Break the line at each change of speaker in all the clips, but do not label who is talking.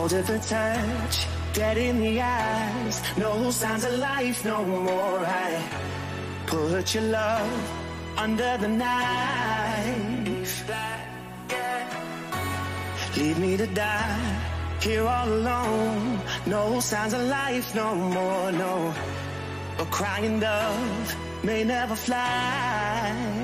cold at the touch, dead in the eyes, no signs of life no more. I put your love under the knife. Leave me to die here all alone. No signs of life no more, no. A crying dove may never fly.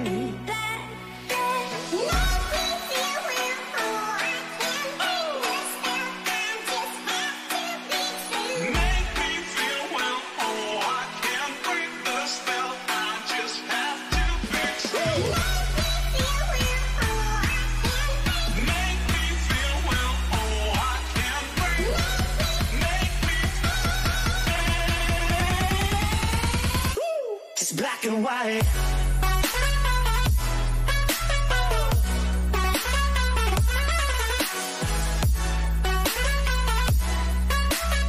Black and white.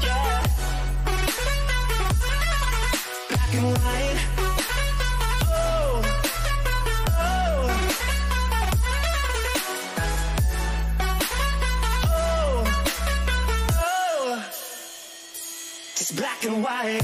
Yeah. Black and white. Oh, oh, oh, oh. Just black and white.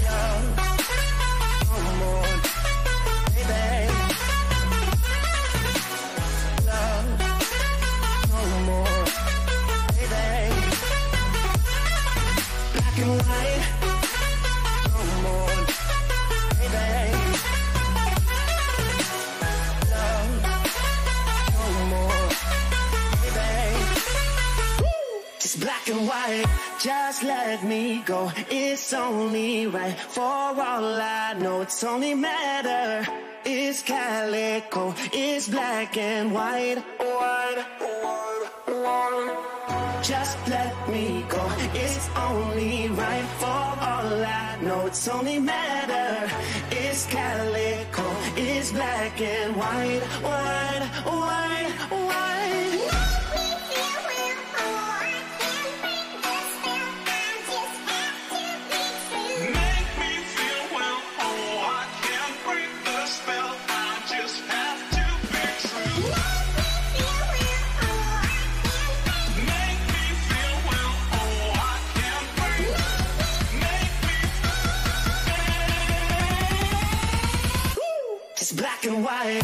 Black and white, just let me go. It's only right. For all I know, it's only matter. It's calico, it's black and white. White, white, white. Just let me go. It's only right. For all I know, it's only matter. It's calico, it's black and white. White, white, white. Black and white.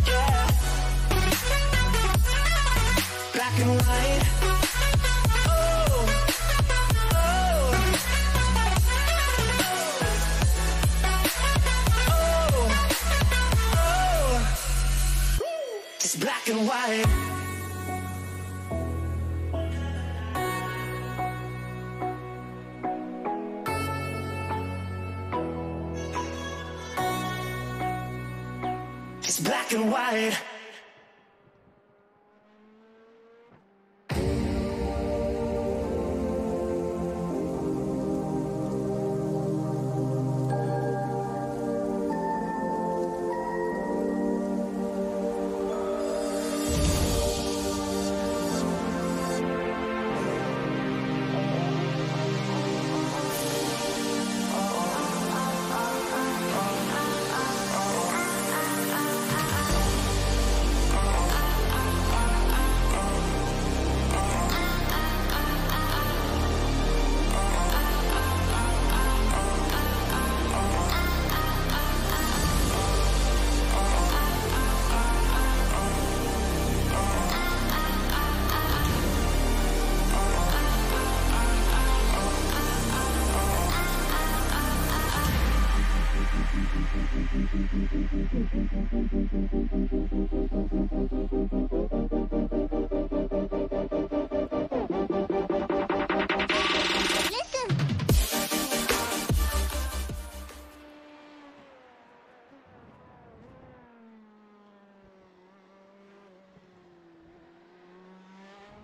Yeah. Black and white. Oh, oh, oh, oh. Just black and white. Black and white.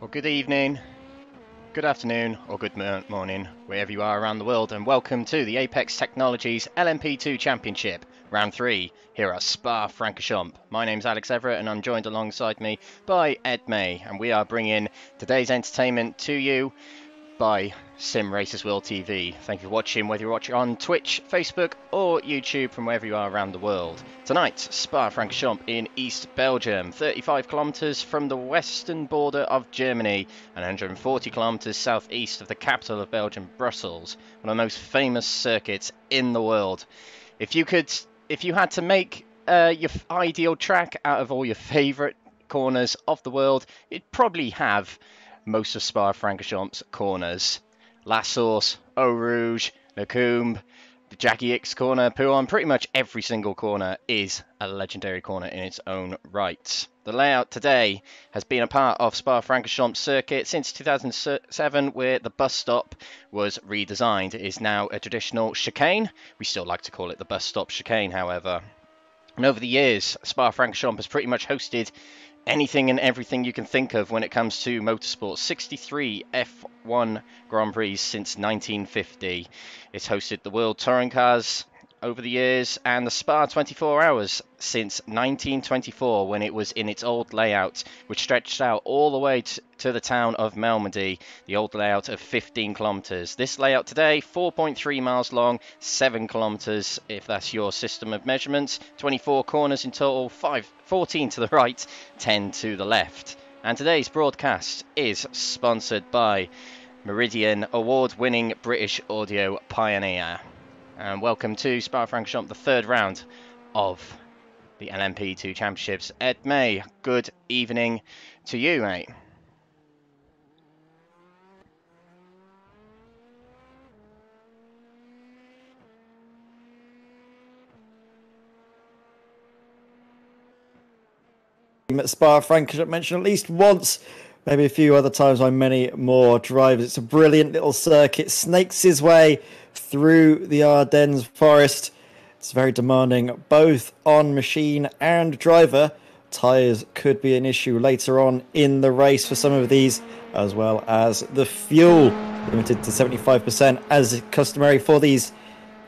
Well, good evening, good afternoon, or good morning, wherever you are around the world, and welcome to the Apex Technologies LMP2 Championship, Round 3, here at Spa Francorchamps. My name's Alex Everitt, and I'm joined alongside me by Ed May, and we are bringing today's entertainment to you by Simracersworld TV. Thank you for watching, whether you're watching on Twitch, Facebook or YouTube from wherever you are around the world. Tonight, Spa-Francorchamps in East Belgium, 35 kilometres from the western border of Germany and 140 kilometres southeast of the capital of Belgium, Brussels, one of the most famous circuits in the world. If you had to make your ideal track out of all your favourite corners of the world, you'd probably have most of Spa-Francorchamps' corners. La Source, Eau Rouge, Le Combe, the Jackie X corner, Pouhon, pretty much every single corner is a legendary corner in its own right. The layout today has been a part of Spa-Francorchamps circuit since 2007, where the bus stop was redesigned. It is now a traditional chicane. We still like to call it the bus stop chicane, however. And over the years, Spa-Francorchamps has pretty much hosted anything and everything you can think of when it comes to motorsport. 63 F1 Grand Prix since 1950. It's hosted the World Touring Cars over the years and the Spa 24 Hours since 1924, when it was in its old layout, which stretched out all the way to the town of Malmedy, the old layout of 15 kilometres. This layout today, 4.3 miles long, 7 kilometres if that's your system of measurements, 24 corners in total, 14 to the right, 10 to the left. And today's broadcast is sponsored by Meridian, award-winning British audio pioneer. And welcome to Spa-Francorchamps, the third round of the LMP2 Championships. Ed May, good evening to you, mate.
Spa-Francorchamps mentioned at least once, maybe a few other times by many more drivers. It's a brilliant little circuit, snakes his way through the Ardennes forest. It's very demanding both on machine and driver. Tyres could be an issue later on in the race for some of these, as well as the fuel, limited to 75% as customary for these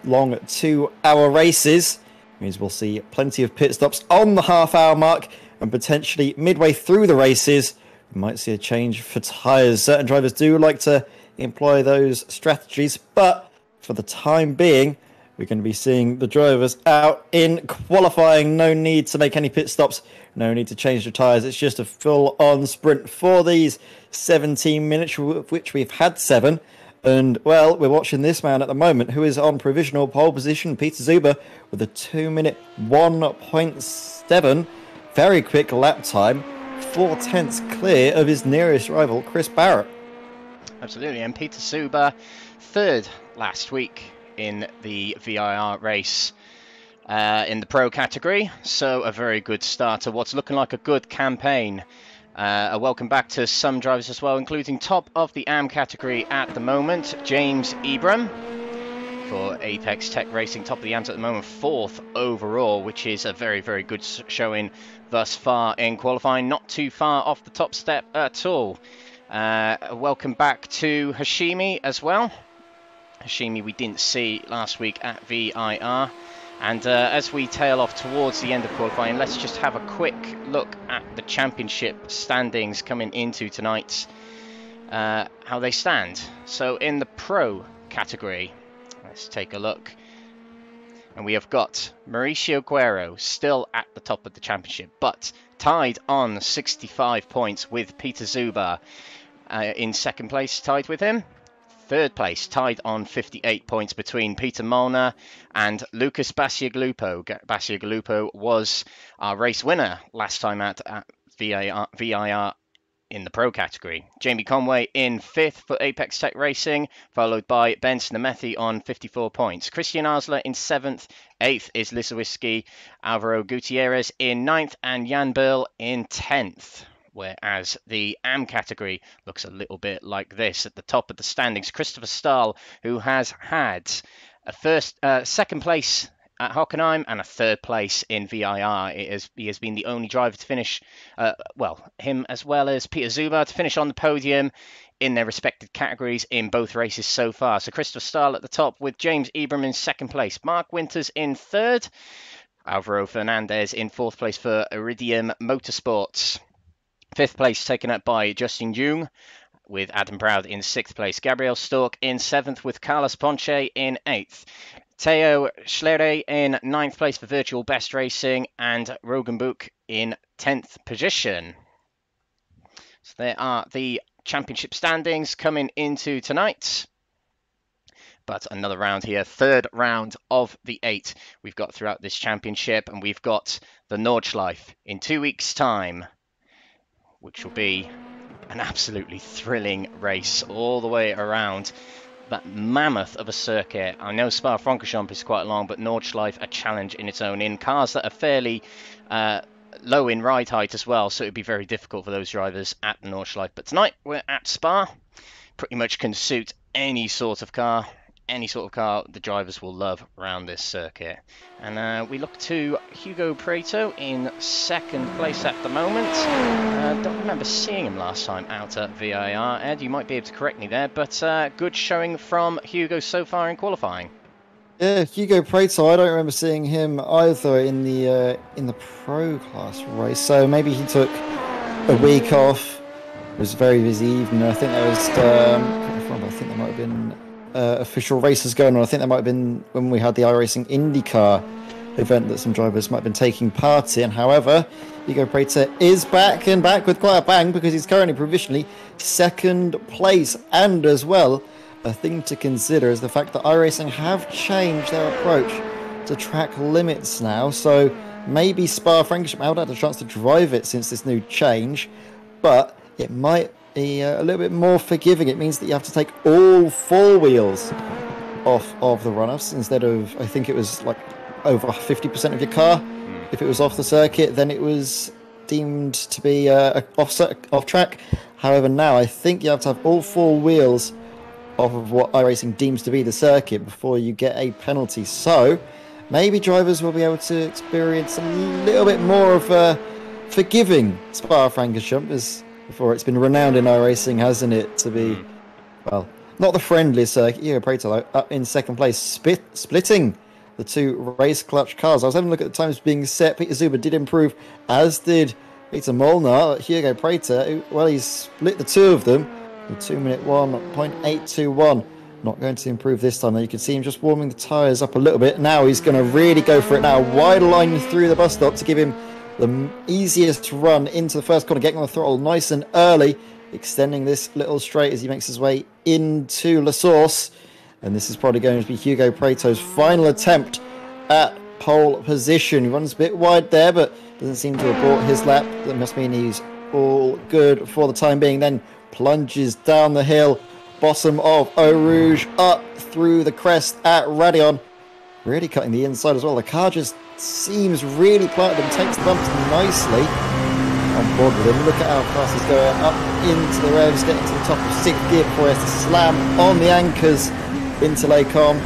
long 2-hour races. It means we'll see plenty of pit stops on the half-hour mark, and potentially midway through the races we might see a change for tyres. Certain drivers do like to employ those strategies, but for the time being, we're going to be seeing the drivers out in qualifying. No need to make any pit stops. No need to change the tyres. It's just a full-on sprint for these 17 minutes, of which we've had 7. And, well, we're watching this man at the moment, who is on provisional pole position, Peter Zuber, with a 2-minute 1.7. Very quick lap time. 4/10 clear of his nearest rival, Chris Barrett.
Absolutely, and Peter Zuber, third last week in the VIR race in the pro category, so a very good start to what's looking like a good campaign. A welcome back to some drivers as well, including top of the AM category at the moment, James Ebram for Apex Tech Racing, top of the AMs at the moment, 4th overall, which is a very, very good showing thus far in qualifying, not too far off the top step at all. Welcome back to Hashimi as well. Hashimi we didn't see last week at VIR. And as we tail off towards the end of qualifying, let's just have a quick look at the championship standings coming into tonight's, how they stand. So in the pro category, let's take a look. And we have got Mauricio Guerrero still at the top of the championship, but tied on 65 points with Peter Zuber in second place, tied with him. Third place, tied on 58 points between Peter Molnar and Lucas Bacigalupo. Bacigalupo was our race winner last time at VIR in the pro category. Jamie Conway in 5th for Apex Tech Racing, followed by Ben Snamethi on 54 points. Christian Osler in 7th. 8th is Lisawiski. Alvaro Gutierrez in 9th, and Jan Burl in 10th. Whereas the AM category looks a little bit like this. At the top of the standings, Christopher Stahl, who has had a second place at Hockenheim and a 3rd place in VIR. He has been the only driver to finish, him as well as Peter Zuber, to finish on the podium in their respective categories in both races so far. So Christopher Stahl at the top with James Ebram in 2nd place, Mark Winters in 3rd, Alvaro Fernandez in 4th place for Iridium Motorsports. 5th place taken up by Justin Jung, with Adam Proud in 6th place. Gabriel Stork in 7th with Carlos Ponche in 8th. Theo Schlere in 9th place for Virtual Best Racing, and Rogan Book in 10th position. So there are the championship standings coming into tonight. But another round here, 3rd round of the 8 we've got throughout this championship, and we've got the Nordschleife in 2 weeks' time, which will be an absolutely thrilling race all the way around that mammoth of a circuit. I know Spa-Francorchamps is quite long, but Nordschleife a challenge in its own, in cars that are fairly low in ride height as well, so it'd be very difficult for those drivers at the Nordschleife. But tonight we're at Spa, pretty much can suit any sort of car. Any sort of car the drivers will love around this circuit. And we look to Hugo Pareto in 2nd place at the moment. Don't remember seeing him last time out at VIR. Ed, you might be able to correct me there, but good showing from Hugo so far in qualifying.
Yeah, Hugo Pareto, I don't remember seeing him either in the pro class race. So maybe he took a week off. It was a very busy evening. I think there was, I think there might have been official races going on. I think that might have been when we had the iRacing IndyCar event that some drivers might have been taking part in. However, Hugo Pareto is back, and back with quite a bang, because he's currently provisionally 2nd place. And as well, a thing to consider is the fact that iRacing have changed their approach to track limits now. So maybe Spa-Francorchamps haven't had a chance to drive it since this new change, but it might be a little bit more forgiving. It means that you have to take all 4 wheels off of the runoffs instead of, I think it was like over 50% of your car. If it was off the circuit, then it was deemed to be off track. However, now I think you have to have all 4 wheels off of what iRacing deems to be the circuit before you get a penalty. So maybe drivers will be able to experience a little bit more of a forgiving Spa-Francorchamps, as before it's been renowned in iRacing, hasn't it, to be, well, not the friendliest circuit. Hugo Pareto up in 2nd place, splitting the 2 race clutch cars. I was having a look at the times being set. Peter Zuber did improve, as did Peter Molnar. Hugo Pareto, well, he's split the 2 of them. The 2-minute 1.821. Not going to improve this time, though. You can see him just warming the tyres up a little bit. Now he's going to really go for it now. Wide line through the bus stop to give him the easiest run into the first corner, getting on the throttle nice and early, extending this little straight as he makes his way into La Source. And this is probably going to be Hugo Pareto's final attempt at pole position. He runs a bit wide there, but doesn't seem to have bought his lap. That must mean he's all good for the time being. Then plunges down the hill, bottom of Eau Rouge, up through the crest at Radion. Really cutting the inside as well. The car just seems really planted and takes the bumps nicely. On board with him. Look at how fast he's going up into the revs, getting to the top of 6th gear before he has to slam on the anchors into Lecom.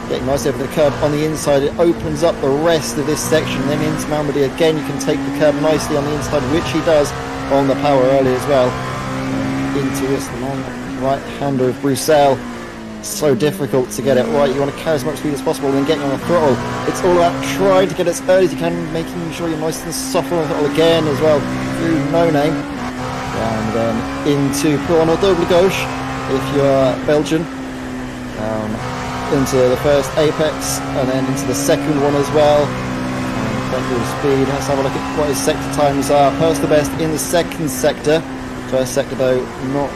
Getting nice over the curb on the inside. It opens up the rest of this section. Then into Malmedy again. You can take the curb nicely on the inside, which he does on the power early as well. Into this long right-hander of Bruxelles. So difficult to get it right. You want to carry as much speed as possible and then getting on the throttle. It's all about trying to get as early as you can, making sure you're nice and soft on the throttle again as well through No Name. And then into Plourne or Double Gauche if you're Belgian. Into the first Apex and then into the second one as well. Plenty of speed. Let's have a look at what his sector times are. First the best in the 2nd sector. First sector though not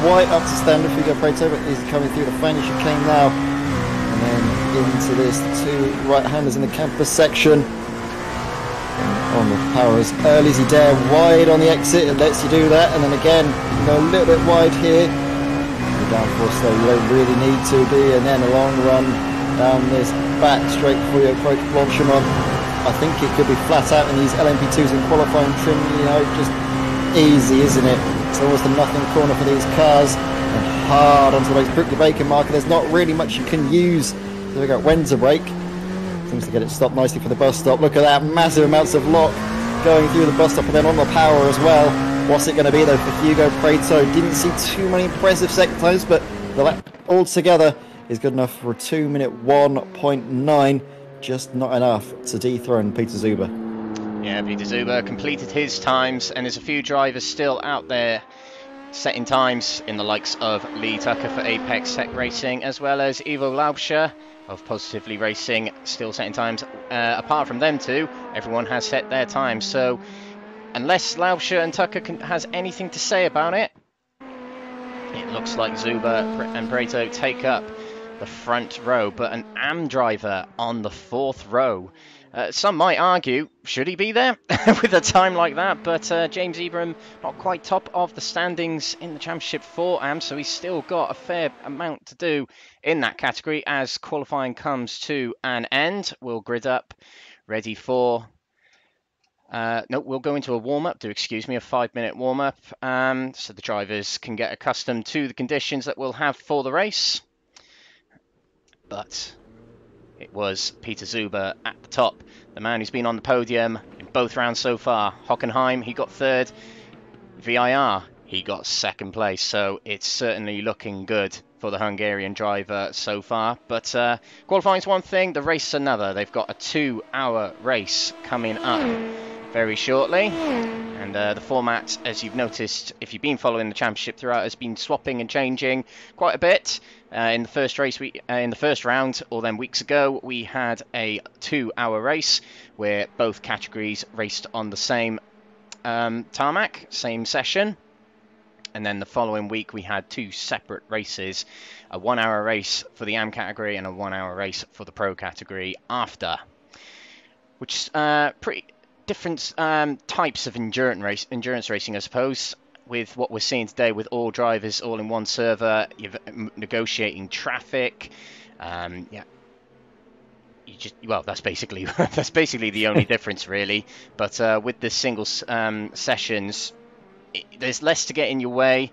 quite up to standard for Hugo Pareto, but he's coming through the final chicane now. And then into this 2 right-handers in the campus section. And on the power as early as you dare, wide on the exit, it lets you do that. And then again, you go a little bit wide here. The downforce though, you don't really need to be. And then a long run down this back straight before you approach Blanchimont. I think it could be flat out in these LMP2s in qualifying trim, you know, just easy, isn't it? It's almost a nothing corner for these cars, and hard onto the Brooklyn Bacon marker. There's not really much you can use to figure out when to brake. Seems to get it stopped nicely for the bus stop. Look at that, massive amounts of lock going through the bus stop, and then on the power as well. What's it going to be though for Hugo Pareto? Didn't see too many impressive sector times, but the lap altogether is good enough for a 2-minute 1.9. Just not enough to dethrone Peter Zuber.
Yeah, Peter Zuber completed his times, and there's a few drivers still out there setting times in the likes of Lee Tucker for Apex Tech Racing, as well as Evo Laucher of Positively Racing, still setting times. Apart from them two, everyone has set their times. So unless Laucher and Tucker has anything to say about it, it looks like Zuber and Pareto take up the front row, but an AM driver on the 4th row. Some might argue, should he be there with a time like that? But James Ebram not quite top of the standings in the championship for AM, so he's still got a fair amount to do in that category as qualifying comes to an end. We'll grid up, ready for... no, we'll go into a warm-up, a 5-minute warm-up, so the drivers can get accustomed to the conditions that we'll have for the race. But it was Peter Zuber at the top, the man who's been on the podium in both rounds so far. Hockenheim, he got 3rd. VIR, he got 2nd place, so it's certainly looking good for the Hungarian driver so far. But qualifying is one thing, the race another. They've got a 2-hour race coming up very shortly, and the format, as you've noticed if you've been following the championship throughout, has been swapping and changing quite a bit. In the first race, in the first round, or then weeks ago, we had a 2-hour race where both categories raced on the same tarmac, same session. And then the following week, we had 2 separate races, a 1-hour race for the AM category and a 1-hour race for the Pro category after, which is pretty different types of endurance racing, I suppose, with what we're seeing today with all drivers all in one server, you're negotiating traffic. Yeah, well, that's basically the only difference really. But with the single sessions, there's less to get in your way,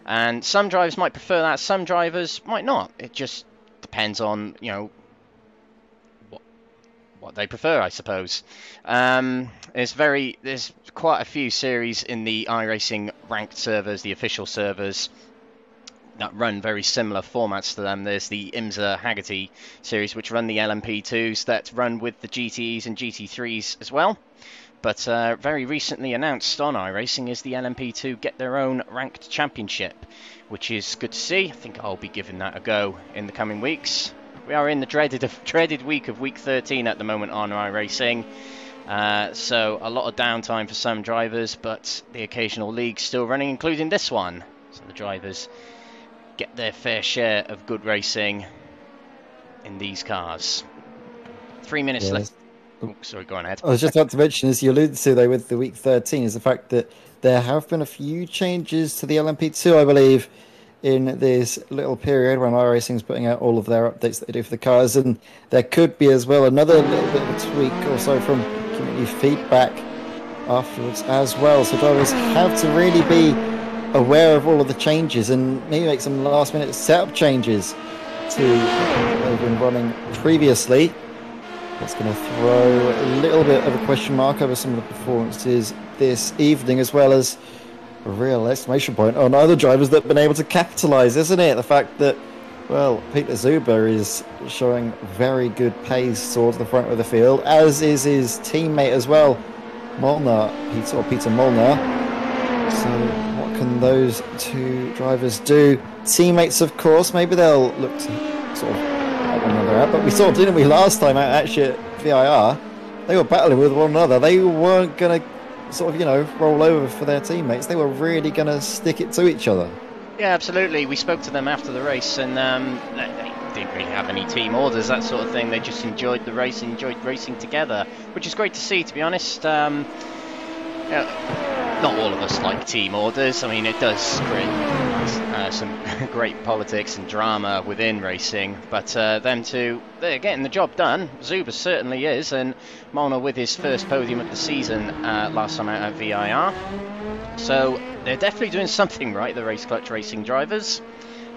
and some drivers might prefer that, some drivers might not. It just depends on, you know, what they prefer, I suppose. There's quite a few series in the iRacing ranked servers, the official servers, that run very similar formats to them. There's the IMSA Haggerty series, which run the LMP2s, that run with the GTEs and GT3s as well. But very recently announced on iRacing is the LMP2 get their own ranked championship, which is good to see. I think I'll be giving that a go in the coming weeks. We are in the dreaded week of week 13 at the moment on iRacing. So a lot of downtime for some drivers, but the occasional league still running, including this one. So the drivers get their fair share of good racing in these cars. 3 minutes left. Oh, sorry, go on ahead.
I was just about to mention, as you alluded to, though, with the week 13, is the fact that there have been a few changes to the LMP2, I believe, in this little period when iRacing is putting out all of their updates that they do for the cars, and there could be as well another little bit of a tweak or so from community feedback afterwards as well. So drivers have to really be aware of all of the changes and maybe make some last-minute setup changes to what they've been running previously. That's going to throw a little bit of a question mark over some of the performances this evening, as well as a real exclamation point on other drivers that have been able to capitalise, isn't it? The fact that, well, Peter Zuber is showing very good pace towards the front of the field, as is his teammate as well, Molnar, Peter Molnar. So what can those two drivers do? Teammates, of course, maybe they'll look to sort of help one another out, but we saw, didn't we, last time actually at VIR, they were battling with one another. They weren't going to sort of, you know, roll over for their teammates. They were really going to stick it to each other.
Yeah, absolutely. We spoke to them after the race, and they didn't really have any team orders, that sort of thing. They just enjoyed the race, enjoyed racing together, which is great to see, to be honest. Not all of us like team orders. I mean, it does create some great politics and drama within racing, but them two, they're getting the job done. Zuber certainly is, and Molnar with his first podium of the season last time out at VIR. So they're definitely doing something right, the Race Clutch Racing drivers.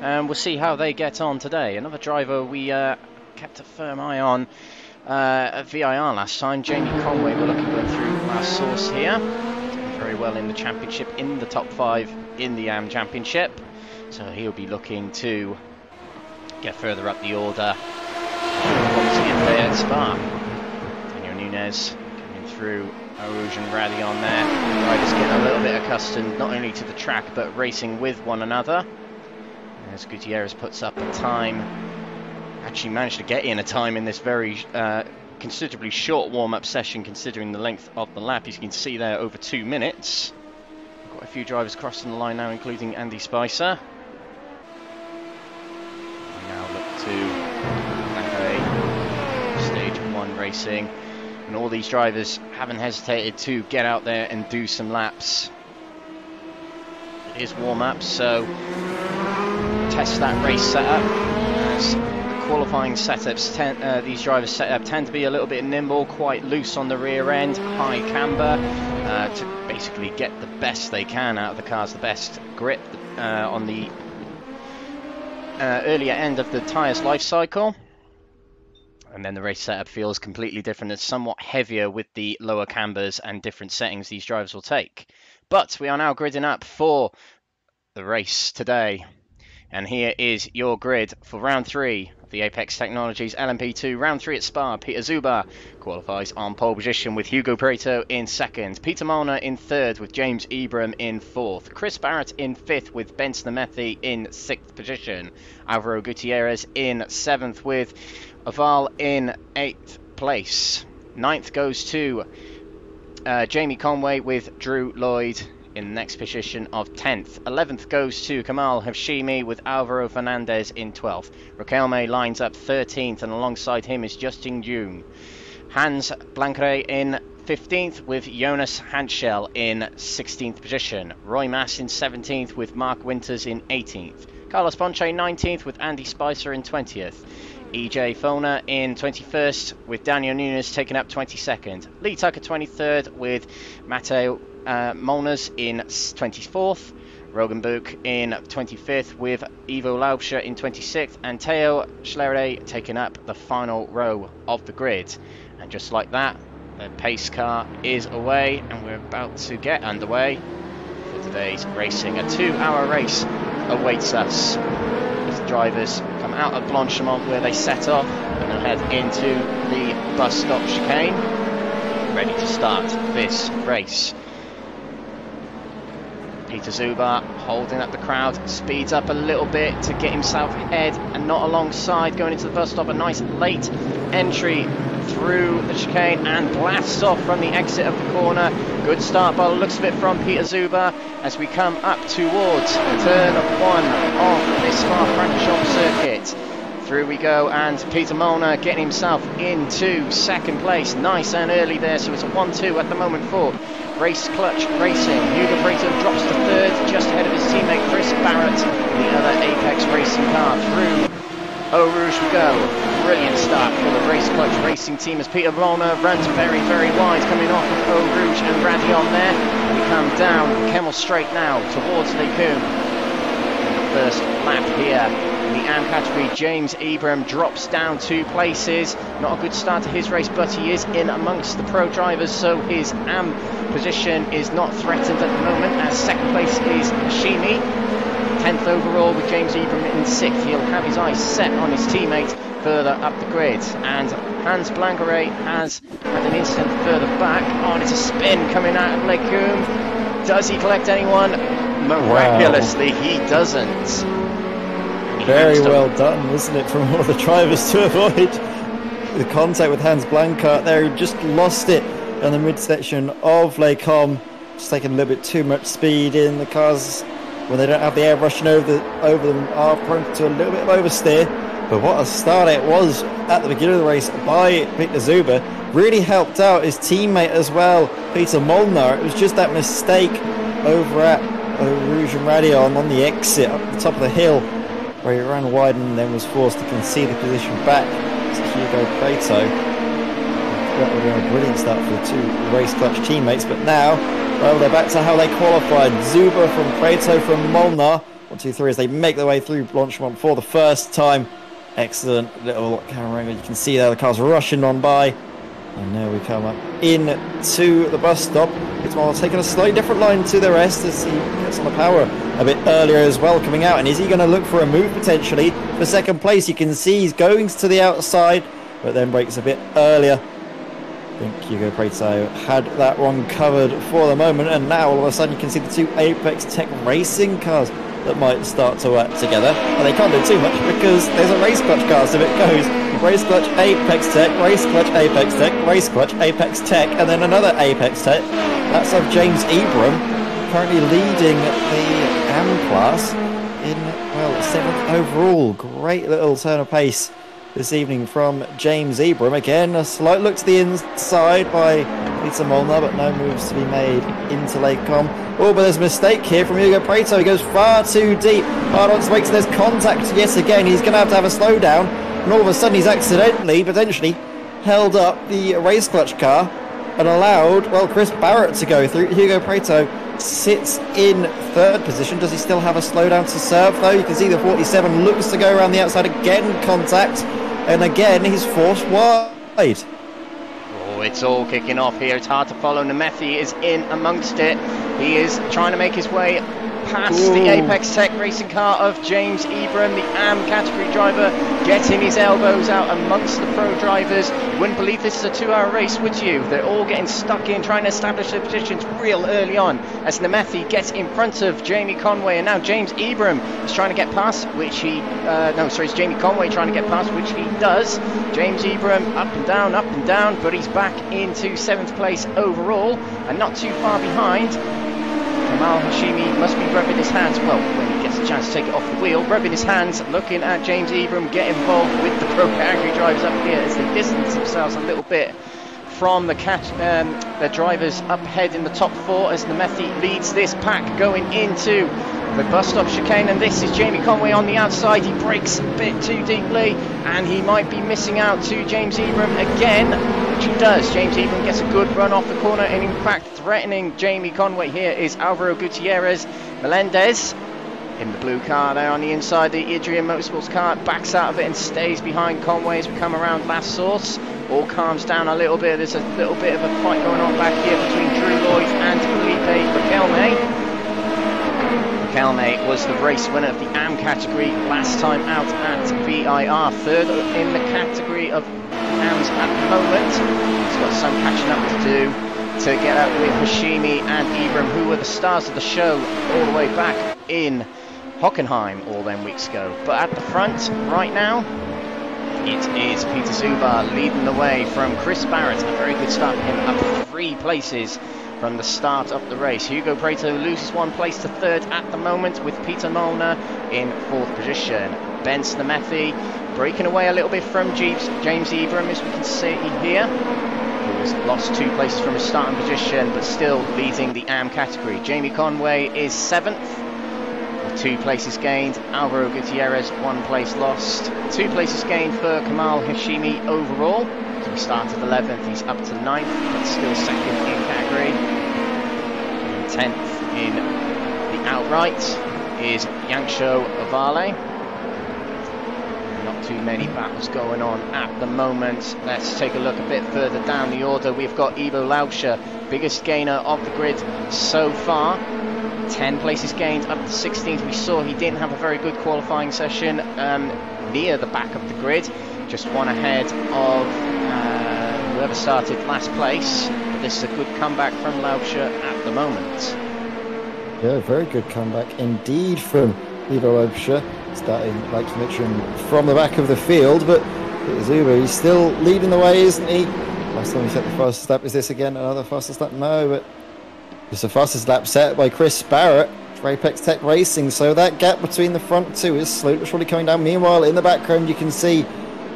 We'll see how they get on today. Another driver we kept a firm eye on at VIR last time, Jamie Conway. We're looking going through last source here. Doing very well in the championship, in the top 5 in the AM Championship. So he'll be looking to get further up the order. Obviously in there at Spa. Daniel Nunez coming through Rouge and Radion there. Riders getting a little bit accustomed not only to the track but racing with one another. As Gutierrez puts up a time, actually managed to get in a time in this very considerably short warm-up session considering the length of the lap. As you can see there, over 2 minutes. Got a few drivers crossing the line now, including Andy Spicer. We now look to Stage 1 racing. And all these drivers haven't hesitated to get out there and do some laps. It is warm-up, so test that race setup. As the qualifying setups, these drivers set up tend to be a little bit nimble, quite loose on the rear end, high camber, to basically get the best they can out of the cars, the best grip on the earlier end of the tyre's life cycle. And then the race setup feels completely different. It's somewhat heavier with the lower cambers and different settings these drivers will take. But we are now gridding up for the race today. And here is your grid for round 3 of the Apex Technologies LMP2. Round 3 at Spa. Peter Zuber qualifies on pole position with Hugo Pareto in 2nd. Peter Molnar in 3rd with James Ebram in 4th. Chris Barrett in 5th with Benson Amethi in 6th position. Alvaro Gutierrez in 7th with Oval in 8th place. 9th goes to Jamie Conway with Drew Lloyd in the next position of 10th. 11th goes to Kamal Hashimi with Alvaro Fernandez in 12th. Raquelme lines up 13th, and alongside him is Justin Jung. Hans Blancre in 15th with Jonas Hanschel in 16th position. Roy Mass in 17th with Mark Winters in 18th. Carlos Ponce 19th with Andy Spicer in 20th. EJ Fona in 21st with Daniel Nunes taking up 22nd. Lee Tucker 23rd with Matteo Molnars in 24th. Rogan Book in 25th with Evo Laucher in 26th. And Theo Schlerer taking up the final row of the grid. And just like that, the pace car is away and we're about to get underway for today's racing. A 2-hour race awaits us. Drivers come out of Blanchimont where they set off and they'll head into the bus stop chicane, ready to start this race. Peter Zuber holding up the crowd, speeds up a little bit to get himself ahead and not alongside, going into the bus stop. A nice late entry through the chicane and blasts off from the exit of the corner. Good start by the looks of it from Peter Zuber as we come up towards turn 1 of this Francorchamps circuit. Through we go, and Peter Molnar getting himself into 2nd place. Nice and early there, so it's a 1-2 at the moment for Race Clutch Racing. Hugo Pareto drops to 3rd, just ahead of his teammate Chris Barrett, the other Apex Racing car. Through Eau Rouge we go. Brilliant start for the Race Clutch Racing team as Peter Molnar runs very, very wide, coming off of Eau Rouge and Radion there. We come down Kemmel Straight now towards Lecum. The first lap here. In the AM category, James Ebram drops down 2 places. Not a good start to his race, but he is in amongst the pro drivers, so his AM position is not threatened at the moment, as 2nd place is Hashimi. 10th overall with James Ebram in 6th. He'll have his eyes set on his teammate further up the grid. And Hans Blancre has had an instant further back. Oh, and it's a spin coming out of Lecum. Does he collect anyone? Miraculously, wow. He doesn't.
Very well done, wasn't it, from all the drivers to avoid the contact with Hans Blancre there, who just lost it on the midsection of Lecom. Just taking a little bit too much speed in. The cars, when they don't have the air rushing over them, are prone to a little bit of oversteer. But what a start it was at the beginning of the race by Peter Zuber. Really helped out his teammate as well, Peter Molnar. It was just that mistake over at Rouge and Radion on the exit up the top of the hill, where he ran wide and then was forced to concede the position back to Hugo Pareto. That would be a brilliant start for the 2 Race Clutch teammates, but now, well, they're back to how they qualified. Zuber from Pareto from Molnar. 1, 2, 3 as they make their way through Blanchimont for the first time. Excellent little camera angle. You can see there the cars rushing on by. And now we come up into the bus stop. It's Molnar taking a slightly different line to the rest as he gets on the power a bit earlier as well coming out. And is he going to look for a move potentially for 2nd place? You can see he's going to the outside, but then breaks a bit earlier think Hugo Pareto had that one covered for the moment, and now all of a sudden you can see the two Apex Tech racing cars that might start to work together. And they can't do too much because there's a race clutch car, so it goes race clutch Apex Tech, race clutch Apex Tech, race clutch Apex Tech, and then another Apex Tech. That's of James Ebram, currently leading the AM class in, well, 7th overall. Great little turn of pace this evening from James Ebram. Again, a slight look to the inside by Peter Molnar, but no moves to be made into Lake Com. Oh, but there's a mistake here from Hugo Pareto. He goes far too deep. Hard on to wait till there's contact yet again. He's going to have a slowdown, and all of a sudden he's accidentally, potentially, held up the race clutch car and allowed, well, Chris Barrett to go through. Hugo Pareto sits in 3rd position. Does he still have a slowdown to serve, though? You can see the 47 looks to go around the outside. Again, contact. And again, he's forced wide.
Oh, it's all kicking off here. It's hard to follow. Nemethi is in amongst it. He is trying to make his way past the Apex Tech racing car of James Ebram, the AM category driver, getting his elbows out amongst the pro drivers. Wouldn't believe this is a 2-hour race, would you? They're all getting stuck in, trying to establish their positions real early on as Nemethi gets in front of Jamie Conway, and now James Ebram is trying to get past, which he it's Jamie Conway trying to get past, which he does. James Ebram up and down, but he's back into 7th place overall and not too far behind. Kamal Hashimi must be rubbing his hands, well, when he gets a chance to take it off the wheel, rubbing his hands, looking at James Ebram get involved with the pro category drivers up here as they distance themselves a little bit from the drivers up ahead in the top 4 as Nemethi leads this pack going into the bus stop chicane, and this is Jamie Conway on the outside. He brakes a bit too deeply and he might be missing out to James Ebram again, which he does. James Ebram gets a good run off the corner, and in fact threatening Jamie Conway here is Alvaro Gutierrez Melendez in the blue car there on the inside. The Adrian Motorsports car backs out of it and stays behind Conway as we come around last source. All calms down a little bit. There's a little bit of a fight going on back here between Drew Lloyd and Felipe Riquelme. Riquelme was the race winner of the AM category last time out at VIR, 3rd in the category of AMs at the moment. He's got some catching up to do to get up with Hashimi and Ebram, who were the stars of the show all the way back in Hockenheim all them weeks ago. But at the front right now, it is Peter Zuber leading the way from Chris Barrett. A very good start for him, up 3 places from the start of the race. Hugo Pareto loses 1 place to 3rd at the moment, with Peter Molnar in 4th position. Ben Nemethi breaking away a little bit from James Ebram, as we can see here, who has lost 2 places from his starting position, but still leading the AM category. Jamie Conway is 7th, with 2 places gained. Alvaro Gutierrez, 1 place lost. 2 places gained for Kamal Hashimi overall. So he started 11th, he's up to 9th, but still 2nd in category. And 10th in the outright is Yancho Ovale. Not too many battles going on at the moment. Let's take a look a bit further down the order. We've got Evo Laucher, biggest gainer of the grid so far. 10 places gained, up to 16th. We saw he didn't have a very good qualifying session near the back of the grid. Just 1 ahead of whoever started last place. But this is a good comeback from Laucher at the moment.
Yeah, very good comeback indeed from Evo Laucher, starting, like you mentioned, from the back of the field. But Zuber, he's still leading the way, isn't he? Last time he set the fastest lap. Is this again another fastest lap? No, but it's the fastest lap set by Chris Barrett for Apex Tech Racing. So that gap between the front 2 is slowly but surely coming down. Meanwhile, in the background, you can see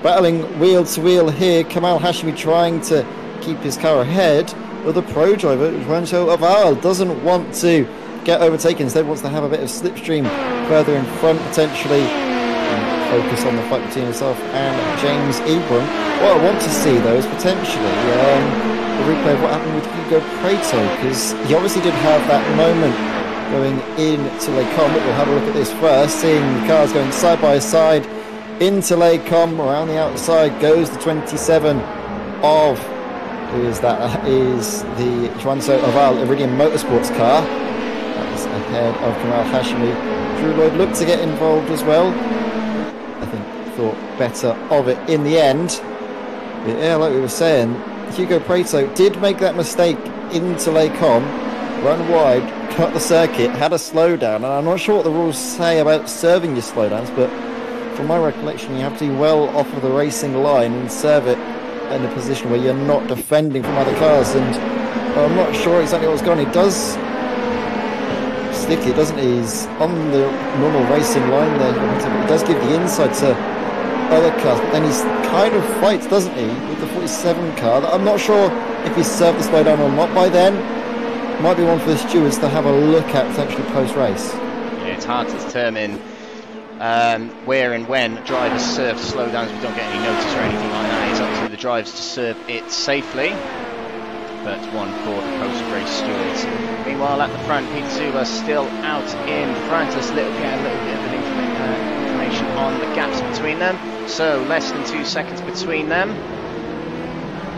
battling wheel to wheel here, Kamal Hashimi trying to keep his car ahead, but the pro driver, Juancho Aval, doesn't want to get overtaken. Instead wants to have a bit of slipstream further in front, potentially, and focus on the fight between himself and James Ebram. What I want to see, though, is potentially the replay of what happened with Hugo Pareto, because he obviously did have that moment going into Lake Com, but we'll have a look at this first, seeing the cars going side by side into Lake Com. Around the outside goes the 27 of, who is that? That is the Juancho Oval Iridium Motorsports car. That's ahead of Kamal Hashimi. Drew Lloyd looked to get involved as well. I think thought better of it in the end. But yeah, like we were saying, Hugo Pareto did make that mistake into Les Combes, run wide, cut the circuit, had a slowdown, and I'm not sure what the rules say about serving your slowdowns, but from my recollection, you have to be well off of the racing line and serve it in a position where you're not defending from other cars. And I'm not sure exactly what's going on. He does stick it, doesn't he? He's on the normal racing line there. He does give the inside to other cars, but then he kind of fights, doesn't he, with the 47 car. I'm not sure if he served the slowdown or not by then. Might be one for the stewards to have a look at potentially post-race.
Yeah, it's hard to determine where and when drivers serve slowdowns. We don't get any notice or anything like that. It's up to the drivers to serve it safely. But one for the post-race stewards. Meanwhile, at the front, Peter Zuber still out in front. Let's get a little bit of information on the gaps between them. So less than 2 seconds between them.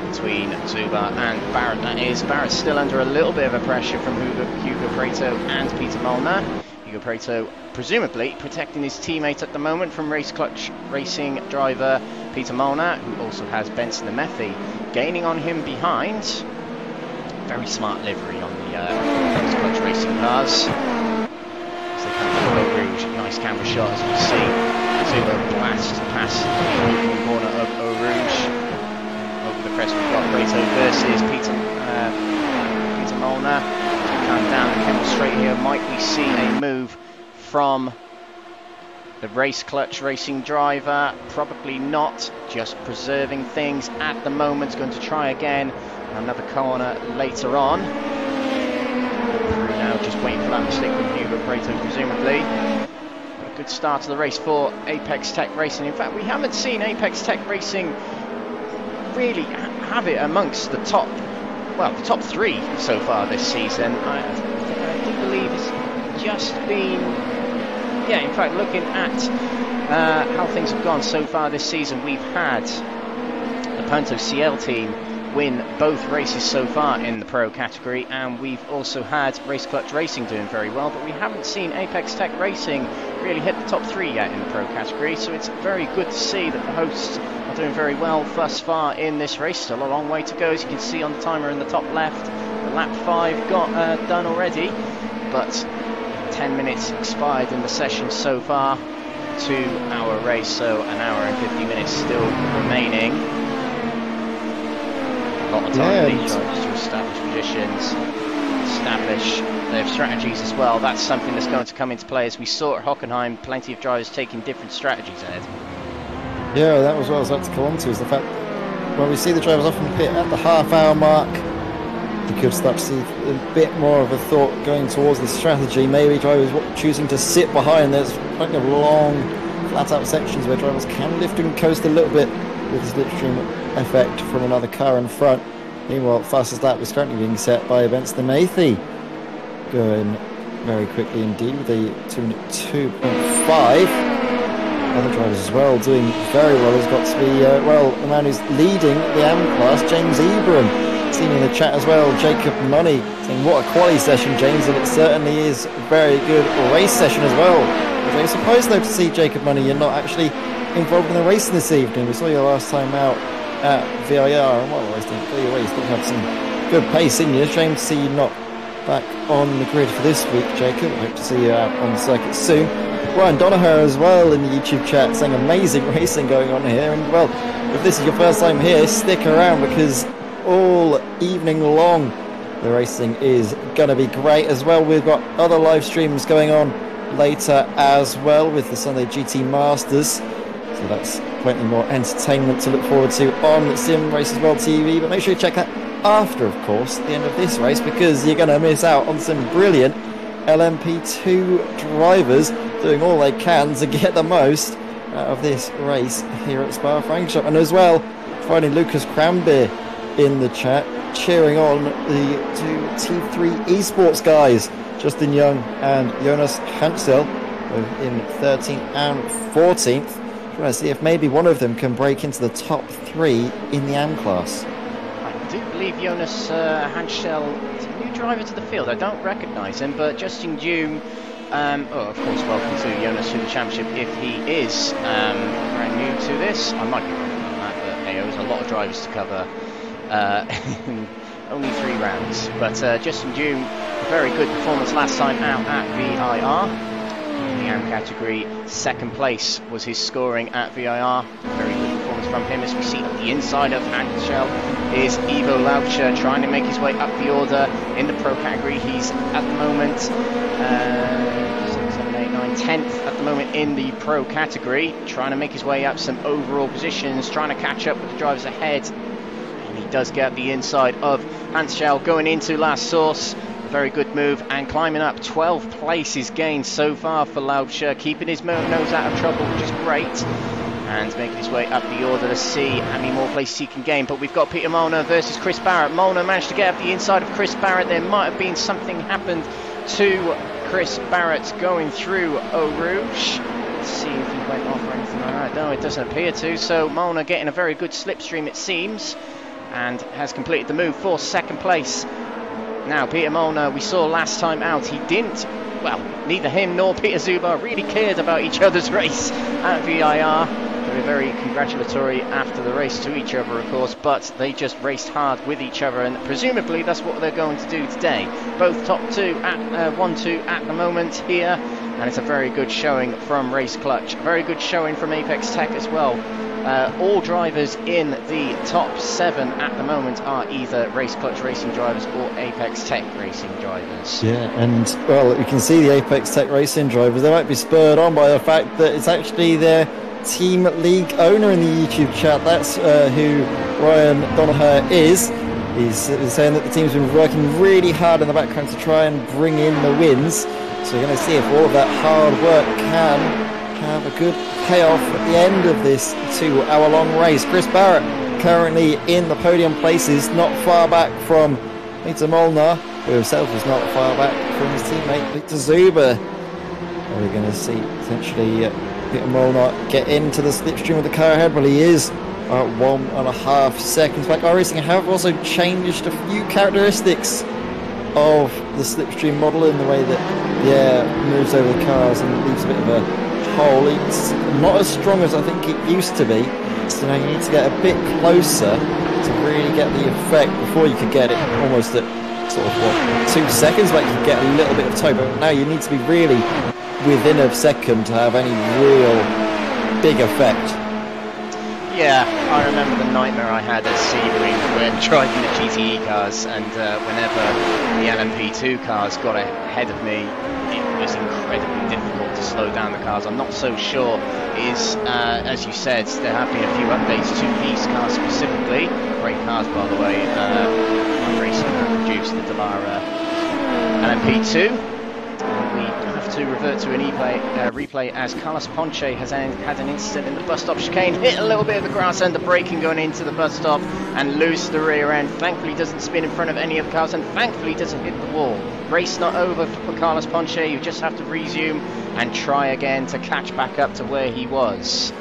Between Zuber and Barrett, that is. Barrett's still under a little bit of a pressure from Hugo Pareto and Peter Molnar. Hugo Pareto presumably protecting his teammate at the moment from Race Clutch Racing driver Peter Molnar, who also has Benson the Methy gaining on him behind. Very smart livery on the Race Clutch Racing cars. As they come to Eau Rouge, nice camera shot as we see Zuber blast past the open corner of Eau Rouge. Over the crest we've got Pareto versus Peter Molnar. Come down the Kemmel straight here. Might we see a move from the Race Clutch Racing driver? Probably not. Just preserving things at the moment. Going to try again. Another corner later on. Through now, just waiting for that mistake from Hugo Pareto, presumably. A good start to the race for Apex Tech Racing. In fact, we haven't seen Apex Tech Racing really have it amongst the top three so far this season. I do believe it's just been, yeah, in fact, looking at how things have gone so far this season, we've had the Punto CL team win both races so far in the pro category, and we've also had Race Clutch Racing doing very well, but we haven't seen Apex Tech Racing really hit the top three yet in the pro category, so it's very good to see that the hosts are doing very well thus far in this race. Still a long way to go, as you can see on the timer in the top left. The lap 5 got done already, but 10 minutes expired in the session so far to our race, so an hour and 50 minutes still remaining. A lot of time for these drivers to establish positions, establish their strategies as well. That's something that's going to come into play, as we saw at Hockenheim, plenty of drivers taking different strategies, Ed.
Yeah, that was what I was about to come on to, is the fact when we see the drivers often pit at the half-hour mark, you could start to see a bit more of a thought going towards the strategy. Maybe drivers choosing to sit behind. There's plenty of long, flat-out sections where drivers can lift and coast a little bit with this slipstream effect from another car in front. Meanwhile, fastest lap is currently being set by Benson the Methy, going very quickly indeed with a 2.5. Other drivers as well doing very well. Has got to be the man who's leading the AM class, James Ebram. Seen in the chat as well, Jacob Money saying what a quali session, James, and it certainly is a very good race session as well. I'm surprised though to see Jacob Money, you're not actually involved in the racing this evening. We saw you last time out at VIR, and what I think you still have some good pace in you. Shame to see you not back on the grid for this week, Jacob. I hope to see you out on the circuit soon. Ryan Donaher as well in the YouTube chat saying amazing racing going on here, and well, if this is your first time here, stick around because all evening long the racing is gonna be great as well. We've got other live streams going on later as well with the Sunday GT Masters, so that's plenty more entertainment to look forward to on Simracersworld TV. But make sure you check that after, of course, the end of this race, because you're gonna miss out on some brilliant LMP2 drivers doing all they can to get the most out of this race here at Spa-Francorchamps. And as well, finding Lucas Cranbeer in the chat, cheering on the two T3 esports guys, Justin Young and Jonas Hansel, in 13th and 14th. Trying to see if maybe one of them can break into the top 3 in the AM class.
I do believe Jonas Hansel is a new driver to the field. I don't recognise him, but Justin Young, of course, welcome to Jonas to the championship if he is brand new to this. I might be wrong on that, but hey, there's a lot of drivers to cover in only 3 rounds. But Justin June, a very good performance last time out at VIR. In the AM category, 2nd place was his scoring at VIR. Very good performance from him. As we see at the inside of Francorchamps is Evo Laucher trying to make his way up the order in the pro category. He's at the moment 6, 7, 8, 9, 10th at the moment in the pro category, trying to make his way up some overall positions, trying to catch up with the drivers ahead. And he does get the inside of Francorchamps going into last source. Very good move and climbing up 12 places gained so far for Laucher, keeping his nose out of trouble, which is great, and making his way up the order to see how many more places he can gain. But we've got Peter Molnar versus Chris Barrett. Molnar managed to get up the inside of Chris Barrett. There might have been something happened to Chris Barrett going through Eau Rouge. Let's see if he went off or anything like that. No, it doesn't appear to. So Molnar getting a very good slipstream, it seems, and has completed the move for 2nd place. Now, Peter Molnar, we saw last time out, he didn't, well, neither him nor Peter Zuber really cared about each other's race at VIR. They were very congratulatory after the race to each other, of course, but they just raced hard with each other, and presumably that's what they're going to do today. Both top 2 at 1-2 at the moment here, and it's a very good showing from Race Clutch. A very good showing from Apex Tech as well. All drivers in the top 7 at the moment are either Race Clutch racing drivers or Apex Tech racing drivers.
Yeah, and well, you can see the Apex Tech racing drivers. They might be spurred on by the fact that it's actually their team league owner in the YouTube chat. That's who Ryan Donaher is. He's saying that the team's been working really hard in the background to try and bring in the wins. So we're going to see if all of that hard work can have a good payoff at the end of this 2-hour-long race. Chris Barrett currently in the podium places, not far back from Peter Molnar, who himself is not far back from his teammate Victor Zuber. We're going to see potentially Peter Molnar get into the slipstream of the car ahead. Well, he is 1.5 seconds back. iRacing have also changed a few characteristics of the slipstream model in the way that the air moves over the cars and leaves a bit of a hole. It's not as strong as I think it used to be, so now you need to get a bit closer to really get the effect. Before you could get it almost at sort of 2 seconds, like you could get a little bit of toe, but now you need to be really within a second to have any real big effect.
Yeah, I remember the nightmare I had at Sebring when driving the GTE cars, and whenever the LMP2 cars got ahead of me, it was incredibly difficult to slow down the cars. I'm not so sure is, as you said, there have been a few updates to these cars specifically. Great cars, by the way. iRacing produced the Dallara LMP2. We have to revert to an replay as Carlos Ponce has had an incident in the bus stop chicane, hit a little bit of the grass under braking going into the bus stop and lose the rear end. Thankfully doesn't spin in front of any of the cars, and thankfully doesn't hit the wall. Race not over for Carlos Ponce. You just have to resume and try again to catch back up to where he was.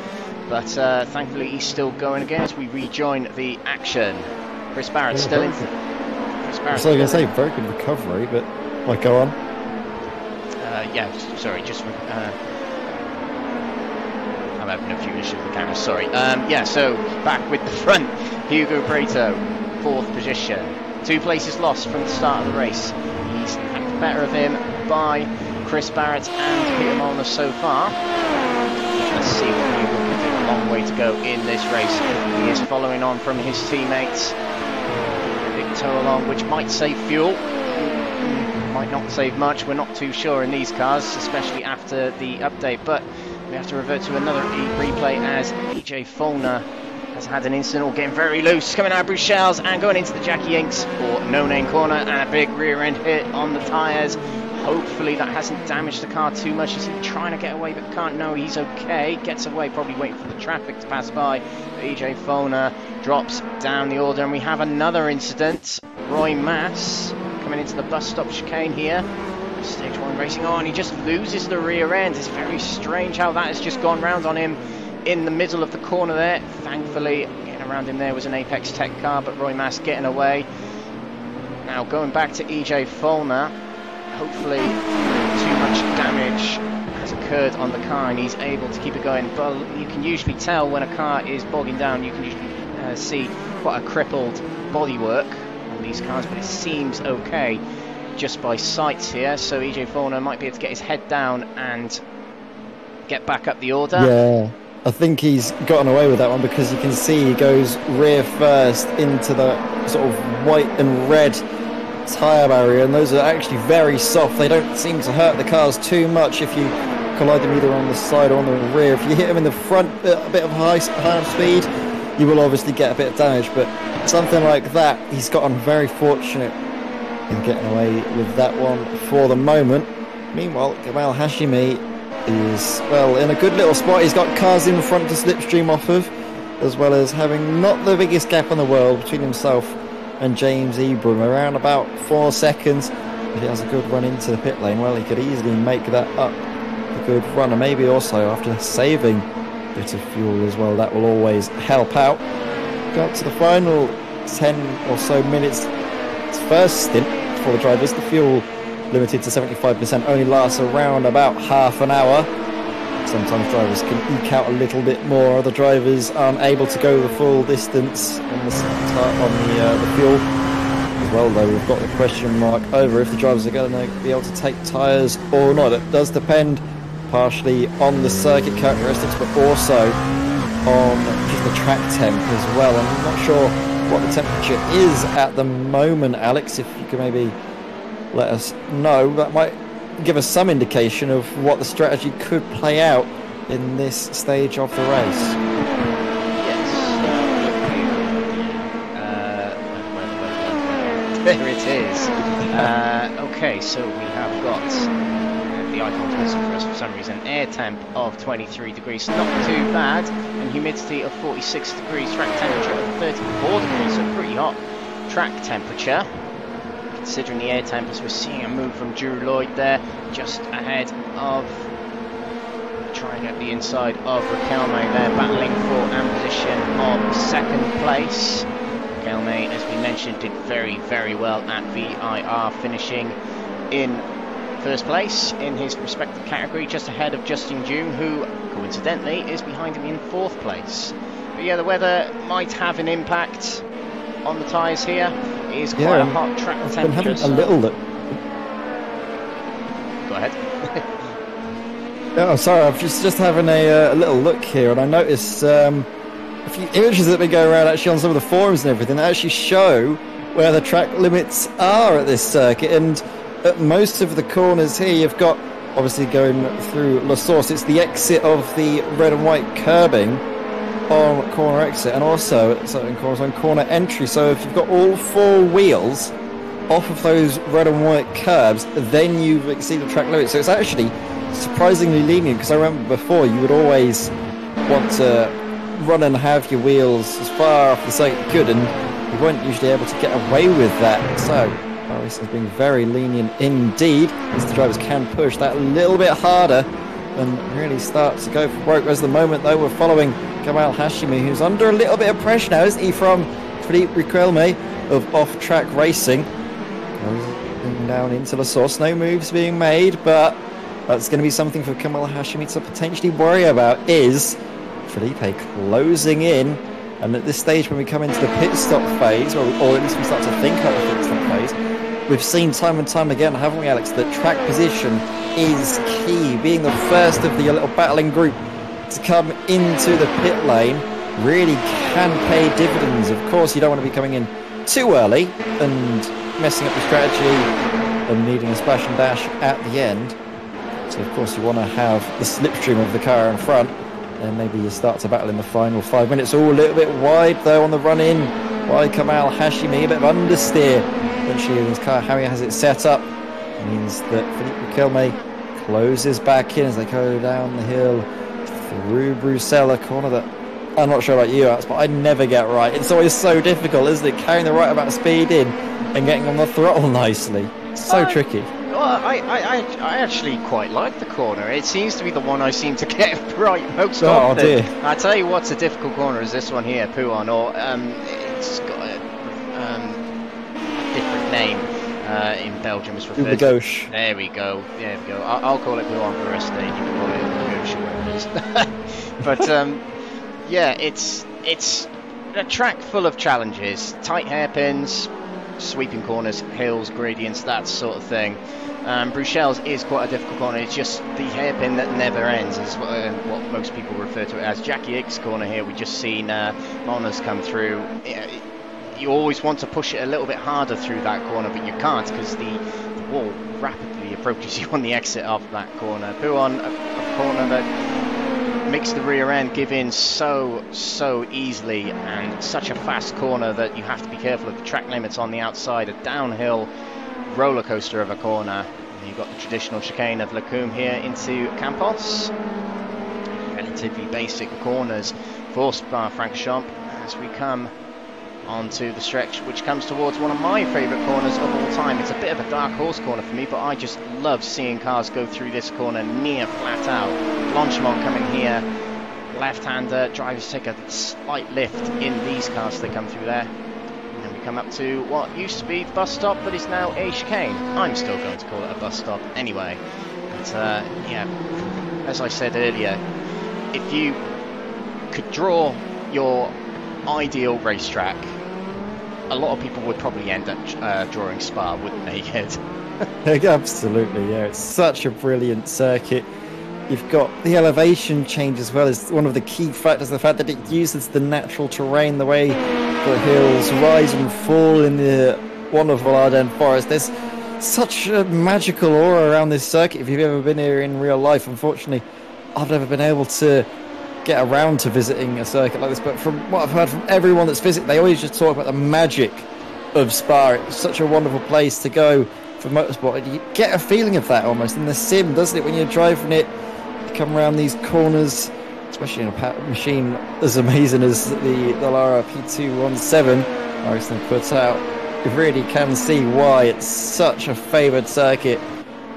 But thankfully he's still going again as we rejoin the action. Chris Barrett still in. Chris Barrett.
So like I say, very good recovery, but like go on.
Yeah, sorry, just I'm having a few issues with the camera, sorry. Yeah, so back with the front, Hugo Pareto, 4th position. 2 places lost from the start of the race. He's had the better of him by Chris Barrett and Peter Molnar so far. Let's see what Hugo can do. A long way to go in this race. He is following on from his teammates. A big tow along, which might save fuel. Might not save much, we're not too sure in these cars, especially after the update, but we have to revert to another replay as EJ Folner has had an incident, or getting very loose, coming out of Bruxelles and going into the Jackie Inks or no-name corner, and a big rear end hit on the tyres. Hopefully that hasn't damaged the car too much. Is he trying to get away but can't? No, he's okay, gets away, probably waiting for the traffic to pass by. But EJ Folner drops down the order, and we have another incident. Roy Mass coming into the bus stop chicane here. Stage 1 racing on, he just loses the rear end. It's very strange how that has just gone round on him in the middle of the corner there. Thankfully, getting around him there was an Apex Tech car, but Roy Mass getting away. Now going back to EJ Folner, hopefully too much damage has occurred on the car and he's able to keep it going. But you can usually tell when a car is bogging down, you can usually see quite a crippled bodywork on these cars, but it seems okay just by sights here. So EJ Fauna might be able to get his head down and get back up the order.
Yeah, I think he's gotten away with that one because you can see he goes rear first into the sort of white and red tyre barrier, and those are actually very soft. They don't seem to hurt the cars too much if you collide them either on the side or on the rear. If you hit them in the front a bit of high speed, you will obviously get a bit of damage, but something like that, he's gotten very fortunate in getting away with that one for the moment. Meanwhile, Kamal Hashimi is, well, in a good little spot. He's got cars in front to slipstream off of, as well as having not the biggest gap in the world between himself and James Ebram, around about 4 seconds. If he has a good run into the pit lane, well, he could easily make that up a good run, and maybe also after saving a bit of fuel as well, that will always help out. Got to the final 10 or so minutes. It's first stint for the drivers. The fuel limited to 75% only lasts around about half an hour. Sometimes drivers can eke out a little bit more. Other drivers aren't able to go the full distance on the fuel. As well, though, we've got the question mark over if the drivers are going to be able to take tyres or not. It does depend partially on the circuit characteristics, but also on just the track temp as well. I'm not sure what the temperature is at the moment, Alex. If you could maybe let us know, that might give us some indication of what the strategy could play out in this stage of the race.
Yes, there it is. Okay, so we have got the icon's missing for us for some reason. Air temp of 23 degrees, not too bad, and humidity of 46 degrees, track temperature of 34 degrees, so pretty hot track temperature. Considering the air temp, as we're seeing a move from Drew Lloyd there, just ahead of, trying at the inside of Raquelme there, battling for an position of second place. Raquelme, as we mentioned, did very, very well at VIR, finishing in first place in his respective category, just ahead of Justin June, who coincidentally is behind him in fourth place. But yeah, the weather might have an impact on the tyres here. It is quite a hot track temperature.
Been having a little look.
Go ahead.
Oh, sorry, I'm just having a little look here, and I noticed a few images that have been going around actually on some of the forums and everything that actually show where the track limits are at this circuit, and at most of the corners here you've got, obviously going through La Source, it's the exit of the red and white curbing on corner exit, and also at certain corners on corner entry. So if you've got all four wheels off of those red and white curbs, then you've exceeded the track limit. So it's actually surprisingly lenient, because I remember before you would always want to run and have your wheels as far off the circuit you could, and you weren't usually able to get away with that. So this has been very lenient indeed, as the drivers can push that a little bit harder and really start to go for broke. Whereas the moment, though, we're following Kamal Hashimi, who's under a little bit of pressure now, isn't he, from Philippe Riquelme of off-track racing. Going down into La Source, no moves being made, but that's going to be something for Kamal Hashimi to potentially worry about, is Felipe closing in. And at this stage, when we come into the pit stop phase, or at least we start to think about the pit stop phase, we've seen time and time again, haven't we, Alex, that track position is key. Being the first of the little battling group to come into the pit lane really can pay dividends. Of course, you don't want to be coming in too early and messing up your strategy and needing a splash and dash at the end. So, of course, you want to have the slipstream of the car in front, and maybe you start to battle in the final 5 minutes. All a little bit wide, though, on the run-in by Kamal Hashimi. A bit of understeer eventually in his car. How he has it set up means that Philippe Riquelme closes back in as they go down the hill through Bruxelles, a corner that I'm not sure about you, Alex, but I never get right. It's always so difficult, isn't it? Carrying the right amount of speed in and getting on the throttle nicely. It's so tricky.
Well, I actually quite like the corner. It seems to be the one I seem to get right most often.
Dear.
I tell you what's a difficult corner is this one here, Pouan, or it's got a different name in Belgium. It's referred to.
Gauche.
There we go. There we go. I'll call it Pouan for the rest of the day. You can call it Gauche or whatever it is. But yeah, it's a track full of challenges, tight hairpins, sweeping corners, hills, gradients, that sort of thing. Bruxelles is quite a difficult corner. It's just the hairpin that never ends, is what most people refer to it as. Jackie Hick's corner here, we just seen Monas come through. You always want to push it a little bit harder through that corner, but you can't because the wall rapidly approaches you on the exit of that corner. Puon, a corner that makes the rear end give in so easily, and such a fast corner that you have to be careful of the track limits on the outside. A downhill roller coaster of a corner. You've got the traditional chicane of Lacombe here into Campos. Relatively basic corners for Spa-Francorchamps as we come onto the stretch which comes towards one of my favourite corners of all time. It's a bit of a dark horse corner for me, but I just love seeing cars go through this corner near flat out. Blanchimont coming here, left-hander, drivers take a slight lift in these cars as they come through there. And then we come up to what used to be the bus stop but is now a chicane. I'm still going to call it a bus stop anyway. But yeah, as I said earlier, if you could draw your ideal racetrack, a lot of people would probably end up drawing Spa, wouldn't they, Ed?
Absolutely, yeah. It's such a brilliant circuit. You've got the elevation change as well as one of the key factors, the fact that it uses the natural terrain, the way the hills rise and fall in the wonderful Ardennes forest. There's such a magical aura around this circuit. If you've ever been here in real life, unfortunately, I've never been able to get around to visiting a circuit like this, but from what I've heard from everyone that's visited, they always just talk about the magic of Spa. It's such a wonderful place to go for motorsport. You get a feeling of that almost in the sim, doesn't it? When you're driving it, you come around these corners, especially in a machine as amazing as the Lara P217 Harrison puts out. You really can see why it's such a favoured circuit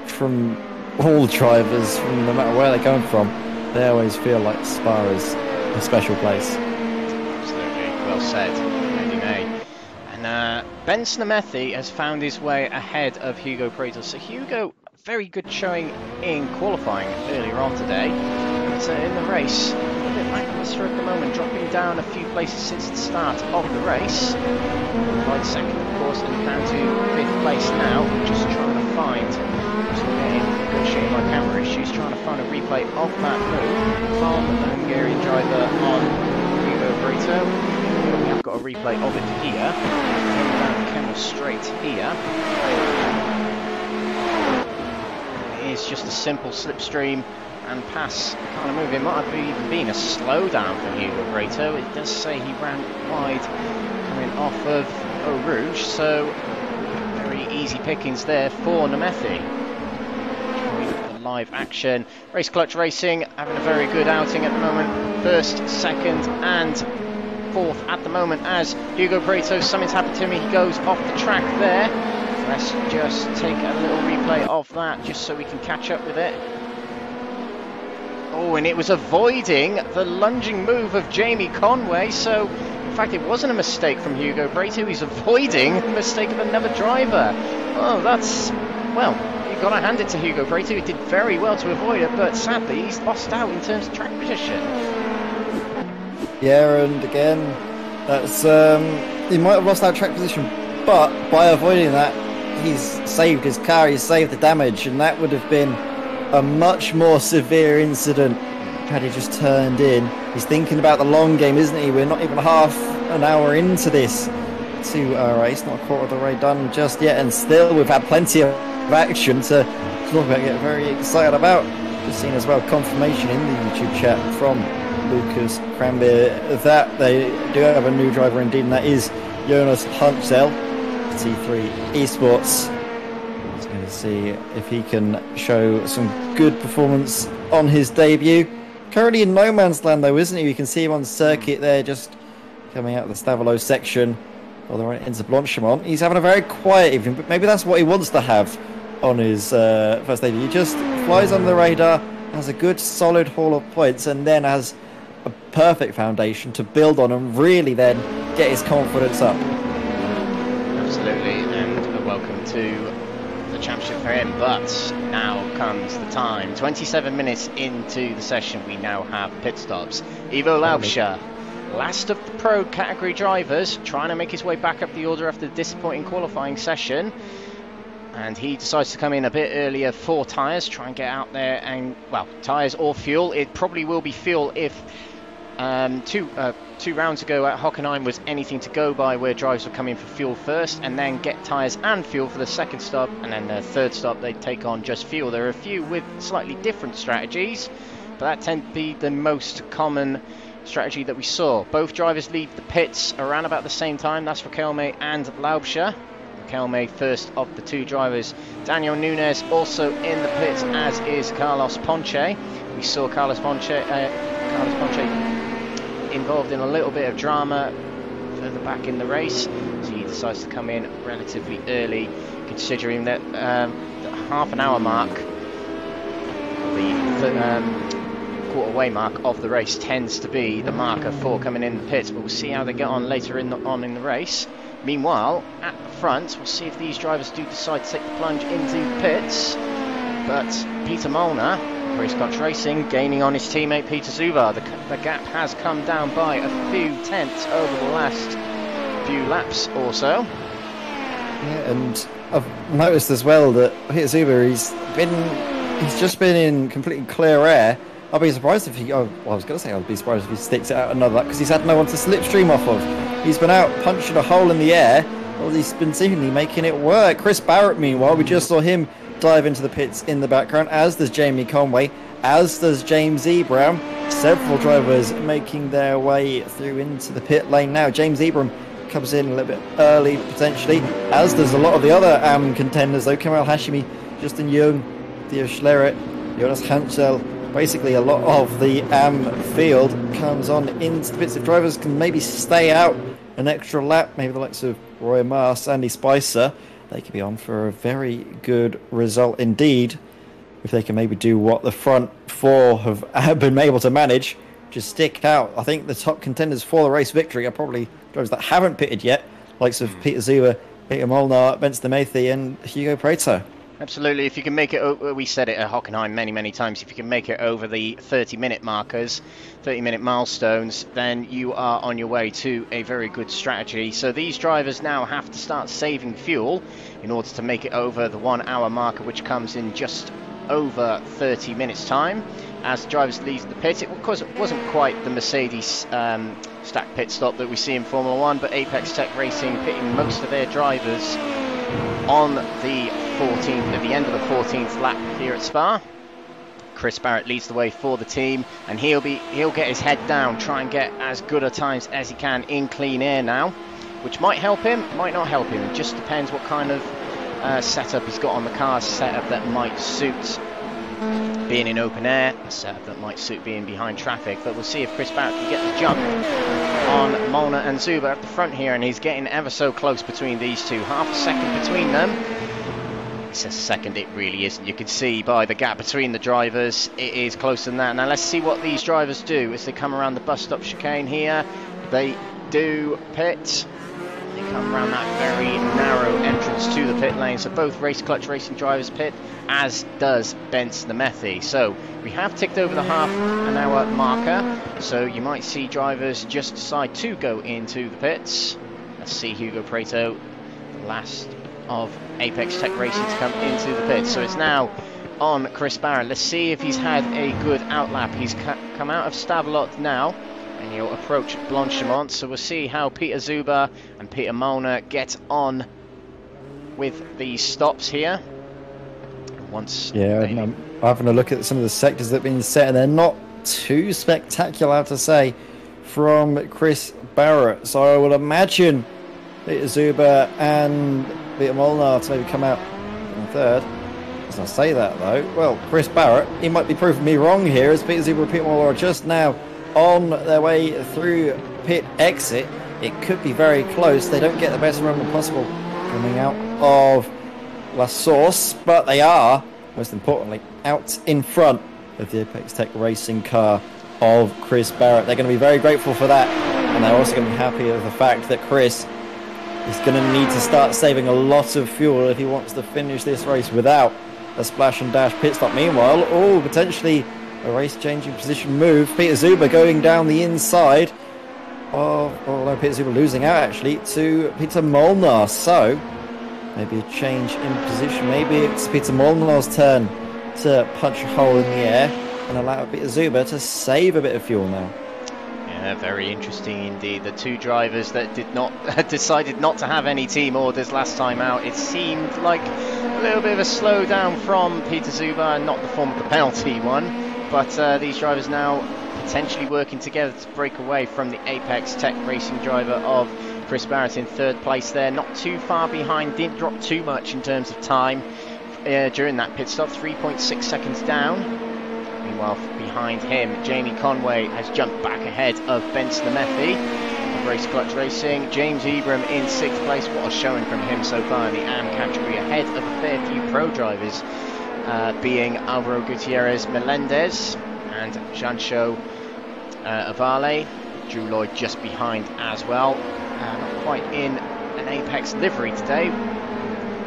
from all drivers, from no matter where they're going from. They always feel like Spa is a special place.
Absolutely, well said, Ed May. And Ben Snamethi has found his way ahead of Hugo Pareto. So Hugo, very good showing in qualifying earlier on today. But in the race, a little bit lackluster at the moment, dropping down a few places since the start of the race. Qualified second, of course, and down to 5th place now. Just trying to find... Negotiating my camera issues, trying to find a replay of that move from the Hungarian driver on Hugo Pareto. We have got a replay of it here. Down Kemmel Straight here. It is just a simple slipstream and pass kind of move. It might have even been a slowdown for Hugo Pareto. It does say he ran wide coming off of Eau Rouge, so very easy pickings there for Snamethi. Live action. Race Clutch Racing having a very good outing at the moment. First, second and fourth at the moment as Hugo Pareto, something's happened to him. He goes off the track there. Let's just take a little replay of that just so we can catch up with it. Oh, and it was avoiding the lunging move of Jamie Conway. So, in fact, it wasn't a mistake from Hugo Pareto. He's avoiding the mistake of another driver. Oh, that's, well, got to hand it to Hugo Pareto. He did very well to avoid it, but sadly he's lost out in terms of track position.
Yeah, and again, that's he might have lost out track position, but by avoiding that, he's saved his car, he's saved the damage, and that would have been a much more severe incident had he just turned in. He's thinking about the long game, isn't he? We're not even half an hour into this race, not a quarter of the way done just yet, and still we've had plenty of action to talk about, get very excited about. Just seen as well confirmation in the YouTube chat from Lucas Cranbeer that they do have a new driver indeed, and that is Jonas Huntsell, T3 Esports. He's going to see if he can show some good performance on his debut. Currently in no man's land though, isn't he? You can see him on circuit there, just coming out of the Stavelo section. Although into Blanchimont, he's having a very quiet evening, but maybe that's what he wants to have on his first debut. He just flies under the radar, has a good solid haul of points, and then has a perfect foundation to build on and really then get his confidence up.
Absolutely, and a welcome to the championship for him. But now comes the time. 27 minutes into the session, we now have pit stops. Evo Laucher last of the pro category drivers, trying to make his way back up the order after the disappointing qualifying session. And he decides to come in a bit earlier for tyres, try and get out there and, well, tyres or fuel. It probably will be fuel if two rounds ago at Hockenheim was anything to go by, where drivers would come in for fuel first and then get tyres and fuel for the second stop, and then the third stop they'd take on just fuel. There are a few with slightly different strategies, but that tends to be the most common strategy that we saw. Both drivers leave the pits around about the same time. That's for Kelme and Laucher. Kelme first of the two drivers. Daniel Nunes also in the pits, as is Carlos Ponce. We saw Carlos Ponce involved in a little bit of drama further back in the race, so he decides to come in relatively early, considering that the half an hour mark, the quarter-way mark of the race, tends to be the marker for coming in the pits. But we'll see how they get on later on in the race. Meanwhile, at the front, we'll see if these drivers do decide to take the plunge into the pits. But Peter Molnar, Francorchamps Racing, gaining on his teammate Peter Zuber. The gap has come down by a few tenths over the last few laps or so.
Yeah, and I've noticed as well that Peter Zuber, he's just been in completely clear air. I'll be surprised if he, I was going to say I'd be surprised if he sticks it out another lap, because he's had no one to slipstream off of. He's been out punching a hole in the air. Well, he's been seemingly making it work. Chris Barrett, meanwhile, we just saw him dive into the pits in the background, as does Jamie Conway, as does James Ebram. Several drivers making their way through into the pit lane now. James Ebram comes in a little bit early, potentially, as does a lot of the other contenders, though. Kemal Hashimi, Justin Young, Theo Schleret, Jonas Hansel. Basically, a lot of the field comes on into the pits. If drivers can maybe stay out an extra lap, maybe the likes of Roy Mars, Andy Spicer, they could be on for a very good result indeed, if they can maybe do what the front four have been able to manage, just stick out. I think the top contenders for the race victory are probably drivers that haven't pitted yet, likes of Peter Zuber, Peter Molnar, Benson Mathy and Hugo Pareto.
Absolutely. If you can make it, we said it at Hockenheim many times, if you can make it over the 30-minute markers, 30-minute milestones, then you are on your way to a very good strategy. So these drivers now have to start saving fuel in order to make it over the 1 hour marker, which comes in just over 30 minutes time. As the drivers leave the pit, it wasn't quite the Mercedes stacked pit stop that we see in Formula 1, but Apex Tech Racing pitting most of their drivers on the 14th, at the end of the 14th lap here at Spa. Chris Barrett leads the way for the team, and he'll get his head down, try and get as good a times as he can in clean air now, which might help him, might not help him. It just depends what kind of setup he's got on the car, setup that might suit being in open air, a setup that might suit being behind traffic. But we'll see if Chris Barrett can get the jump on Molnar and Zuber at the front here, and he's getting ever so close between these two, half a second between them. It's a second, it really isn't. You can see by the gap between the drivers, it is closer than that. Now let's see what these drivers do as they come around the bus stop chicane here. They do pit. They come around that very narrow entrance to the pit lane. So both Race Clutch Racing drivers pit, as does Benson Mathy. So we have ticked over the half an hour marker. So you might see drivers just decide to go into the pits. Let's see Hugo Pareto, the last of Apex Tech Racing to come into the pits. So it's now on Chris Barrett. Let's see if he's had a good outlap. He's come out of Stavelot now, and he'll approach Blanchimont. So we'll see how Peter Zuber and Peter Molnar get on with these stops here. Once
I'm having a look at some of the sectors that have been set, and they're not too spectacular, I have to say, from Chris Barrett. So I would imagine Peter Zuber and Peter Molnar to maybe come out in third. As I say that though, well, Chris Barrett, he might be proving me wrong here, as Peter Zuber and Peter Molnar are just now on their way through pit exit. It could be very close. They don't get the best run possible coming out of La Source, but they are, most importantly, out in front of the Apex Tech Racing car of Chris Barrett. They're going to be very grateful for that, and they're also going to be happy with the fact that Chris is going to need to start saving a lot of fuel if he wants to finish this race without a splash and dash pit stop. Meanwhile, potentially a race changing position move. Peter Zuber going down the inside. although Peter Zuber losing out actually to Peter Molnar. So maybe a change in position. Maybe it's Peter Molnar's turn to punch a hole in the air and allow Peter Zuber to save a bit of fuel now.
Yeah, very interesting indeed. The two drivers that decided not to have any team orders last time out. It seemed like a little bit of a slowdown from Peter Zuber, and not the form of the penalty one. But these drivers now potentially working together to break away from the Apex Tech Racing driver of Chris Barrett in third place there. Not too far behind, didn't drop too much in terms of time during that pit stop, 3.6 seconds down. Meanwhile, behind him, Jamie Conway has jumped back ahead of Ben Slamethi of Race Clutch Racing. James Ebram in 6th place. What a showing from him so far in the AM category, ahead of a fair few pro drivers, being Alvaro Gutierrez Melendez and Jancho Avale. Drew Lloyd just behind as well. Not quite in an Apex livery today.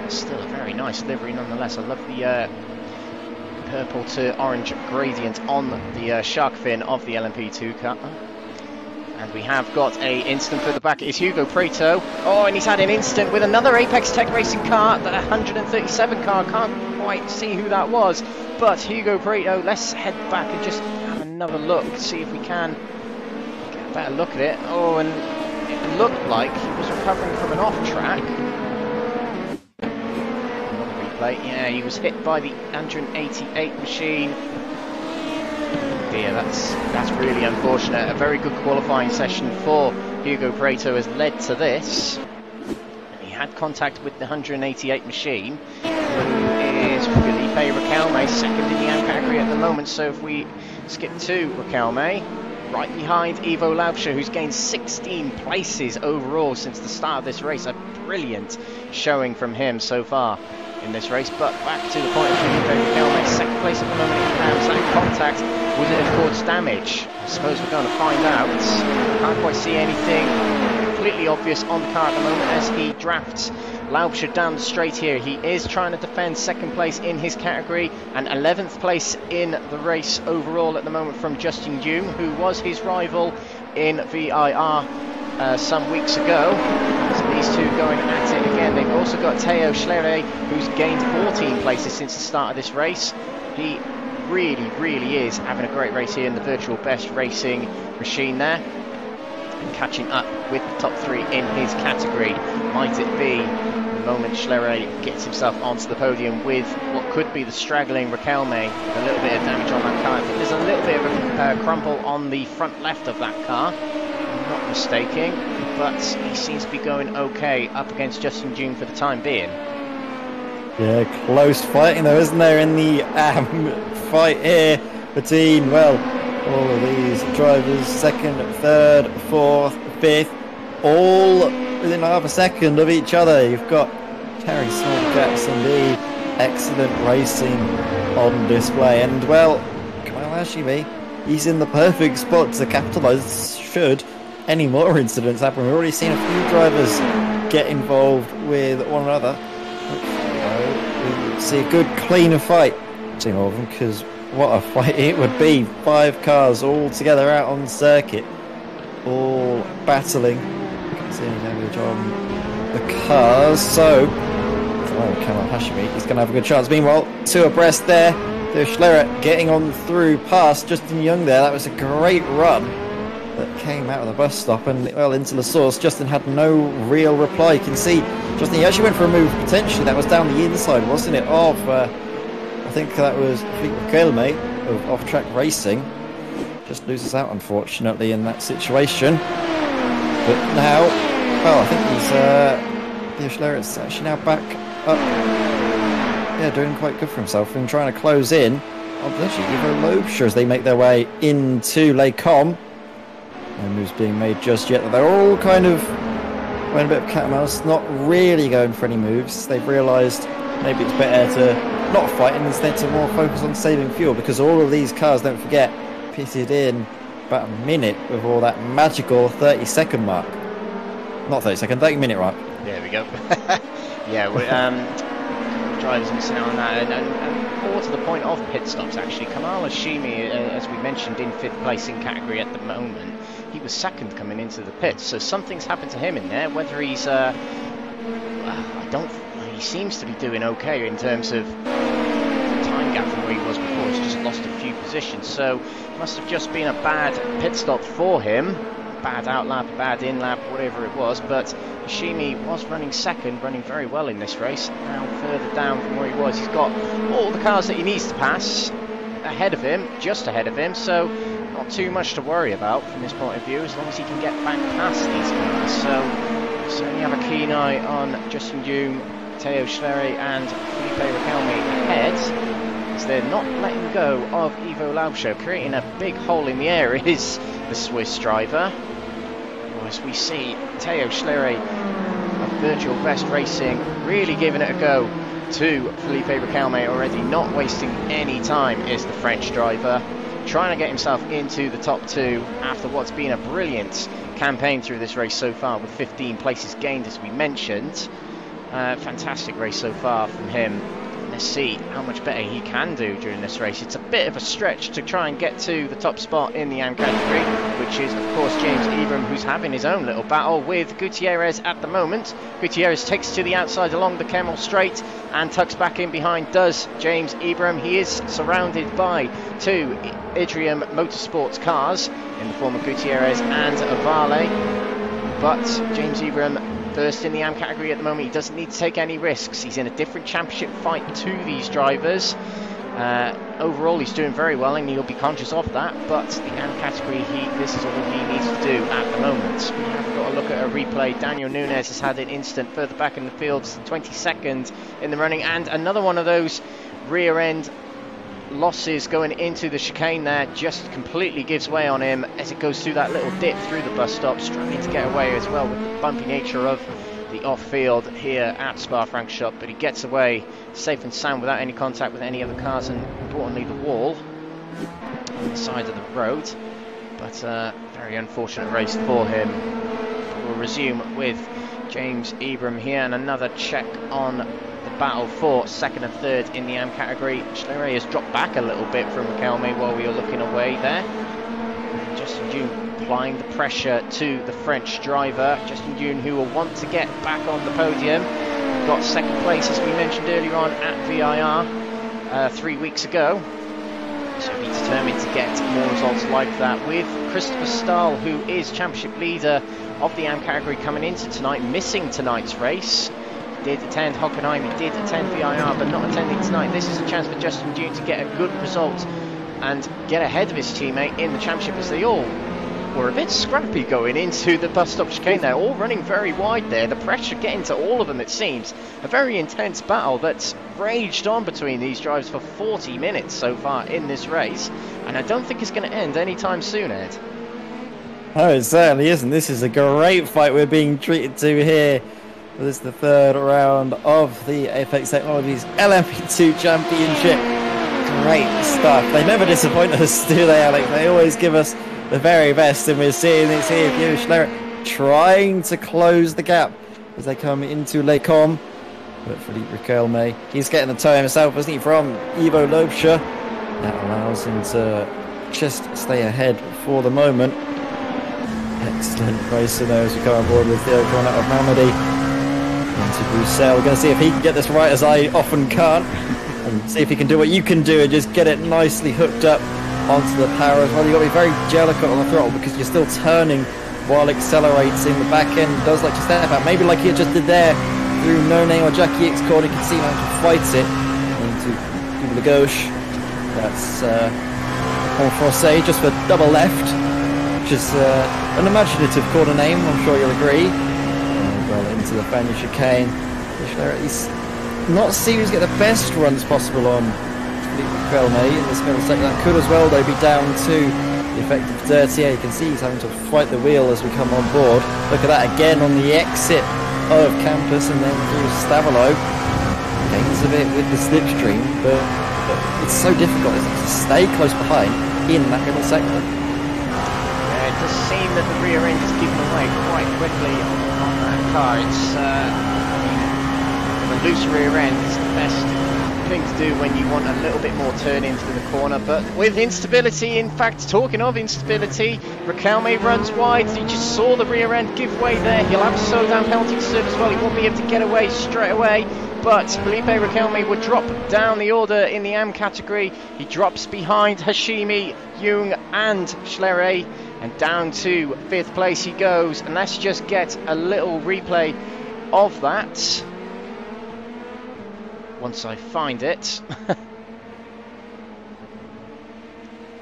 Still a very nice livery nonetheless. I love the purple to orange gradient on the shark fin of the LMP2 car. And we have got a instant for the back. It's Hugo Pareto. Oh, and he's had an instant with another Apex Tech Racing car, the 137 car. Can't quite see who that was, but Hugo Pareto. Let's head back and just have another look, see if we can get a better look at it. Oh, and it looked like he was recovering from an off-track. Yeah, he was hit by the 188 machine. Dear, that's really unfortunate. A very good qualifying session for Hugo Pareto has led to this. And he had contact with the 188 machine, who is Felipe Riquelme, second in the AM category at the moment. So if we skip to Riquelme, right behind Evo Laucher, who's gained 16 places overall since the start of this race. A brilliant showing from him so far in this race. But back to the point of Felipe Riquelme, second place at the moment in CAMS. That contact, was it a cause damage? I suppose we're going to find out. Can't quite see anything completely obvious on the car at the moment as he drafts Laucher down the straight here. He is trying to defend second place in his category and 11th place in the race overall at the moment from Justin Hume, who was his rival in VIR some weeks ago. So these two going at it again. They've also got Theo Schlere, who's gained 14 places since the start of this race. He really is having a great race here in the virtual best racing machine there, and catching up with the top three in his category. Might it be the moment Schlere gets himself onto the podium with what could be the straggling Riquelme, with a little bit of damage on that car. I think there's a little bit of a crumple on the front left of that car, I'm not mistaking, but he seems to be going okay up against Justin June for the time being.
Yeah, close fighting though, isn't there, in the fight here between, well, all of these drivers, second, third, fourth, fifth, all within half a second of each other. You've got Terry Small Jackson, the excellent racing on display, and well, Kamal Hashimi, he's in the perfect spot to capitalise should any more incidents happen. We've already seen a few drivers get involved with one another. We'll see a good cleaner fight between all of them, because what a fight it would be. 5 cars all together out on the circuit, all battling. Can't see any damage on the cars, so Kamal Hashimi is going to have a good chance. Meanwhile, 2 abreast there. Theo Schlere getting on through past Justin Young there. That was a great run that came out of the bus stop and well into the source. Justin had no real reply. You can see Justin, he actually went for a move potentially that was down the inside, wasn't it, of I think that was Riquelme of off-track racing. Just loses out unfortunately in that situation. But now, well, I think he's Theo Schlere is actually now back up. Yeah, doing quite good for himself and trying to close in on potentially Evo Laucher as they make their way into Les Combes. No moves being made just yet. They're all kind of playing a bit of cat and mouse, not really going for any moves. They've realised maybe it's better to not fight and instead to more focus on saving fuel, because all of these cars, don't forget, pitted in about a minute before that magical 30-second mark. Not 30 second, 30-minute mark.
There we go. Yeah, drivers missing out on that, and more to the point of pit stops actually. Kamal Hashimi, as we mentioned, in 5th place in category at the moment. He was 2nd coming into the pits, so something's happened to him in there. Whether he's, he seems to be doing okay in terms of time gap from where he was before. He's just lost a few positions, so must have just been a bad pit stop for him. Bad out lap, bad in lap, whatever it was, but Hashimi was running 2nd, running very well in this race. Now further down from where he was, he's got all the cars that he needs to pass ahead of him, just ahead of him, so not too much to worry about from this point of view, as long as he can get back past these cars. So certainly have a keen eye on Justin Hume, Teo Schleri and Felipe Riquelme ahead, as they're not letting go of Evo Laucher. Creating a big hole in the air is the Swiss driver. As we see Teo Schleri of Virtual Best Racing really giving it a go to Felipe Riquelme already, not wasting any time is the French driver, trying to get himself into the top 2 after what's been a brilliant campaign through this race so far, with 15 places gained as we mentioned. Fantastic race so far from him. Let's see how much better he can do during this race. It's a bit of a stretch to try and get to the top spot in the AM category, which is of course James Ebram, who's having his own little battle with Gutierrez at the moment. Gutierrez takes to the outside along the Kemmel Straight and tucks back in behind does James Ebram. He is surrounded by 2 Idrium Motorsports cars in the form of Gutierrez and Vale, but James Ebram first in the AM category at the moment. He doesn't need to take any risks. He's in a different championship fight to these drivers. Overall, he's doing very well, and he'll be conscious of that. But the AM category, this is all he needs to do at the moment. We have got to look at a replay. Daniel Nunes has had an instant further back in the field, 22nd in the running, and another one of those rear end losses going into the chicane there just completely gives way on him as it goes through that little dip through the bus stop, struggling to get away as well with the bumpy nature of the off-field here at Spa-Francorchamps, but he gets away safe and sound without any contact with any other cars and importantly the wall on the side of the road. But very unfortunate race for him. We'll resume with James Ebram here, and another check on the battle for 2nd and 3rd in the AM category. Schleri has dropped back a little bit from Riquelme while we were looking away there. Justin Dune applying the pressure to the French driver. Justin Dune, who will want to get back on the podium. Got 2nd place, as we mentioned earlier on, at VIR 3 weeks ago. So be determined to get more results like that, with Christopher Stahl, who is championship leader of the AM category, coming into tonight, missing tonight's race. Did attend Hockenheim, he did attend VIR, but not attending tonight. This is a chance for Justin Dune to get a good result and get ahead of his teammate in the championship, as they all were a bit scrappy going into the bus stop chicane there, all running very wide there. The pressure getting to all of them, it seems. A very intense battle that's raged on between these drivers for 40 minutes so far in this race, and I don't think it's going to end anytime soon, Ed.
Oh, it certainly isn't. This is a great fight we're being treated to here. This is the 3rd round of the Apex Technologies LMP2 Championship. Great stuff. They never disappoint us, do they, Alex? They always give us the very best, and we're seeing this here. Hugo Schleri trying to close the gap as they come into Les Combes. But Felipe Riquelme, he's getting the toe himself, isn't he, from Evo Laucher. That allows him to just stay ahead for the moment. Excellent racing there as we come on board with Theo Cornet of Mamadi into Bruxelles. We're going to see if he can get this right, as I often can't, and see if he can do what you can do and just get it nicely hooked up onto the power as well. You've got to be very delicate on the throttle because you're still turning while accelerating. The back end does like to step out, maybe like he just did there through No Name or Jackie X corner. You can see how to fight it into double gauche. That's en français, just for double left, which is an imaginative corner name, I'm sure you'll agree. Well, into the Fanish chicane. At least not see who's get the best runs possible on Riquelme in this middle sector. That could as well though be down to the effect of Dirtier. You can see he's having to fight the wheel as we come on board. Look at that again on the exit of Campus and then through Stavolo. Gains a bit with the slipstream, but it's so difficult, isn't it, to stay close behind in that middle sector.
Yeah, it does seem that the rear end is giving away quite quickly on that car. It's The loose rear end is the best thing to do when you want a little bit more turn into the corner, but with instability, in fact, talking of instability, Riquelme runs wide. He just saw the rear end give way there. He'll have a slow down penalty to serve as well. He won't be able to get away straight away, but Felipe Riquelme would drop down the order in the AM category. He drops behind Hashimi, Jung and Schlerer, and down to 5th place he goes. And let's just get a little replay of that once I find it.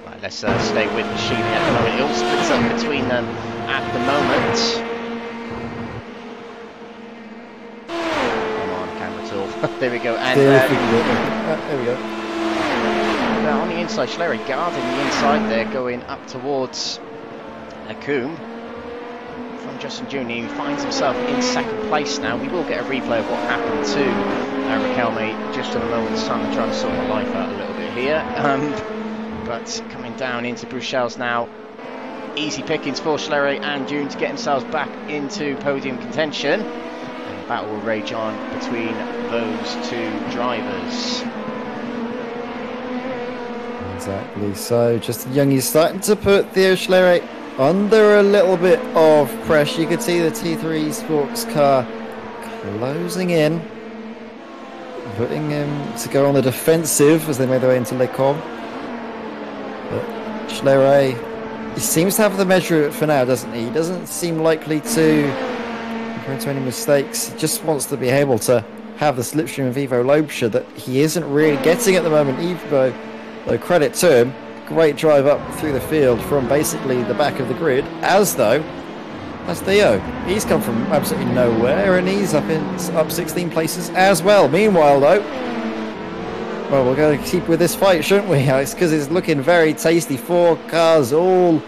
Right, let's stay with Hashimi at the moment. It all splits up between them at the moment. Come on, camera tool. There we go. And
there we go.
On the inside, Schlerer guarding the inside there, going up towards Lacombe. From Justin Jr., he finds himself in 2nd place now. We will get a replay of what happened to Riquelme just in a moment's time. I'm trying to sort my life out a little bit here. But coming down into Bruxelles now. Easy pickings for Schlerer and June to get themselves back into podium contention. And the battle will rage on between those two drivers.
Exactly. So just Youngie's starting to put Theo Schlerer under a little bit of pressure. You could see the T3 sports car closing in, putting him to go on the defensive as they made their way into Lecombe. But Schlerer, he seems to have the measure for now, doesn't he? He doesn't seem likely to go into any mistakes. He just wants to be able to have the slipstream of Evo Laucher that he isn't really getting at the moment. Evo, though, credit to him, great drive up through the field from basically the back of the grid, as that's Theo. He's come from absolutely nowhere and he's up 16 places as well. Meanwhile though, well, we're going to keep with this fight, shouldn't we, Alex? Because it's looking very tasty. 4 cars all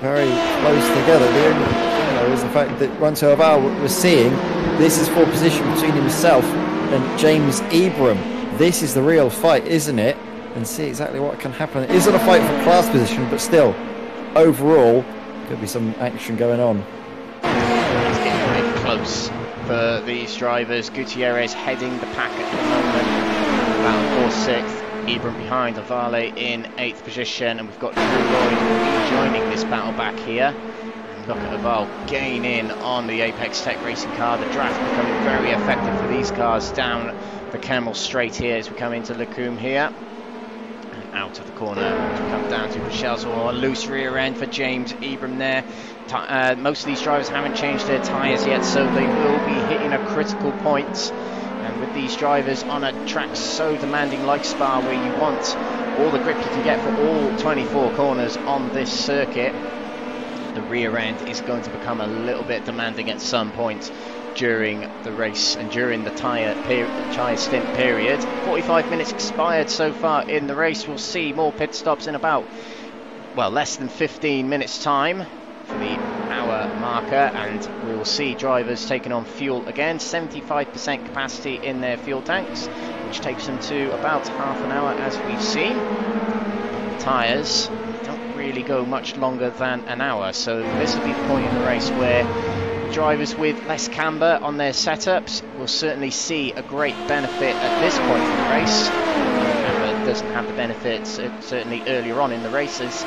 very close together. The only thing though is the fact that Ronto Aval we're seeing, this is for position between himself and James Ebram. This is the real fight, isn't it? And see exactly what can happen. It isn't a fight for class position, but still, overall, could be some action going on.
It's getting a bit close for these drivers. Gutierrez heading the pack at the moment. About 4th, 6th. Ebram behind Avale in 8th position. And we've got Drew Lloyd joining this battle back here. And look at Aval gaining on the Apex Tech racing car. The draft becoming very effective for these cars down the Camel straight here as we come into Lecombe here. Out of the corner as we come down to Bruxelles, or a loose rear end for James Ebram there. Most of these drivers haven't changed their tyres yet, so they will be hitting a critical point. And with these drivers on a track so demanding like Spa, where you want all the grip you can get for all 24 corners on this circuit, the rear end is going to become a little bit demanding at some point during the race and during the tyre stint period. 45 minutes expired so far in the race. We'll see more pit stops in about, well, less than 15 minutes time for the hour marker, and we will see drivers taking on fuel again. 75% capacity in their fuel tanks, which takes them to about half an hour as we've seen. The tyres don't really go much longer than an hour, so this will be the point in the race where drivers with less camber on their setups will certainly see a great benefit at this point in the race. Camber doesn't have the benefits certainly earlier on in the races.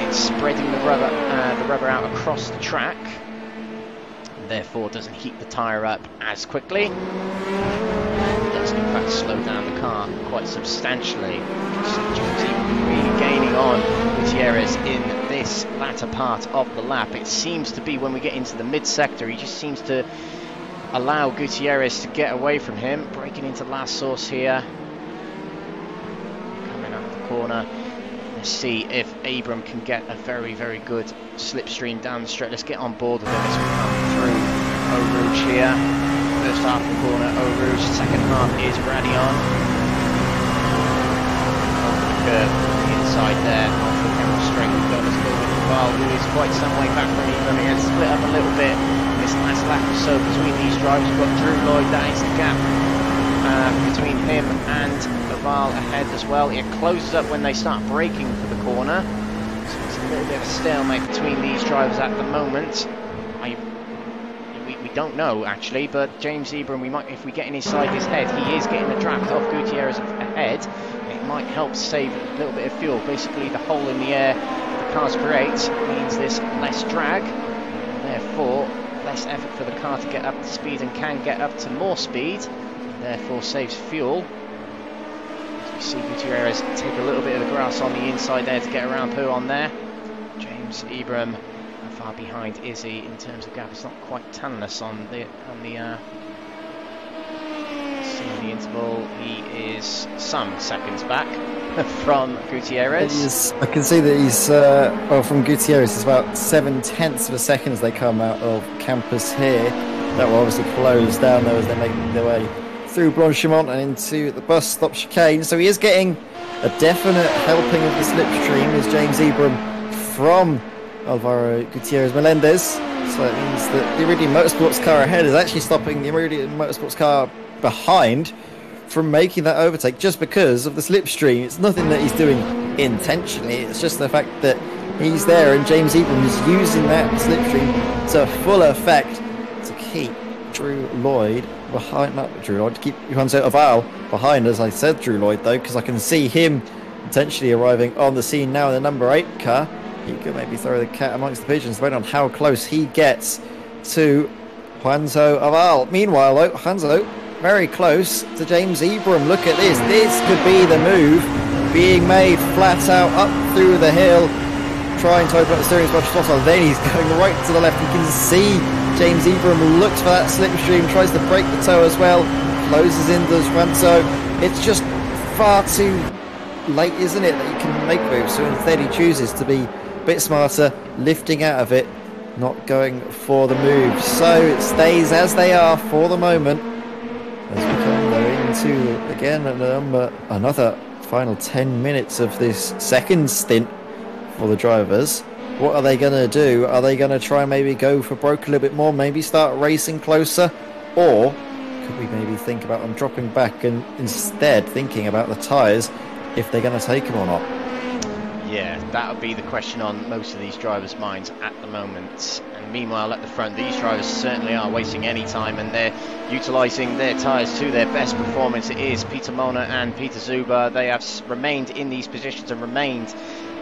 It's spreading the rubber out across the track, and therefore doesn't heat the tyre up as quickly. It does in fact slow down the car quite substantially. Really gaining on Gutierrez in this latter part of the lap. It seems to be when we get into the mid-sector, he just seems to allow Gutierrez to get away from him. Breaking into last source here. Coming out the corner. Let's see if Abram can get a very, very good slipstream down the straight. Let's get on board with him as we come through Eau Rouge here. First half of the corner, Eau Rouge. Second half is Radion. Curve inside there, off the camera straight. We've got this little bit of Val, who is quite some way back from Ebram. He has split up a little bit in this last lap or so between these drivers. We've got Drew Lloyd, that is the gap between him and Val ahead as well. It closes up when they start braking for the corner, so it's a little bit of a stalemate between these drivers at the moment. We don't know actually, but James Ebram, we might, if we get inside his head, he is getting the draft off Gutierrez ahead. It might help save a little bit of fuel. Basically, the hole in the air the cars create means there's less drag, and therefore less effort for the car to get up to speed, and can get up to more speed, and therefore saves fuel. As we see Gutierrez take a little bit of the grass on the inside there to get around Pooh on there. James Ebram, how far behind is he in terms of gap? It's not quite telling us on the interval. He is some seconds back from Gutierrez.
I can see that he's well, from Gutierrez, it's about 0.7 of a second as they come out of campus here. That will obviously close down though as they make their way through Blanchimont and into the bus stop chicane. So he is getting a definite helping of the slipstream as James Ebram from Alvaro Gutierrez Melendez. So it means that the Iridium Motorsports car ahead is actually stopping the Iridium Motorsports car behind from making that overtake just because of the slipstream. It's nothing that he's doing intentionally, it's just the fact that he's there and James Ebram is using that slipstream to full effect to keep Drew Lloyd behind, not Drew Lloyd, to keep Juan Oval behind, as I said Drew Lloyd though, because I can see him potentially arriving on the scene now in the number 8 car. He could maybe throw the cat amongst the pigeons depending on how close he gets to Juanzo Oval. Meanwhile though, Juanzo very close to James Ebram. Look at this. This could be the move being made flat out up through the hill, trying to open up the steering as much as possible. Then he's going right to the left. You can see James Ebram looks for that slipstream, tries to break the toe as well, closes in the front. So it's just far too late, isn't it, that he can make moves. So instead he chooses to be a bit smarter, lifting out of it, not going for the move. So it stays as they are for the moment. As we come into, again, another final 10 minutes of this second stint for the drivers. What are they going to do? Are they going to try and maybe go for broke a little bit more, maybe start racing closer? Or could we maybe think about them dropping back and instead thinking about the tyres, if they're going to take them or not?
Yeah, that would be the question on most of these drivers' minds at the moment. And meanwhile, at the front, these drivers certainly are wasting any time, and they're utilising their tyres to their best performance. It is Peter Mona and Peter Zuber. They have remained in these positions and remained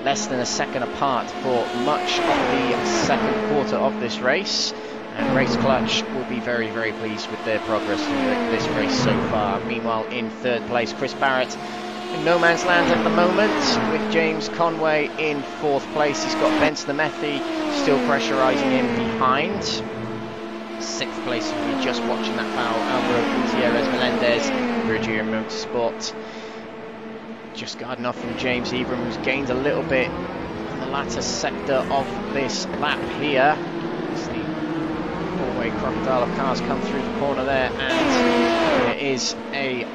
less than a second apart for much of the second quarter of this race. And Race Clutch will be very, very pleased with their progress in this race so far. Meanwhile, in third place, Chris Barrett in no man's land at the moment, with James Conway in fourth place. He's got Benson Amethi still pressurising him behind. Sixth place, we're just watching that foul. Alvaro Gutierrez Melendez, Iridium Motorsport, just guarding off from James Ebram, who's gained a little bit on the latter sector of this lap here. As the four-way crocodile of cars come through the corner there, and there is a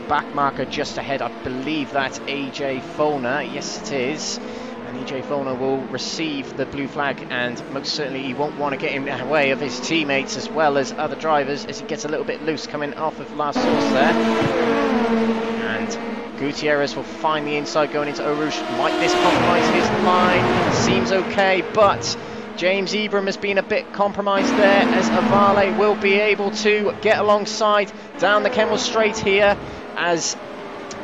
back marker just ahead. I believe that's AJ Follner. Yes, it is. And AJ Follner will receive the blue flag, and most certainly he won't want to get in the way of his teammates as well as other drivers, as he gets a little bit loose coming off of last source there. And Gutierrez will find the inside going into Eau Rouge. Might this compromise his line? Seems okay, but James Ebram has been a bit compromised there, as Avale will be able to get alongside down the Kemmel Straight here, as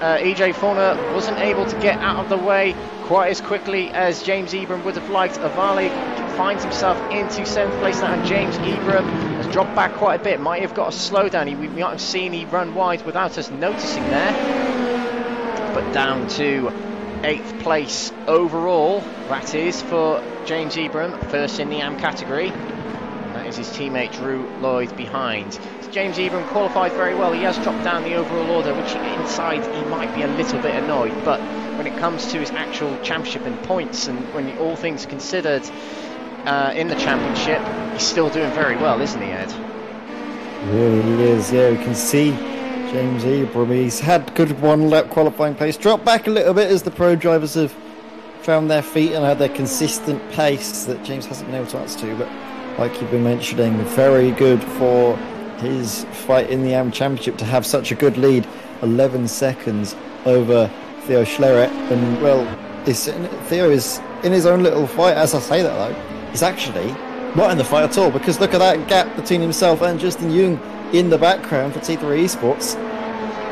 EJ Follner wasn't able to get out of the way quite as quickly as James Ebram would have liked. Avale finds himself into 7th place now, and James Ebram has dropped back quite a bit. Might have got a slowdown. We might have seen he run wide without us noticing there. But down to 8th place overall, that is, for James Ebram, first in the AM category. And that is his teammate Drew Lloyd behind. James Ebram qualified very well. He has dropped down the overall order, which inside he might be a little bit annoyed, but when it comes to his actual championship and points, and when all things considered in the championship, he's still doing very well, isn't he, Ed?
Really he is, yeah. We can see James Ebram, he's had good one lap qualifying pace, dropped back a little bit as the pro drivers have found their feet and had their consistent pace that James hasn't been able to answer to, but like you've been mentioning, very good for his fight in the AM Championship to have such a good lead, 11 seconds over Theo Schleret. And well, Theo is in his own little fight. As I say that though, he's actually not in the fight at all, because look at that gap between himself and Justin Jung in the background for T3 Esports.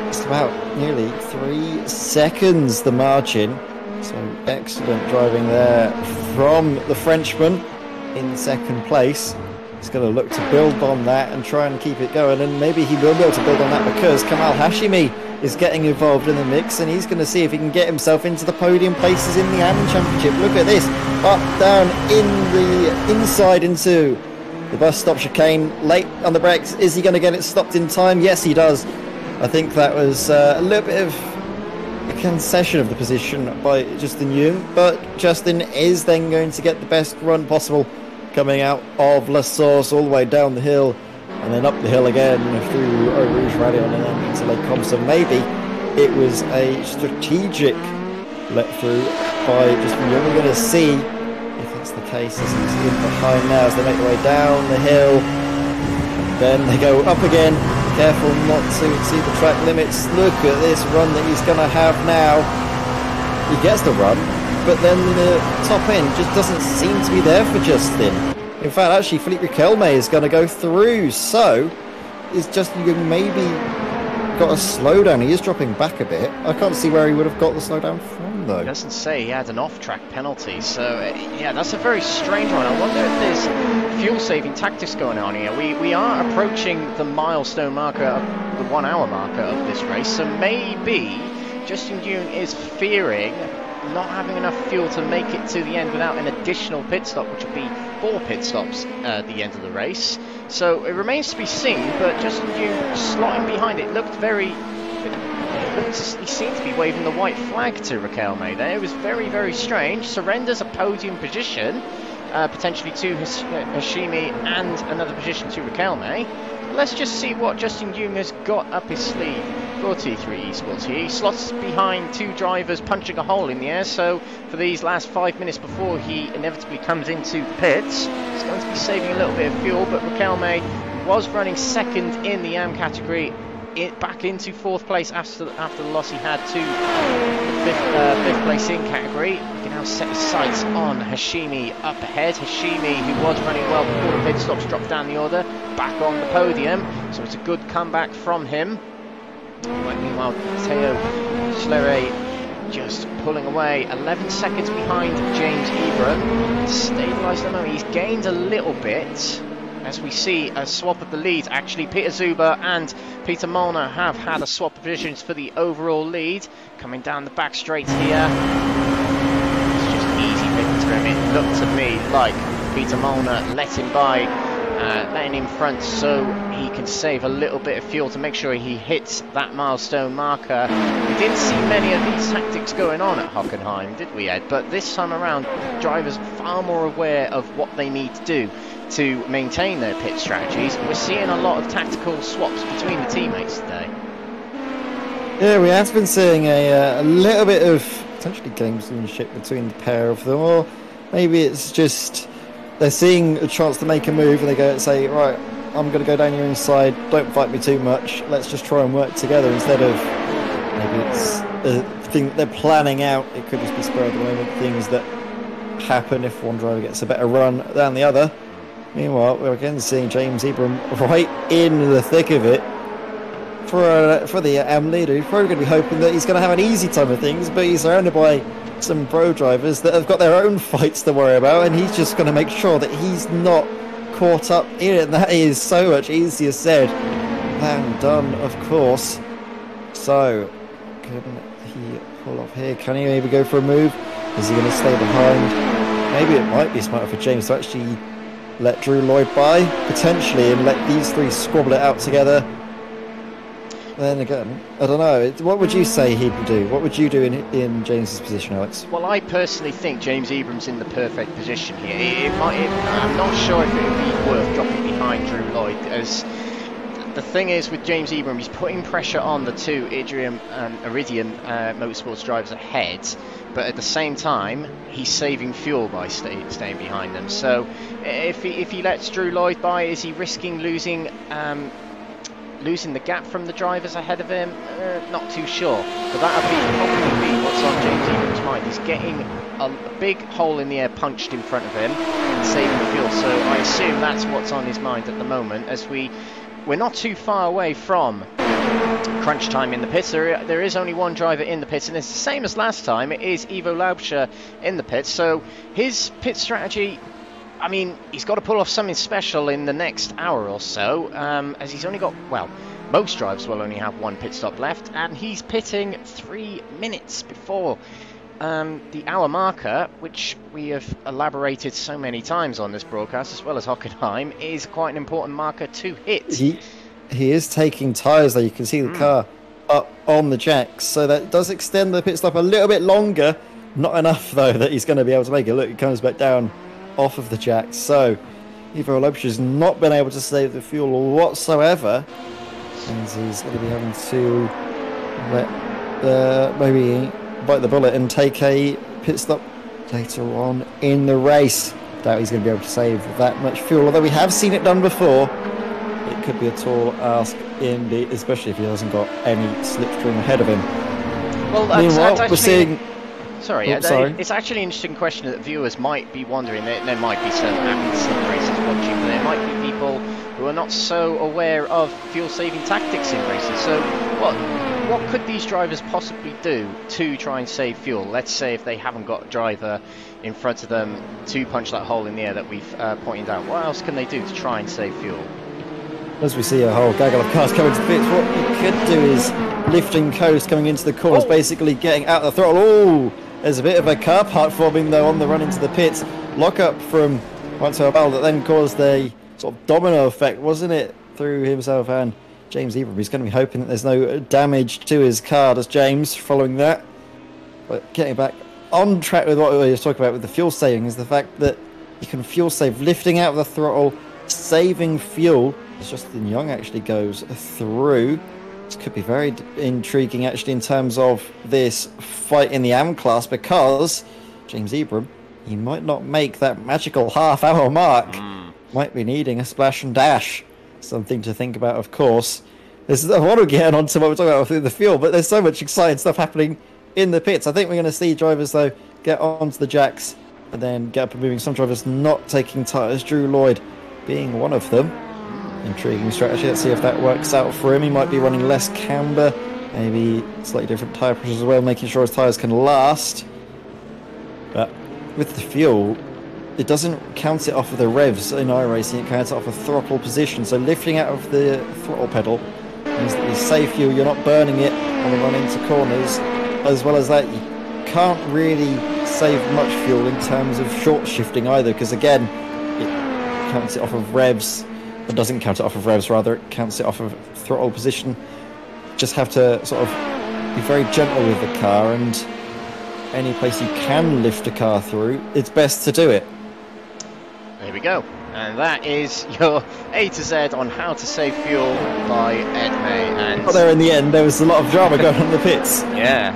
It's about nearly 3 seconds the margin. So excellent driving there from the Frenchman in second place. He's going to look to build on that and try and keep it going, and maybe he will be able to build on that because Kamal Hashimi is getting involved in the mix, and he's going to see if he can get himself into the podium places in the AM Championship. Look at this, up, down, in the inside into the bus stop chicane, late on the brakes. Is he going to get it stopped in time? Yes, he does. I think that was a little bit of a concession of the position by Justin Jung, but Justin is then going to get the best run possible coming out of La Source all the way down the hill and then up the hill again through Eau Rouge Radion and then into Lake Com. So maybe it was a strategic let through by Justin Jung. We're going to see if that's the case as he's in behind now as they make their way down the hill. Then they go up again. Careful not to exceed the track limits. Look at this run that he's going to have now. He gets the run, but then the top end just doesn't seem to be there for Justin. In fact, actually, Philippe Riquelme is going to go through. So, is Justin Jung maybe got a slowdown? He is dropping back a bit. I can't see where he would have got the slowdown from, though.
It doesn't say. He had an off-track penalty. So, yeah, that's a very strange one. I wonder if there's fuel-saving tactics going on here. We are approaching the milestone marker, the 1 hour marker of this race. So maybe Justin Jung is fearing not having enough fuel to make it to the end without an additional pit stop, which would be 4 pit stops at the end of the race. So it remains to be seen, but Justin Jung slotting behind it looked he seemed to be waving the white flag to Riquelme there. It was very, very strange. Surrenders a podium position, potentially to Hashimi, and another position to Riquelme. Let's just see what Justin Jung has got up his sleeve for T3 Esports here. He slots behind 2 drivers punching a hole in the air, so for these last 5 minutes before he inevitably comes into the pits, he's going to be saving a little bit of fuel, but Riquelme was running second in the AM category, back into 4th place after the loss he had to the 5th place in category. He can now set his sights on Hashimi up ahead. Hashimi, who was running well before the pit stops, dropped down the order, back on the podium, so it's a good comeback from him. Meanwhile, Theo Schlere just pulling away, 11 seconds behind James Ebram. Stabilised the moment. He's gained a little bit as we see a swap of the lead. Actually, Peter Zuber and Peter Molnar have had a swap of positions for the overall lead. Coming down the back straight here. It's just easy victory. It looked to me like Peter Molnar let him by, letting him front so he can save a little bit of fuel to make sure he hits that milestone marker. We didn't see many of these tactics going on at Hockenheim, did we, Ed? But this time around, drivers are far more aware of what they need to do to maintain their pit strategies. We're seeing a lot of tactical swaps between the teammates today.
Yeah, we have been seeing a little bit of potentially gamesmanship between the pair of them, or maybe it's just they're seeing a chance to make a move and they go and say, right, I'm going to go down your inside, don't fight me too much, let's just try and work together, instead of maybe it's a thing that they're planning out. It could just be spur of the moment things that happen if one driver gets a better run than the other. Meanwhile, we're again seeing James Ebram right in the thick of it for the AM leader. He's probably going to be hoping that he's going to have an easy time of things, but he's surrounded by some pro drivers that have got their own fights to worry about, and he's just going to make sure that he's not caught up in it. And that is so much easier said than done, of course. So, can he pull off here? Can he maybe go for a move? Is he going to stay behind? Maybe it might be smarter for James to actually let Drew Lloyd by, potentially, and let these 3 squabble it out together. Then again, I don't know. What would you say he'd do? What would you do in James's position, Alex?
Well, I personally think James Ebram's in the perfect position here. I'm not sure if it would be worth dropping behind Drew Lloyd, as the thing is with James Ebram, he's putting pressure on the 2 Iridium Motorsports drivers ahead, but at the same time he's saving fuel by staying behind them. So if he lets Drew Lloyd by, is he risking losing the gap from the drivers ahead of him? Not too sure, but that would probably be what's what's on James Everitt's mind. He's getting a big hole in the air punched in front of him and saving fuel. So I assume that's what's on his mind at the moment, as we're not too far away from crunch time in the pits. There is only one driver in the pits, and it's the same as last time. It is Evo Laucher in the pits. So his pit strategy, I mean, he's got to pull off something special in the next hour or so, as he's only got, well, most drivers will only have one pit stop left, and he's pitting 3 minutes before the hour marker, which we have elaborated so many times on this broadcast, as well as Hockenheim, is quite an important marker to hit.
He is taking tyres, though. You can see the car up on the jacks, so that does extend the pit stop a little bit longer. Not enough, though, that he's going to be able to make it. Look, he comes back down off of the jacks. So Evo Laucher has not been able to save the fuel whatsoever, and he's going to be having to let maybe bite the bullet and take a pit stop later on in the race. Doubt he's going to be able to save that much fuel, although we have seen it done before. It could be a tall ask indeed, especially if he hasn't got any slipstream ahead of him.
Well,
meanwhile, we're seeing...
Sorry,
sorry.
It's actually an interesting question that viewers might be wondering. There might be some avid sim racers watching, but there might be people who are not so aware of fuel-saving tactics in races. So what could these drivers possibly do to try and save fuel? Let's say if they haven't got a driver in front of them to punch that hole in the air that we've pointed out. What else can they do to try and save fuel?
As we see a whole gaggle of cars coming to the pits, what you could do is lifting coast coming into the corners, basically getting out the throttle. Oh, there's a bit of a car park forming though on the run into the pits. Lock up from Juan Bell that then caused a sort of domino effect, wasn't it, through himself and James Everitt. He's going to be hoping that there's no damage to his car, does James, following that. But getting back on track with what we were talking about with the fuel saving is the fact that you can fuel save lifting out of the throttle, saving fuel. Justin Young actually goes through. This could be very intriguing actually in terms of this fight in the AM class, because James Everitt, he might not make that magical half-hour mark. Might be needing a splash and dash. Something to think about, of course. I want to get on to what we're talking about with the fuel, but there's so much exciting stuff happening in the pits. I think we're going to see drivers, though, get onto the jacks and then get up and moving. Some drivers not taking tyres, Drew Lloyd being one of them. Intriguing strategy. Let's see if that works out for him. He might be running less camber, maybe slightly different tyre pressures as well, making sure his tyres can last. But with the fuel, it doesn't count it off of the revs in iRacing, it counts it off of throttle position. So lifting out of the throttle pedal means that you save fuel, you're not burning it on the run into corners. As well as that, you can't really save much fuel in terms of short shifting either, because again, it counts it off of revs. It doesn't count it off of revs, rather it counts it off of throttle position. Just have to sort of be very gentle with the car, and any place you can lift a car through, it's best to do it.
There we go. And that is your A to Z on how to save fuel by Ed May. And
there in the end, there was a lot of drama going on in the pits.
Yeah.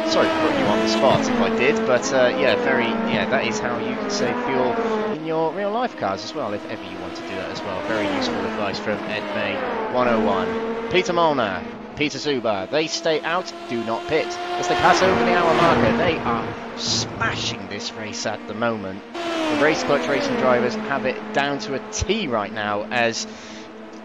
Sorry for putting you on the spot if I did, but that is how you can save fuel in your real life cars as well, if ever you want to do that as well. Very useful advice from Ed May 101. Peter Molnar, Peter Zuber, they stay out, do not pit. As they pass over the hour marker, they are smashing this race at the moment. The race clutch racing drivers have it down to a T right now, as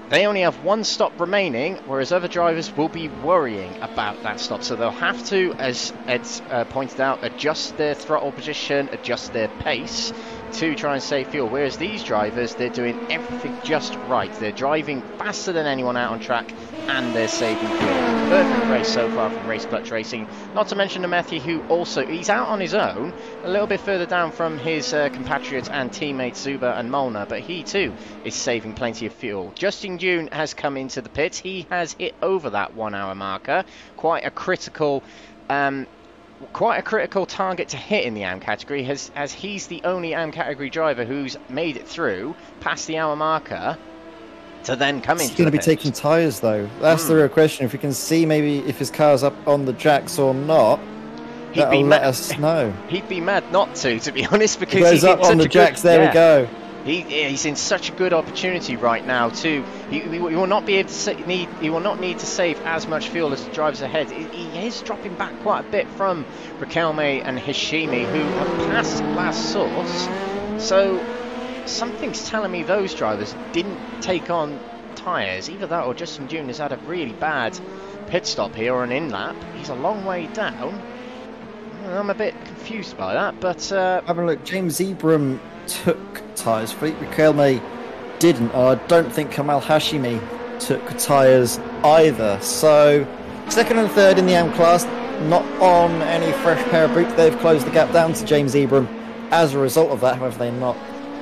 they only have one stop remaining, whereas other drivers will be worrying about that stop. So they'll have to, as Ed's pointed out, adjust their throttle position, adjust their pace to try and save fuel. Whereas these drivers, they're doing everything just right. They're driving faster than anyone out on track, and they're saving fuel. Perfect race so far from Race Clutch Racing. Not to mention Matthew, who also, he's out on his own, a little bit further down from his compatriots and teammates Zuber and Molnar, but he too is saving plenty of fuel. Justin June has come into the pits. He has hit over that 1 hour marker. Quite a critical target to hit in the AM category, as he's the only AM category driver who's made it through past the hour marker to then come into the pits. He's going to be
taking tyres though. That's the real question. If we can see maybe if his car's up on the jacks or not, that'll let us know.
He'd be mad not to be honest, because
he goes up on the jacks. There we go.
He's in such a good opportunity right now too. He will not be able to he will not need to save as much fuel as the drivers ahead. He is dropping back quite a bit from Riquelme and Hashimi, who have passed last source. So something's telling me those drivers didn't take on tyres. Either that or Justin June has had a really bad pit stop here or an in-lap. He's a long way down. I'm a bit confused by that, but...
Have a look. James Ebram took tyres. Philippe Riquelme didn't. I don't think Kamal Hashimi took tyres either. So, second and third in the M class, not on any fresh pair of boots. They've closed the gap down to James Ebram as a result of that. However, they're not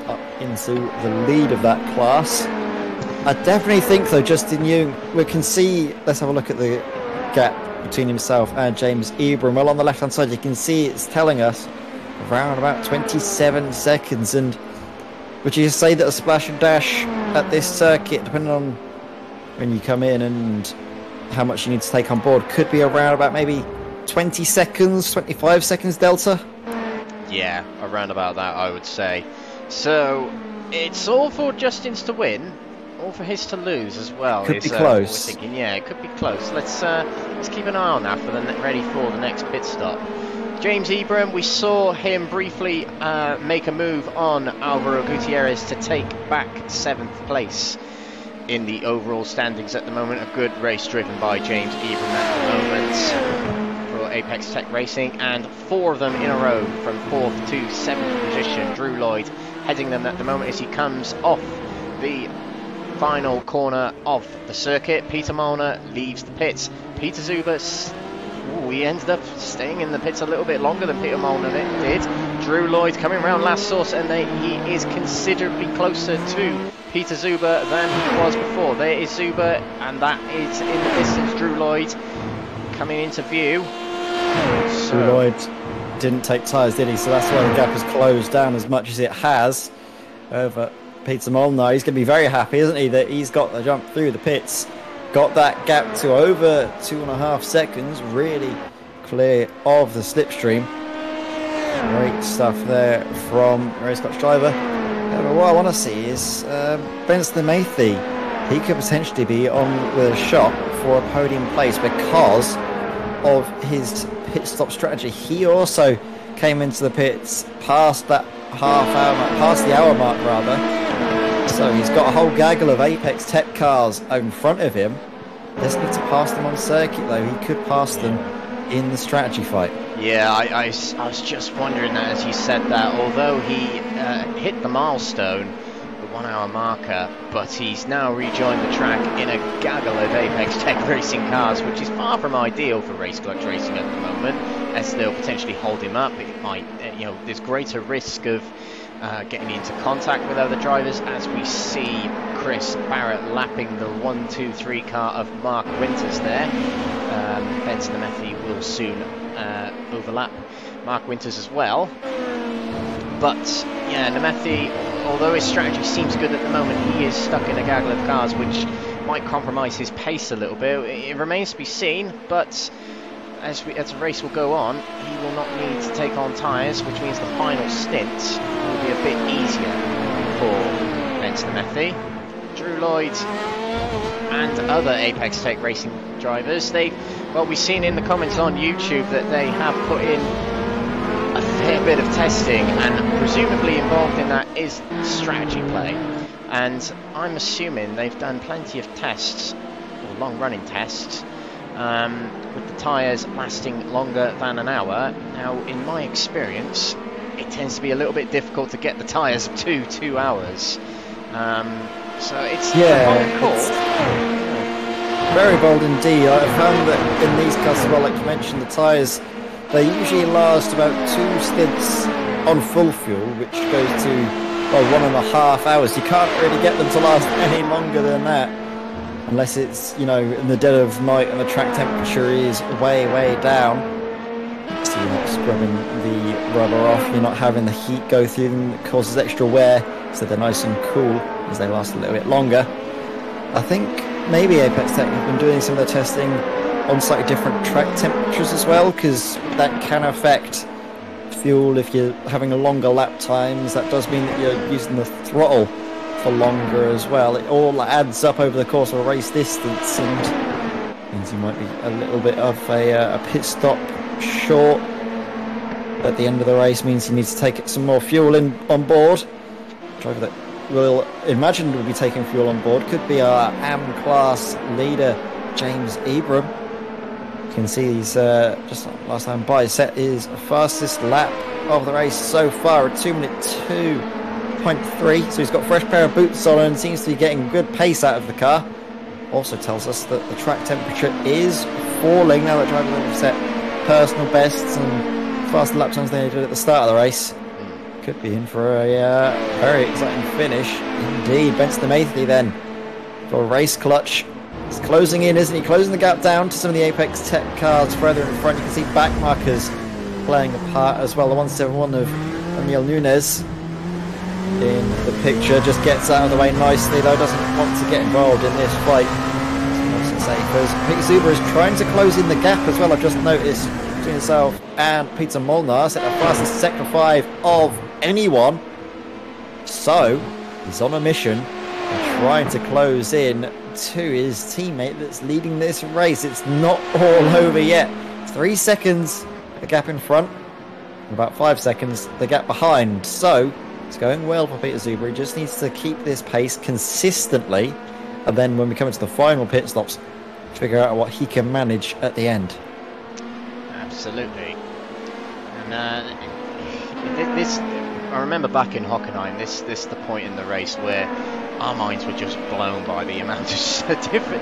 up into the lead of that class. I definitely think, though, Justin Young, we can see... Let's have a look at the gap between himself and James Ebram. Well, on the left-hand side, you can see it's telling us around about 27 seconds. And would you say that a splash and dash at this circuit, depending on when you come in and how much you need to take on board, could be around about maybe 20 seconds, 25 seconds delta?
Yeah, around about that, I would say. So, it's all for Justin's to win, all for his to lose as well.
Could be close.
We're thinking, yeah, it could be close. Let's keep an eye on that for ready for the next pit stop. James Ebram, we saw him briefly make a move on Alvaro Gutierrez to take back 7th place in the overall standings at the moment. A good race driven by James Ebram at the moment for Apex Tech Racing, and 4 of them in a row from 4th to 7th position. Drew Lloyd heading them at the moment as he comes off the final corner of the circuit. Peter Molnar leaves the pits. Peter Zuber, he ended up staying in the pits a little bit longer than Peter Molnar did. Drew Lloyd coming around last source, and he is considerably closer to Peter Zuber than he was before. There is Zuber, and that is in the distance. Drew Lloyd coming into view. So,
Drew Lloyd didn't take tyres, did he? So that's why the gap has closed down as much as it has over Peter Molnar. He's going to be very happy, isn't he, that he's got the jump through the pits, got that gap to over 2.5 seconds, really clear of the slipstream. Great stuff there from Race Coach driver. What I want to see is Benson Mathy. He could potentially be on the shot for a podium place because of his pit stop strategy. He also came into the pits past that past the hour mark rather. So he's got a whole gaggle of Apex Tech cars in front of him. Doesn't need to pass them on circuit though. He could pass them in the strategy fight.
Yeah, I was just wondering that as you said that. Although he hit the milestone, the 1 hour marker, but he's now rejoined the track in a gaggle of Apex Tech Racing cars, which is far from ideal for Race Clutch Racing at the moment, as they'll potentially hold him up. It might, there's greater risk of getting into contact with other drivers, as we see Chris Barrett lapping the 1, 2, 3 car of Mark Winters there. Benson Mathy will soon overlap Mark Winters as well. But yeah, Nemethi, although his strategy seems good at the moment, he is stuck in a gaggle of cars, which might compromise his pace a little bit. It remains to be seen, but as the race will go on, he will not need to take on tyres, which means the final stint will be a bit easier for Benson Mathy. Drew Lloyd and other Apex Tech Racing drivers, we've seen in the comments on YouTube that they have put in a fair bit of testing, and presumably involved in that is strategy play. And I'm assuming they've done plenty of tests, or long-running tests, with the tyres lasting longer than an hour. Now, in my experience, it tends to be a little bit difficult to get the tyres to 2 hours. So it's a bold call.
Very bold indeed. I found that in these cars, well, like you mentioned, the tyres, they usually last about 2 stints on full fuel, which goes to 1.5 hours. You can't really get them to last any longer than that, unless it's in the dead of night and the track temperature is way down. So you're not scrubbing the rubber off, you're not having the heat go through them, that causes extra wear, so they're nice and cool as they last a little bit longer. I think maybe Apex Tech have been doing some of the testing on slightly different track temperatures as well, because that can affect fuel if you're having a longer lap times. That does mean that you're using the throttle for longer as well. It all adds up over the course of a race distance, and means you might be a little bit of a pit stop short at the end of the race. Means you need to take some more fuel in on board. Driver that we'll imagine will be taking fuel on board could be our AM class leader, James Ibram. You can see he's just last time by set his fastest lap of the race so far at 2:02.3. So he's got a fresh pair of boots on and seems to be getting good pace out of the car. Also tells us that the track temperature is falling now that drivers have set personal bests and faster lap times than they did at the start of the race. Could be in for a very exciting finish indeed. Benson Mathy then for a race clutch. He's closing in, isn't he? Closing the gap down to some of the Apex Tech cars further in front. You can see back markers playing a part as well. The 171 of Emil Nunes in the picture just gets out of the way nicely, though doesn't want to get involved in this fight. Nice and safe as Peter Zuber is trying to close in the gap as well. I've just noticed between himself and Peter Molnar, set the fastest sector 5 of anyone. So he's on a mission and trying to close in to his teammate that's leading this race. It's not all over yet. 3 seconds the gap in front, and about 5 seconds the gap behind. So it's going well for Peter Zuber. He just needs to keep this pace consistently, and then when we come into the final pit stops, figure out what he can manage at the end.
Absolutely. And this, I remember back in Hockenheim, this the point in the race where our minds were just blown by the amount of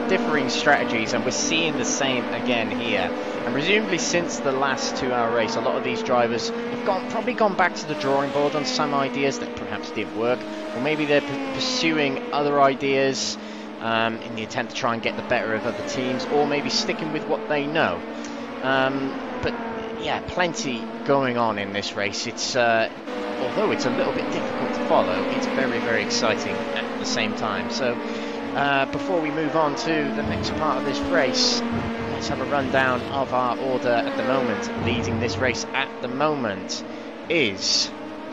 differing strategies, and we're seeing the same again here. And presumably since the last 2-hour race, a lot of these drivers have probably gone back to the drawing board on some ideas that perhaps didn't work, or maybe they're pursuing other ideas in the attempt to try and get the better of other teams, or maybe sticking with what they know. But yeah, plenty going on in this race. It's although it's a little bit difficult to follow, it's very, very exciting at the same time. So before we move on to the next part of this race, let's have a rundown of our order at the moment. Leading this race at the moment is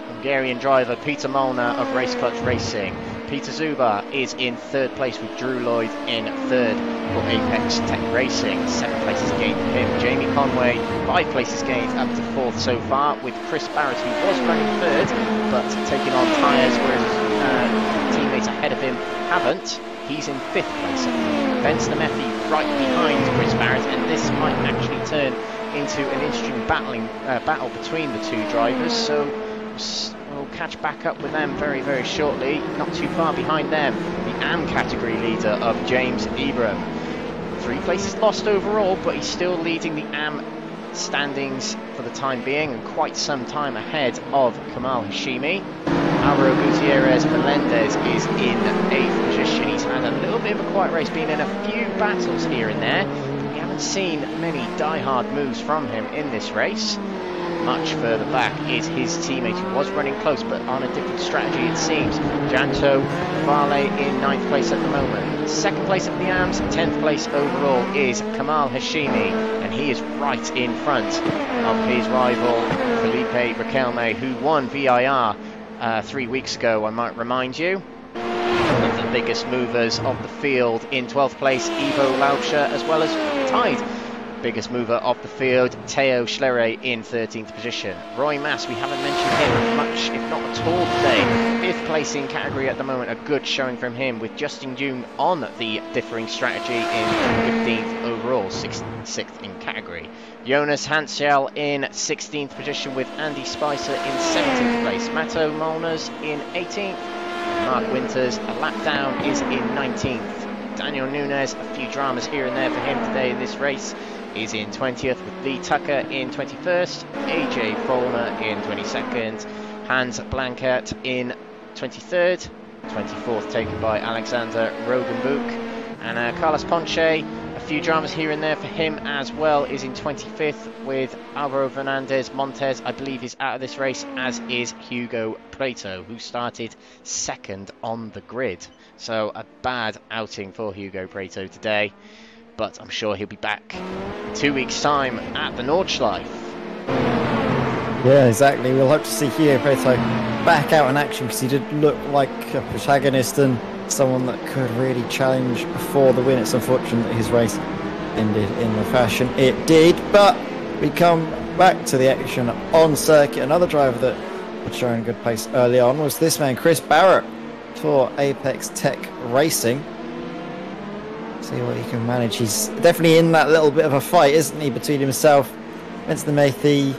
Hungarian driver Peter Molnar of Race Clutch Racing. Peter Zuber is in 3rd place with Drew Lloyd in 3rd for Apex Tech Racing. 7 places gained for him. Jamie Conway, 5 places gained up to 4th so far, with Chris Barrett, who was running 3rd but taking on tyres, whereas his teammates ahead of him haven't. He's in 5th place. Benson Mathy right behind Chris Barrett, and this might actually turn into an interesting battle between the two drivers. So we'll catch back up with them very, very shortly. Not too far behind them, the AM category leader of James Ibram. 3 places lost overall, but he's still leading the AM standings for the time being, and quite some time ahead of Kamal Hashimi. Alvaro Gutierrez Melendez is in 8th position. He's had a little bit of a quiet race, been in a few battles here and there. We haven't seen many die-hard moves from him in this race. Much further back is his teammate, who was running close but on a different strategy it seems. Janto Vale in 9th place at the moment. 2nd place at the AMS, 10th place overall is Kamal Hashimi, and he is right in front of his rival Felipe Riquelme, who won VIR 3 weeks ago, I might remind you. One of the biggest movers of the field in 12th place, Evo Laucher, as well as tied biggest mover of the field, Theo Schlerer in 13th position. Roy Mass, we haven't mentioned him much, if not at all today. 5th place in category at the moment, a good showing from him, with Justin June on the differing strategy in 15th overall, 6th in category. Jonas Hansel in 16th position, with Andy Spicer in 17th place. Matto Molnars in 18th. Mark Winters, a lap down, is in 19th. Daniel Nunes, a few dramas here and there for him today in this race, is in 20th, with Lee Tucker in 21st, AJ Follner in 22nd, Hans Blankert in 23rd, 24th taken by Alexander Rogenbuch, and Carlos Ponce, a few dramas here and there for him as well, is in 25th, with Alvaro Fernandez Montes, I believe, is out of this race, as is Hugo Pareto, who started 2nd on the grid. So a bad outing for Hugo Pareto today, but I'm sure he'll be back in 2 weeks' time at the Nordschleife.
Yeah, exactly. We'll hope to see Hugo Pareto back out in action, because he did look like a protagonist and someone that could really challenge for the win. It's unfortunate that his race ended in the fashion it did, but we come back to the action on circuit. Another driver that was showing good pace early on was this man, Chris Barrett, for Apex Tech Racing. See what he can manage. He's definitely in that little bit of a fight, isn't he, between himself, Benson Mathy,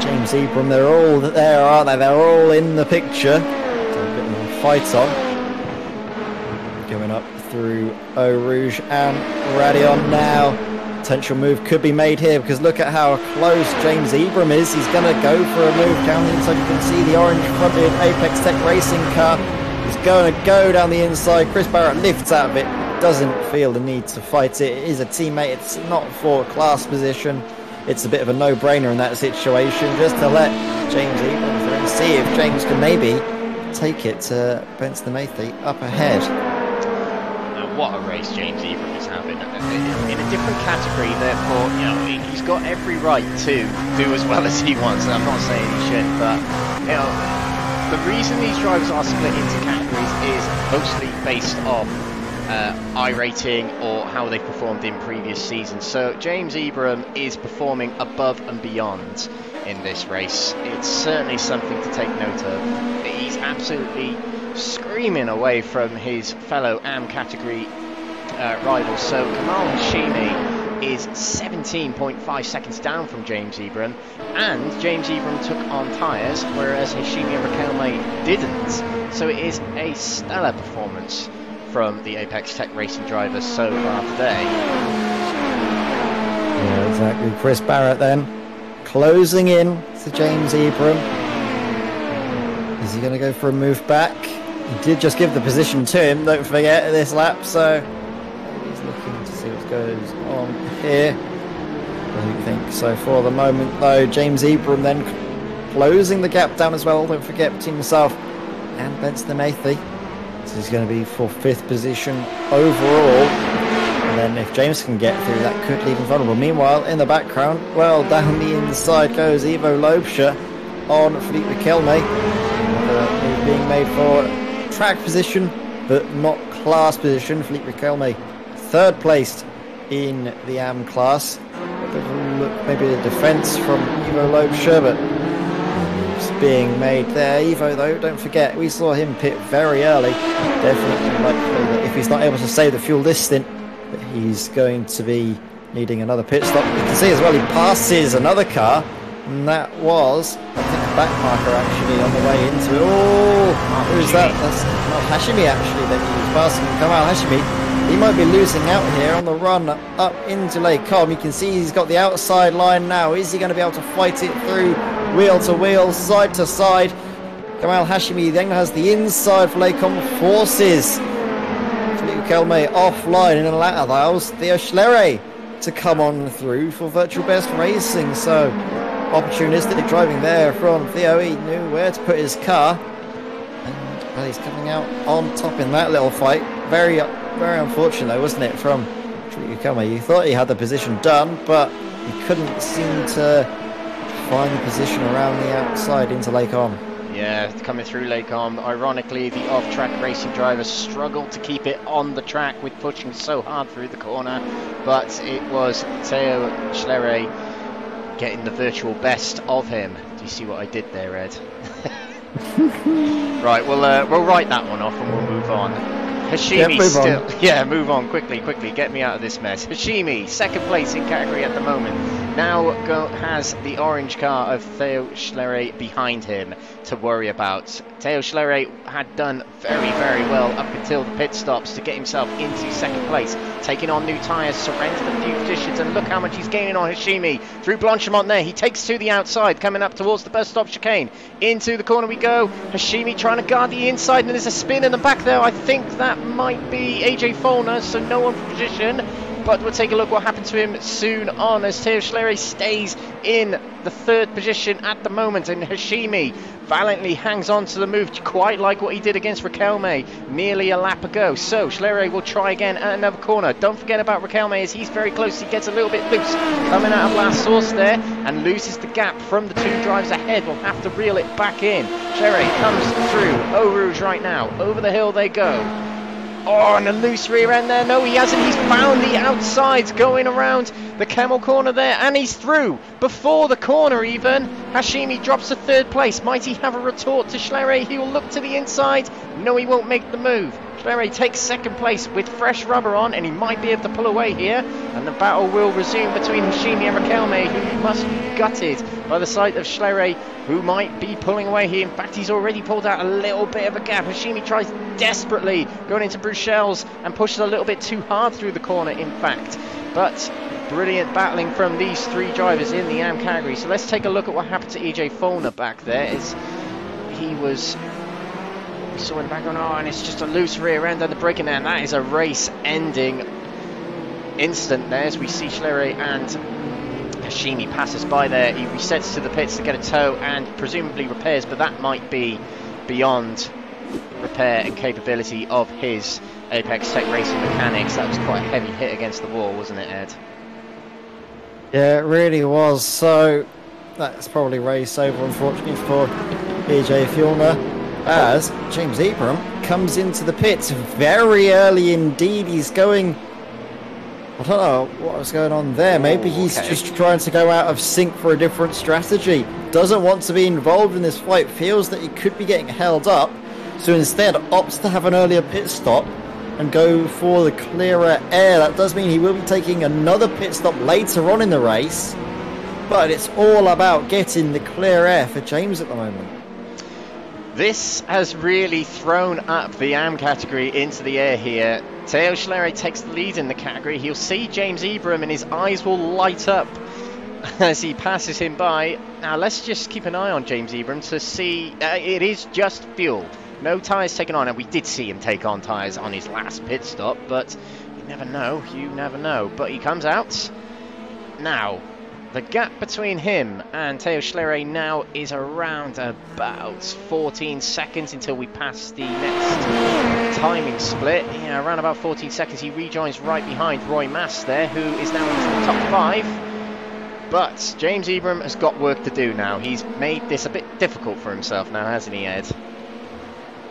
James Ebram. They're all there, aren't they? They're all in the picture. So a bit more fight on. Going up through Eau Rouge and Radion now. Potential move could be made here, because look at how close James Ebram is. He's going to go for a move down the inside. You can see the orange fronted Apex Tech Racing car. He's going to go down the inside. Chris Barrett lifts out of it. Doesn't feel the need to fight it. It is a teammate. It's not for class position. It's a bit of a no-brainer in that situation, just to let James Ebram through and see if James can maybe take it to Benson Mathy up ahead.
What a race James Ebram is having in a different category. Therefore, you know, he's got every right to do as well as he wants. And I'm not saying he shouldn't, but you know, the reason these drivers are split into categories is mostly based off I-rating or how they performed in previous seasons. So James Ebram is performing above and beyond in this race. It's certainly something to take note of. He's absolutely screaming away from his fellow AM category rivals. So Kamal Hashimi is 17.5 seconds down from James Ebram, and James Ebram took on tyres, whereas Hashimi and Riquelme didn't. So it is a stellar performance from the Apex Tech Racing drivers so far today.
Yeah, exactly. Chris Barrett then closing in to James Ebram. Is he going to go for a move back? He did just give the position to him, don't forget, this lap, so he's looking to see what goes on here. I don't think so for the moment, though. James Ebram then closing the gap down as well, don't forget, between himself and Benson Mathy. So he's going to be for 5th position overall. And then if James can get through, that could leave him vulnerable. Meanwhile, in the background, well, down the inside goes Evo Laucher on Philippe Riquelme. Move being made for track position, but not class position. Philippe Riquelme 3rd placed in the AM class. Maybe a defence from Evo Laucher, but it's being made there. Evo, though, don't forget, we saw him pit very early. Definitely likely that if he's not able to save the fuel this stint, that he's going to be needing another pit stop. You can see as well he passes another car, and that was, I think, a back marker actually on the way into it. Oh, who's that? That's Hashimi actually that he was passing. Kamal Hashimi. He might be losing out here on the run up into Lake Com. You can see he's got the outside line now. Is he going to be able to fight it through wheel to wheel, side to side? Kamal Hashimi then has the inside for Lake Com, forces Philippe Riquelme offline, and that allows Theo Schlerer to come on through for Virtual Best Racing. So opportunistic driving there from Theo. He knew where to put his car, and well, he's coming out on top in that little fight. Very unfortunate though, wasn't it, from Riquelme? You thought he had the position done, but he couldn't seem to find the position around the outside into Lake On.
Yeah, coming through Lake On. Ironically, the off-track racing drivers struggled to keep it on the track with pushing so hard through the corner, but it was Theo Schlerer getting the virtual best of him. Do you see what I did there, Ed? Right, we'll write that one off and we'll move on. Hashimi move on quickly, get me out of this mess. Hashimi, 2nd place in category at the moment, now has the orange car of Theo Schlerer behind him to worry about. Theo Schlerer had done very well up until the pit stops to get himself into 2nd place, taking on new tyres, surrendered a few positions, and look how much he's gaining on Hashimi. Through Blanchimont there, he takes to the outside, coming up towards the bus stop chicane. Into the corner we go. Hashimi trying to guard the inside, and there's a spin in the back there. I think that might be AJ Folner, so no one for position. but we'll take a look what happened to him soon on, as Teo Schlerer stays in the 3rd position at the moment, and Hashimi valiantly hangs on to the move, quite like what he did against Riquelme nearly a lap ago. So Schlerer will try again at another corner. Don't forget about Riquelme, as he's very close. He gets a little bit loose coming out of last source there and loses the gap from the 2 drivers ahead. We'll have to reel it back in. Schlerer comes through Eau Rouge right now. Over the hill they go. Oh, and a loose rear end there. No, he hasn't. He's found the outsides going around the camel corner there, and he's through before the corner even. Hashimi drops to 3rd place. Might he have a retort to Schlerer? He will look to the inside. No, he won't make the move. Schlerer takes 2nd place with fresh rubber on, and he might be able to pull away here. And the battle will resume between Hashimi and Riquelme, who must be gutted by the sight of Schlerer, who might be pulling away here. In fact, he's already pulled out a little bit of a gap. Hashimi tries desperately going into Bruxelles and pushes a little bit too hard through the corner, in fact. But brilliant battling from these 3 drivers in the AM category. So let's take a look at what happened to EJ Follner back there. He was... We saw in the background, oh, and it's just a loose rear end and the braking there, and that is a race-ending instant there, as we see Schlerer and Hashimi passes by there. He resets to the pits to get a tow and presumably repairs, but that might be beyond repair and capability of his Apex Tech Racing mechanics. That was quite a heavy hit against the wall, wasn't it, Ed?
Yeah, it really was. So that's probably race over, unfortunately, for EJ Follner, as James Ebram comes into the pits very early indeed. He's going... I don't know what was going on there. Maybe he's just trying to go out of sync for a different strategy. Doesn't want to be involved in this fight. Feels that he could be getting held up. So instead opts to have an earlier pit stop and go for the clearer air. That does mean he will be taking another pit stop later on in the race. But it's all about getting the clear air for James at the moment.
This has really thrown up the AM category into the air here. Teo Schlerer takes the lead in the category. He'll see James Ebram and his eyes will light up as he passes him by. Now let's just keep an eye on James Ebram to see. It is just fuel. No tyres taken on, and we did see him take on tyres on his last pit stop, but you never know, But he comes out. Now, the gap between him and Teo Schlerer now is around about 14 seconds until we pass the next timing split. Yeah, around about 14 seconds. He rejoins right behind Roy Mass there, who is now into the top 5. But James Ebram has got work to do now. He's made this a bit difficult for himself now, hasn't he, Ed?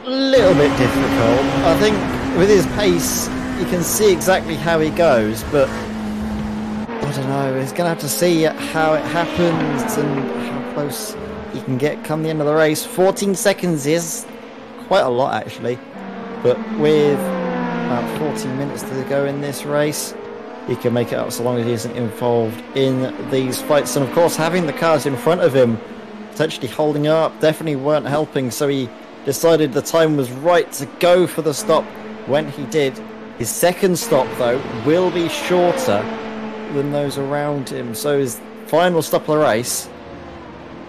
A little bit difficult. I think with his pace, you can see exactly how he goes, but I don't know. He's going to have to see how it happens and how close he can get come the end of the race. 14 seconds is quite a lot, actually. But with about 14 minutes to go in this race, he can make it up so long as he isn't involved in these fights. And of course, having the cars in front of him potentially holding up definitely weren't helping. So he decided the time was right to go for the stop when he did. His second stop, though, will be shorter than those around him. So his final stop of the race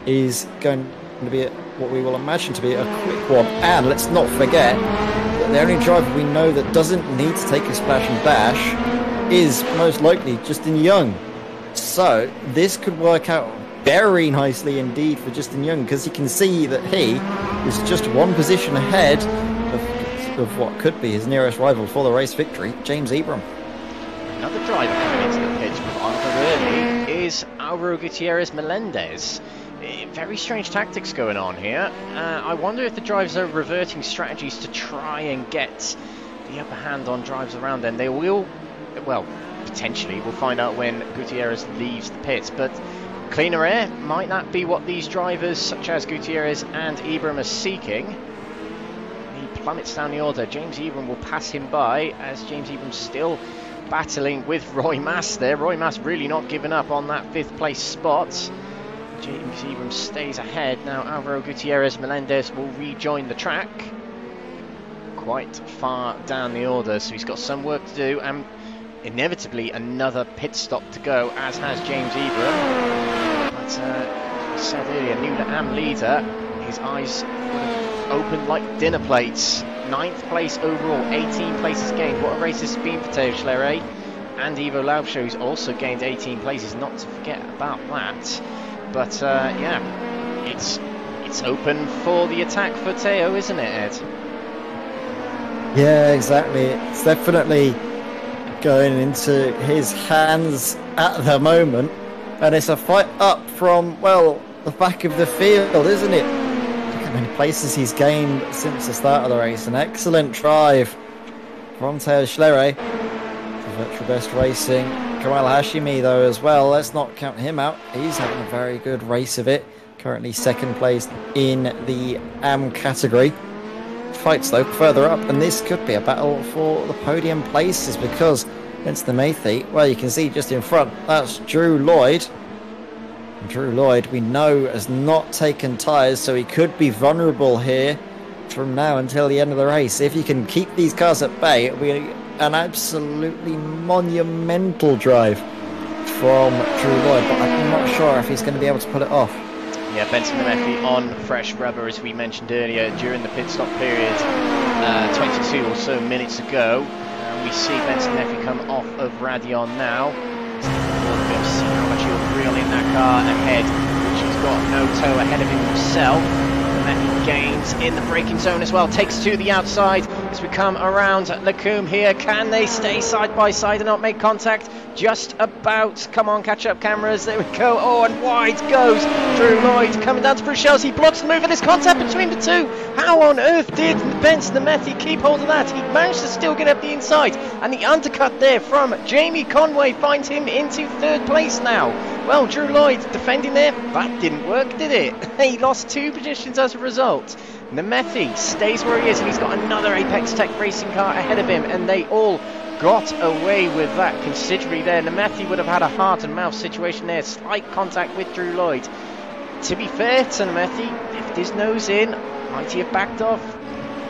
is going to be what we will imagine to be a quick one. And let's not forget that the only driver we know that doesn't need to take a splash and dash is most likely Justin Young. So this could work out very nicely indeed for Justin Young, because you can see that he is just one position ahead of what could be his nearest rival for the race victory, James Ebram.
Another driver coming into the pits rather early is Alvaro Gutierrez Melendez. Very strange tactics going on here. I wonder if the drivers are reverting strategies to try and get the upper hand on drivers around them. They will, well, potentially, we'll find out when Gutierrez leaves the pits, but cleaner air might not be what these drivers such as Gutierrez and Ebram are seeking. He plummets down the order. James Ebram will pass him by, as James Ebram still battling with Roy Mass there. Roy Mass really not giving up on that 5th place spot. James Ebram stays ahead. Now Alvaro Gutierrez Melendez will rejoin the track quite far down the order, so he's got some work to do, and inevitably another pit stop to go, as has James Ebram. But as I said earlier, new AM leader, his eyes would have opened like dinner plates. 9th place overall, 18 places gained. What a race this has been for Teo Schlerer. and Evo Laucher, who's also gained 18 places, not to forget about that. But yeah, it's open for the attack for Teo, isn't it, Ed?
Yeah, exactly. It's definitely going into his hands at the moment, and it's a fight up from, well, the back of the field, isn't it? Look how many places he's gained since the start of the race. An excellent drive from Teo Schlere. Virtual Best Racing. Kamal Hashimi, though, as well. Let's not count him out. He's having a very good race of it. Currently second place in the AM category. Fights, though, further up, and this could be a battle for the podium places, because against the Maythi, well, you can see just in front, that's Drew Lloyd. Drew Lloyd, we know, has not taken tyres, so he could be vulnerable here from now until the end of the race. If you can keep these cars at bay, it'll be an absolutely monumental drive from Drew Lloyd, but I'm not sure if he's going to be able to pull it off.
Yeah, Benson Nemethi on fresh rubber, as we mentioned earlier, during the pit stop period 22 or so minutes ago. We see Benson Nemethi come off of Radion now. We'll see how much he'll reel in that car ahead, which he's got no toe ahead of him himself. Nemethi gains in the braking zone as well, takes to the outside as we come around Lacombe here. Can they stay side by side and not make contact? Just about. Come on, catch up cameras. There we go. Oh, and wide goes Drew Lloyd coming down to Bruxelles. He blocks the move, and there's contact between the two. How on earth did Benson Nemethi keep hold of that? He managed to still get up the inside, and the undercut there from Jamie Conway finds him into third place now. Well, Drew Lloyd defending there, that didn't work, did it? He lost 2 positions as a result. Nemethi stays where he is, and he's got another Apex Tech racing car ahead of him, and they all got away with that considerably there. Nemethi would have had a heart and mouth situation there, slight contact with Drew Lloyd. To be fair to Nemethi, lifted his nose in, might he have backed off?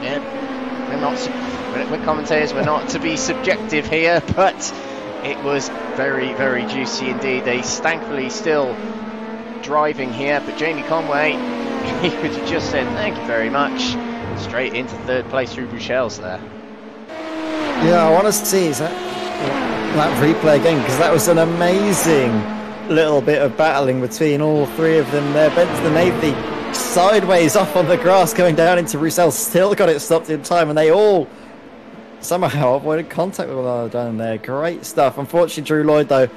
Yeah, we're commentators, we're not to be subjective here, but it was very, very juicy indeed. They thankfully still driving here, but Jamie Conway, he could have just said thank you very much, straight into third place through Bruxelles there.
Yeah, I want to see that replay again, because that was an amazing little bit of battling between all three of them there. Benson Nemethi sideways off on the grass going down into Bruxelles, still got it stopped in time, and they all somehow avoided contact with one another down there. Great stuff. Unfortunately, Drew Lloyd, though,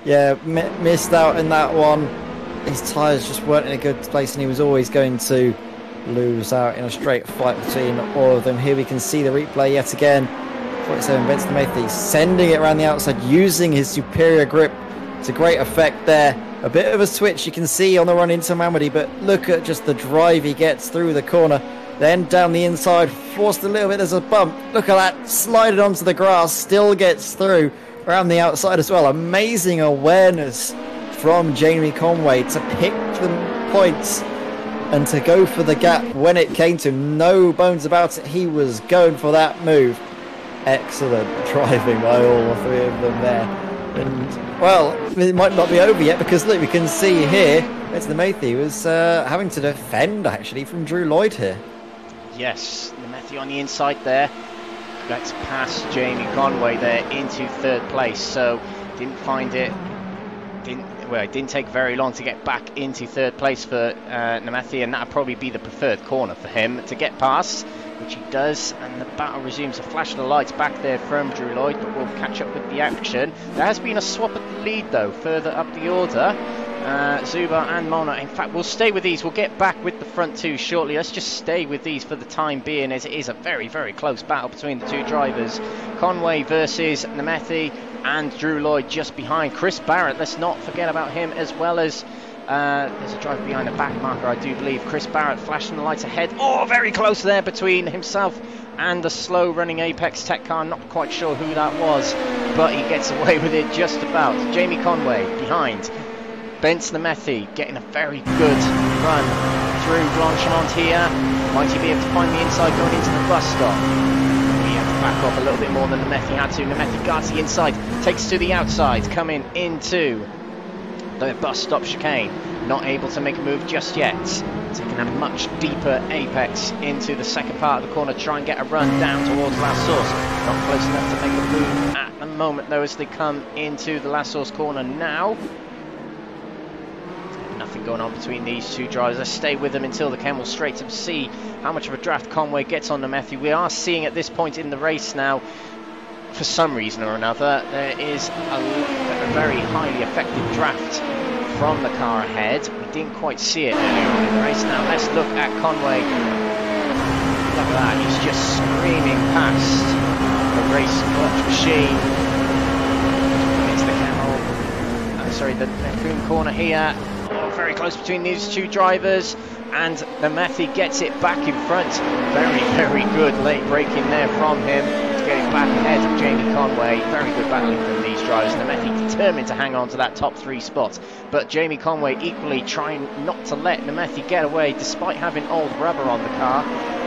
yeah, missed out in that one. His tyres just weren't in a good place, and he was always going to lose out in a straight fight between all of them. Here we can see the replay yet again. 47 Benson Nemethi sending it around the outside, using his superior grip to great effect there. A bit of a switch you can see on the run into Mamadi, but look at just the drive he gets through the corner. Then down the inside, forced a little bit, there's a bump. Look at that, slided onto the grass, still gets through around the outside as well. Amazing awareness from Jamie Conway to pick the points and to go for the gap when it came to him. No bones about it, he was going for that move. Excellent driving by all three of them there. And, well, it might not be over yet, because look, we can see here, Benson Nemethi was having to defend, actually, from Drew Lloyd here.
Yes, Nemethi on the inside there. Gets past Jamie Conway there into third place, so didn't find it. It didn't take very long to get back into third place for Nemethi, and that'd probably be the preferred corner for him to get past, which he does, and the battle resumes. A flash of the lights back there from Drew Lloyd, but we'll catch up with the action. There has been a swap at the lead, though, further up the order. Zuba and Mona. In fact, we'll stay with these. We'll get back with the front two shortly. Let's just stay with these for the time being, as it is a very, very close battle between the two drivers. Conway versus Nemethi, and Drew Lloyd just behind. Chris Barrett, let's not forget about him, as well as there's a driver behind the back marker, I do believe. Chris Barrett flashing the lights ahead. Oh, very close there between himself and the slow running Apex Tech car. Not quite sure who that was, but he gets away with it just about. Jamie Conway behind. Benson Nemethi getting a very good run through Blanchemont here. Might he be able to find the inside going into the bus stop? He had to back off a little bit more than Nemethi had to. Nemethi guards the inside, takes to the outside, coming into the bus stop chicane. Not able to make a move just yet. Taking a much deeper apex into the second part of the corner, try and get a run down towards last source. Not close enough to make a move at the moment, though, as they come into the last source corner now. Nothing going on between these two drivers. Let's stay with them until the Kemmel straight to see how much of a draft Conway gets on Matthew. We are seeing at this point in the race now, for some reason or another, there is a very highly effective draft from the car ahead. We didn't quite see it earlier on in the race. Now let's look at Conway. Look at that, he's just screaming past the race clutch machine. It's the Kemmel, sorry, the Coombe corner here. Oh, very close between these two drivers, and the Matthew gets it back in front. Very, very good late braking there from him to get it back ahead of Jamie Conway. Very good battling from these drivers, and the Matthew determined to hang on to that top 3 spot. But Jamie Conway equally trying not to let the Matthew get away, despite having old rubber on the car,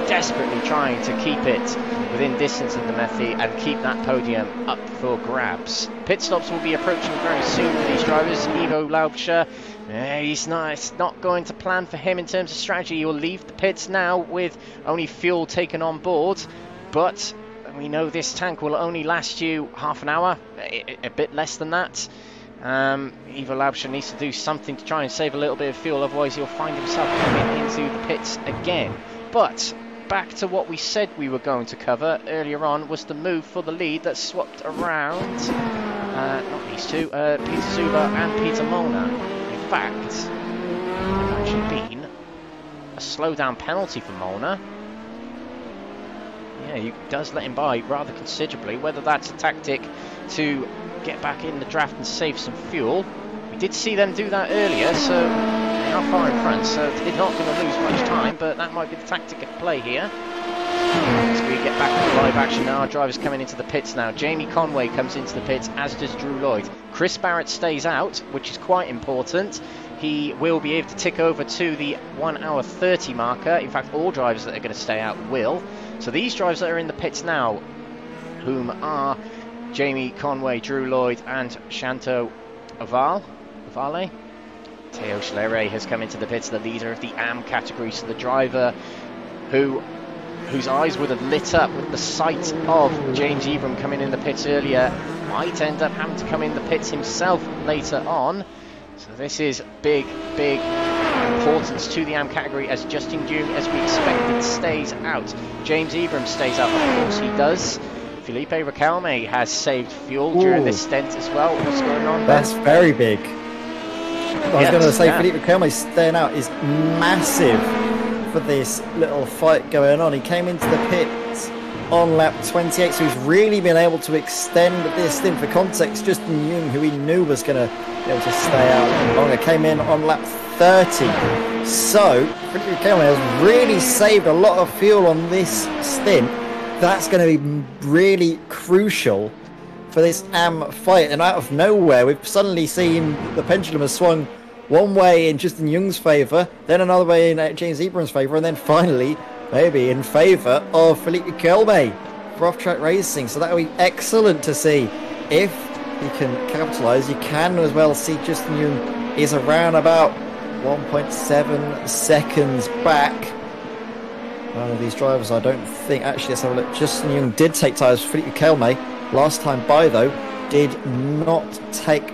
desperately trying to keep it within distance of the Matthew and keep that podium up for grabs. Pit stops will be approaching very soon for these drivers. Evo Laucher, it's not going to plan for him in terms of strategy. He'll leave the pits now with only fuel taken on board, but we know this tank will only last you half an hour, a bit less than that. Evo Laucher needs to do something to try and save a little bit of fuel, otherwise he'll find himself coming into the pits again. But back to what we said we were going to cover earlier on, was the move for the lead that swapped around, not these two, Peter Zuber and Peter Molnar. In fact, there's actually been a slowdown penalty for Molnar. Yeah, he does let him by rather considerably. Whether that's a tactic to get back in the draft and save some fuel. We did see them do that earlier, so they are far in front, so they're not going to lose much time, but that might be the tactic at play here. As we get back to the live action now, our driver's coming into the pits now. Jamie Conway comes into the pits, as does Drew Lloyd. Chris Barrett stays out, which is quite important. He will be able to tick over to the 1 hour 30 marker. In fact, all drivers that are going to stay out will. So these drivers that are in the pits now, whom are Jamie Conway, Drew Lloyd and Shanto Avale. Teo Schlerer has come into the pits, the leader of the AM category, so the driver whose eyes would have lit up with the sight of James Ebram coming in the pits earlier might end up having to come in the pits himself later on. So this is big importance to the AM category, as Justin Jung, as we expected, stays out. James Ebram stays out, of course he does. Felipe Riquelme has saved fuel during this stint as well. What's going on there?
That's very big. I was going to say, Felipe Riquelme staying out is massive for this little fight going on. He came into the pits on lap 28, so he's really been able to extend this stint. For context, Justin Jung, who we knew was going to be able to stay out longer, came in on lap 30. So Felipe Riquelme has really saved a lot of fuel on this stint. That's going to be really crucial for this AM fight. And out of nowhere, we've suddenly seen the pendulum has swung one way in Justin Jung's favour, then another way in James Ebram's favour, and then finally, maybe in favour of Felipe Riquelme for off-track racing. So that will be excellent to see if he can capitalise. You can as well see Justin Jung is around about 1.7 seconds back. One of these drivers, I don't think, actually, let's have a look. Justin Jung did take tyres for Felipe Riquelme. Last time by, though, did not take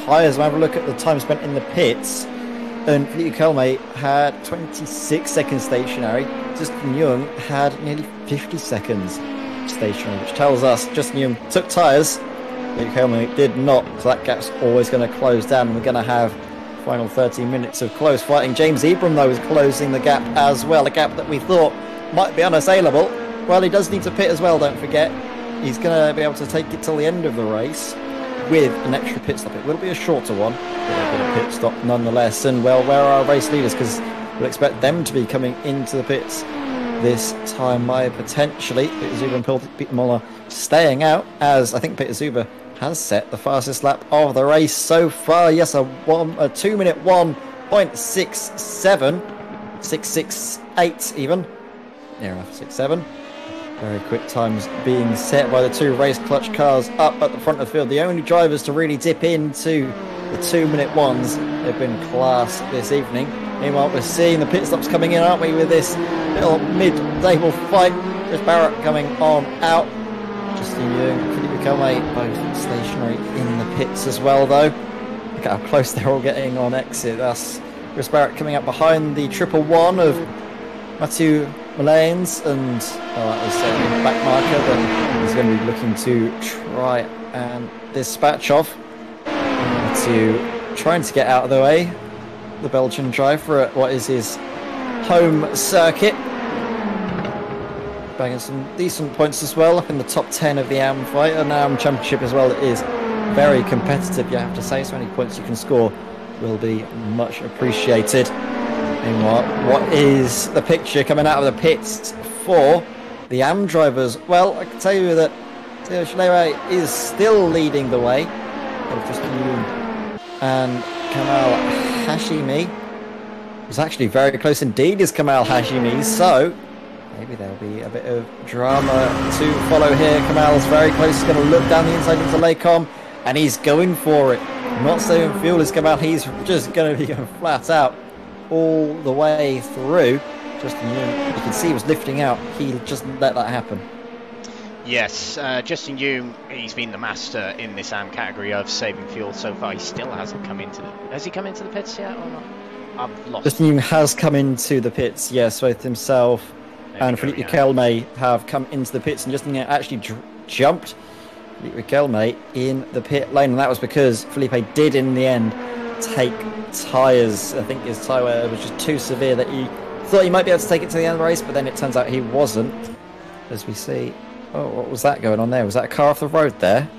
tyres. We'll have a look at the time spent in the pits. And Felipe Riquelme had 26 seconds stationary. Justin Jung had nearly 50 seconds stationary, which tells us Justin Jung took tyres. Felipe Riquelme did not, so that gap's always going to close down. And we're going to have final 30 minutes of close fighting. James Ebram, though, is closing the gap as well. A gap that we thought might be unassailable. Well, he does need to pit as well, don't forget. He's going to be able to take it till the end of the race with an extra pit stop. It will be a shorter one, but a bit of pit stop nonetheless. And, well, where are our race leaders? Because we'll expect them to be coming into the pits this time by potentially Peter Zuber and Peter Molnar staying out, as I think Peter Zuber has set the fastest lap of the race so far. Yes, a 2 minute 1.67, 668 even. Near enough, 6.7. Very quick times being set by the two race clutch cars up at the front of the field. The only drivers to really dip into the 2 minute ones have been class this evening. Meanwhile, we're seeing the pit stops coming in, aren't we, with this little mid-table fight. There's Barrett coming on out. Justin Young, Felipe Calme, both stationary in the pits as well, though. Look at how close they're all getting on exit. That's Chris Barrett coming up behind the 111 of Mathieu Malanes, and that was a back marker that he's going to be looking to try and dispatch off. Mathieu trying to get out of the way, the Belgian driver at what is his home circuit. Banging some decent points as well, up in the top 10 of the AM fight, and AM Championship as well. It is very competitive, you have to say, so any points you can score will be much appreciated. Meanwhile, what is the picture coming out of the pits for the AM drivers? Well, I can tell you that Theo Schleyer is still leading the way, and Kamal Hashimi was actually very close indeed, is Kamal Hashimi, so maybe there'll be a bit of drama to follow here. Kamal's very close, he's going to look down the inside into Lecom, and he's going for it. Not saving fuel is Kamal, he's just going to be going flat out all the way through. Justin Young, you can see he was lifting out, he just let that happen.
Yes, Justin Young, he's been the master in this AM category of saving fuel so far. He still hasn't come into the... Has he come into the pits yet or not? I've lost... Justin
Young has come into the pits, yes, both himself and Felipe Calme have come into the pits, and Justin Young actually jumped Felipe Calme in the pit lane, and that was because Felipe did in the end take tyres. I think his tyre wear was just too severe that he thought he might be able to take it to the end of the race, but then it turns out he wasn't, as we see. Oh, what was that going on there? Was that a car off the road there?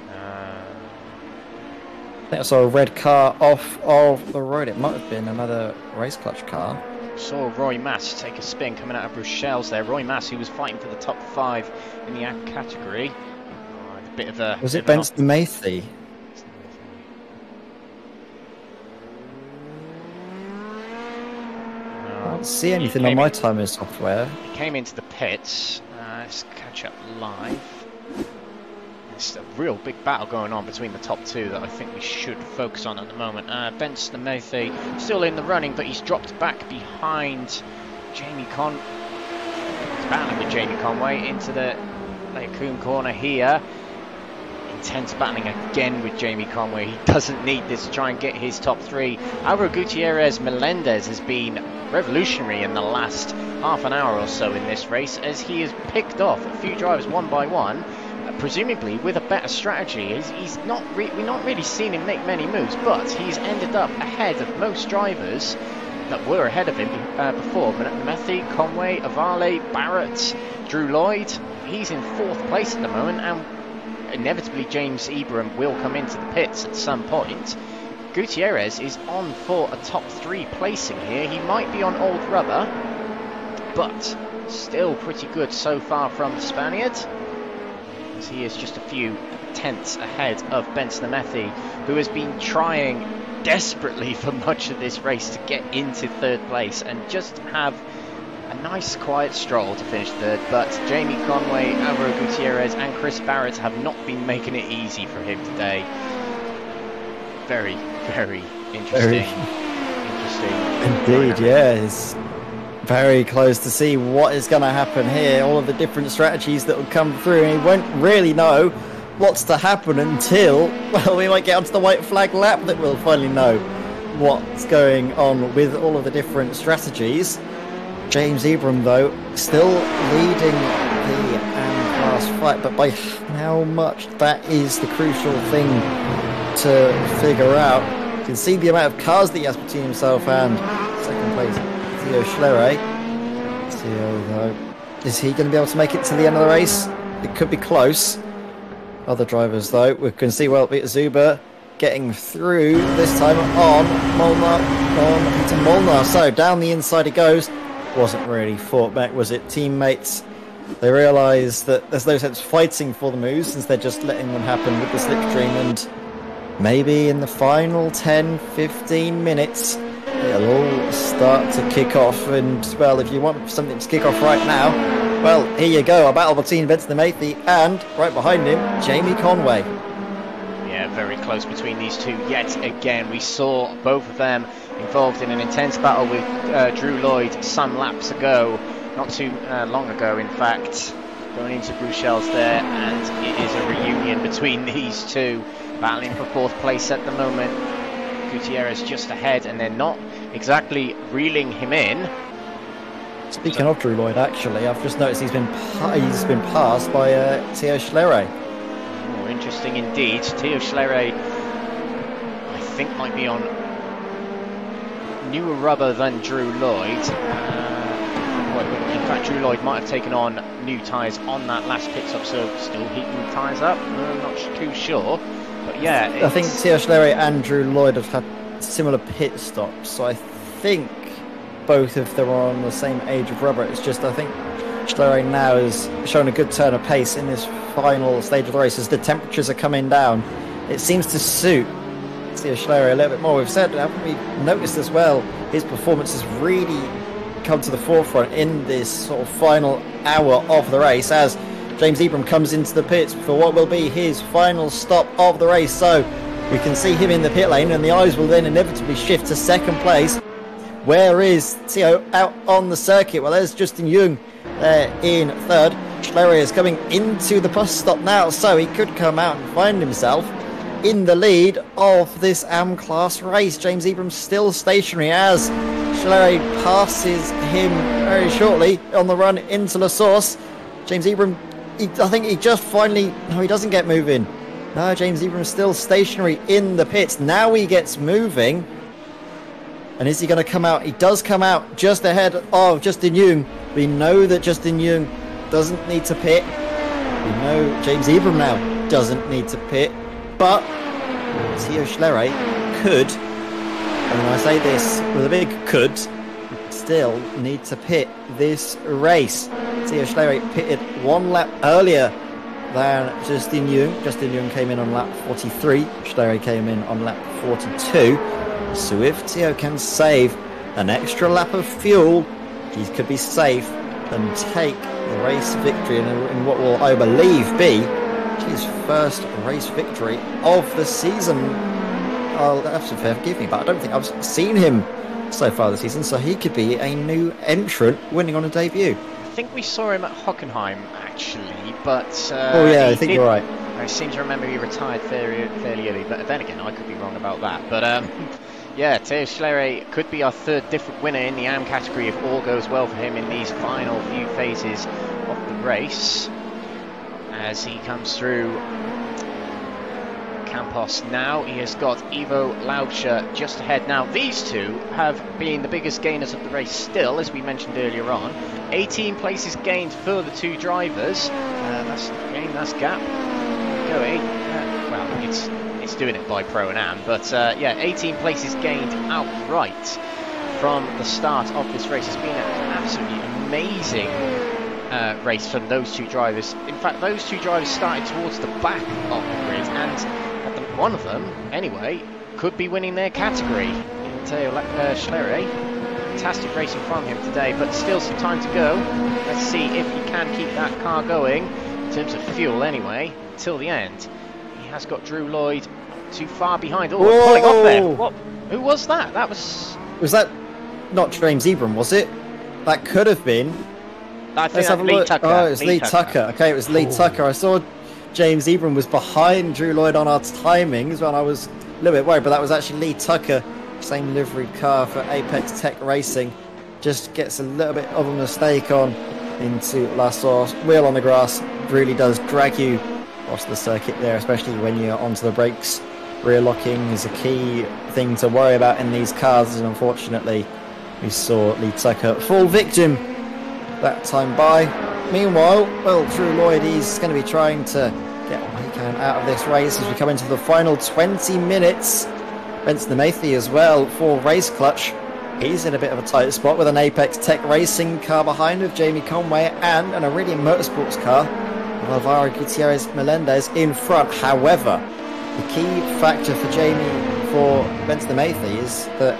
I think I saw a red car off of the road. It might have been another race clutch car.
Saw Roy Mass take a spin coming out of Bruxelles there. Roy Mass, who was fighting for the top 5 in the AM category. A bit of a...
Was it Benson Mathy? I don't see anything on my timer software.
He came into the pits. Let's catch up live. There's a real big battle going on between the top 2 that I think we should focus on at the moment. Benson Mathy still in the running, but he's dropped back behind Jamie Con. He's battling with Jamie Conway into the Lecoum corner here. Intense battling again with Jamie Conway. He doesn't need this to try and get his top 3. Alvaro Gutierrez Melendez has been revolutionary in the last half an hour or so in this race, as he has picked off a few drivers one by one, presumably with a better strategy. We've not really seen him make many moves, but he's ended up ahead of most drivers that were ahead of him before. Matthew, Conway, Avale, Barrett, Drew Lloyd. He's in 4th place at the moment, and inevitably James Ebram will come into the pits at some point. Gutierrez is on for a top 3 placing here. He might be on old rubber, but still pretty good so far from the Spaniard, as he is just a few tenths ahead of Benson Mathy, who has been trying desperately for much of this race to get into 3rd place and just have a nice quiet stroll to finish 3rd. But Jamie Conway, Alvaro Gutierrez and Chris Barrett have not been making it easy for him today. Very, very interesting.
Indeed, yeah. It's very close to see what is going to happen here. All of the different strategies that will come through, and he won't really know what's to happen until, well, we might get onto the white flag lap that we'll finally know what's going on with all of the different strategies. James Ebram, though, still leading the AM class fight, but by how much, that is the crucial thing to figure out. You can see the amount of cars that he has between himself and 2nd place Theo Schleyer. Theo, though, is he going to be able to make it to the end of the race? It could be close. Other drivers, though, we can see, well, Peter Zuber getting through this time on Peter Molnar. So down the inside he goes. Wasn't really fought back, was it? Teammates, they realise that there's no sense fighting for the moves, since they're just letting them happen with the slipstream, and maybe in the final 10-15 minutes it'll all start to kick off. And, well, if you want something to kick off right now, well, here you go, a battle between Benson Mathy and, right behind him, Jamie Conway.
Yeah, very close between these two yet again. We saw both of them involved in an intense battle with Drew Lloyd some laps ago, not too long ago in fact. going into Bruxelles there, and it is a reunion between these two, battling for 4th place at the moment. Gutierrez just ahead, and they're not exactly reeling him in.
Speaking of Drew Lloyd, actually, I've just noticed he's been passed by Theo Schlerer.
Oh, interesting indeed. Theo Schlerer, I think, might be on newer rubber than Drew Lloyd. In fact, Drew Lloyd might have taken on new tyres on that last pit stop, so still heating the tyres up. I'm not too sure. But yeah,
I think Theo Schlerer and Drew Lloyd have had similar pit stops, so I think both of them are on the same age of rubber. It's just, I think Schlerer now has shown a good turn of pace in this final stage of the race as the temperatures are coming down. It seems to suit Theo Schlerer a little bit more. We've said, haven't we noticed as well, his performance has really come to the forefront in this sort of final hour of the race as James Ebram comes into the pits for what will be his final stop of the race. So we can see him in the pit lane, and the eyes will then inevitably shift to 2nd place. Where is Theo out on the circuit? Well, there's Justin Young there in 3rd. Schlerer is coming into the bus stop now, so he could come out and find himself in the lead of this AM class race. James Ebram still stationary as Schlerer passes him very shortly on the run into La Source. James Ebram, I think he just finally... No, he doesn't get moving. No, James Ebram still stationary in the pits. Now he gets moving. And is he going to come out? He does come out just ahead of Justin Young. We know that Justin Young doesn't need to pit. We know James Ebram now doesn't need to pit. But Theo Schlerer could, and when I say this with a big could, still need to pit this race. Theo Schlerer pitted 1 lap earlier than Justin Young. Justin Young came in on lap 43. Schlerer came in on lap 42. So if Theo can save an extra lap of fuel, he could be safe and take the race victory in what will, I believe, be his first race victory of the season. I'll have to forgive me, but I don't think I've seen him so far this season, so he could be a new entrant winning on a debut.
I think we saw him at Hockenheim, actually, but...
oh yeah, I think you're right.
I seem to remember he retired fairly early, but then again, I could be wrong about that. But yeah, Theo Schlerer could be our 3rd different winner in the AM category if all goes well for him in these final few phases of the race. As he comes through Campos now, he has got Evo Laucher just ahead. Now, these two have been the biggest gainers of the race still, as we mentioned earlier on. 18 places gained for the 2 drivers. That's gap going. Well, it's doing it by Pro and Am, but yeah, 18 places gained outright from the start of this race. It's been an absolutely amazing race from those 2 drivers. In fact, those 2 drivers started towards the back of the grid, and one of them, anyway, could be winning their category. Theo Schlerer, fantastic racing from him today, but still some time to go. Let's see if he can keep that car going, in terms of fuel anyway, till the end. He has got Drew Lloyd too far behind. Oh, pulling off there. What? Who was that? That was... Was
that not James Ebram, was it? That could have been.
I think that's Lee Tucker.
Oh, it was Lee Tucker. Okay, it was Lee Tucker. I saw James Ebram was behind Drew Lloyd on our timings when I was a little bit worried, but that was actually Lee Tucker, same livery car for Apex Tech Racing. Just gets a little bit of a mistake on into La Source. Wheel on the grass really does drag you across the circuit there, especially when you're onto the brakes. Rear locking is a key thing to worry about in these cars, and unfortunately we saw Lee Tucker fall victim that time by. Meanwhile, well, Drew Lloyd is going to be trying to get what he can out of this race as we come into the final 20 minutes. Benson Mathy as well for Race Clutch. He's in a bit of a tight spot with an Apex Tech Racing car behind with Jamie Conway and an Iridium Motorsports car with Alvaro Gutierrez Melendez in front. However, the key factor for Benson Mathy is that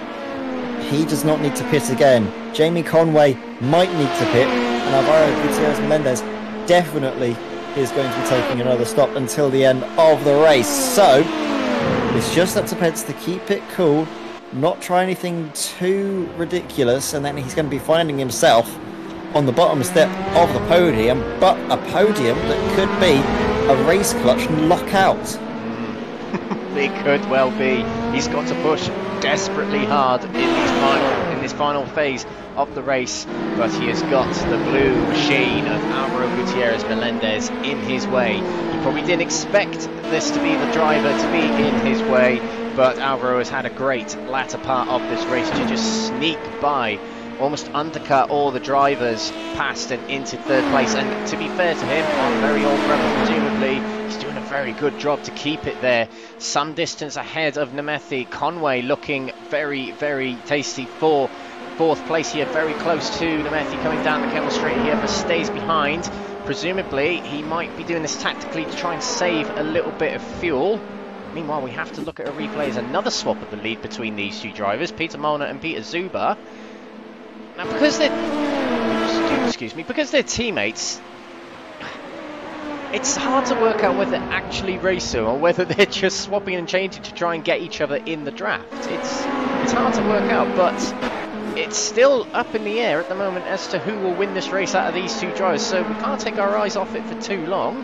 he does not need to pit again. Jamie Conway might need to pit, and Alvaro Gutierrez Melendez definitely is going to be taking another stop until the end of the race. So it's just up to Pence to keep it cool, not try anything too ridiculous, and then he's going to be finding himself on the bottom step of the podium, but a podium that could be a race clutch lockout.
It could well be. He's got to push desperately hard in this final phase of the race, but he has got the blue machine of Alvaro Gutierrez Melendez in his way. He probably didn't expect this to be the driver to be in his way, but Alvaro has had a great latter part of this race to just sneak by, almost undercut all the drivers past and into third place. And to be fair to him, on very old rubber presumably, he's doing a very good job to keep it there. Some distance ahead of Nemethi. Conway looking very, very tasty for fourth place here, very close to Nemethi coming down the Kemmel Straight here, but stays behind. Presumably he might be doing this tactically to try and save a little bit of fuel. Meanwhile, we have to look at a replay as another swap of the lead between these two drivers, Peter Molnar and Peter Zuber. Now, because they're teammates, it's hard to work out whether they're actually racing or whether they're just swapping and changing to try and get each other in the draft. It's hard to work out, but it's still up in the air at the moment as to who will win this race out of these two drivers, so we can't take our eyes off it for too long.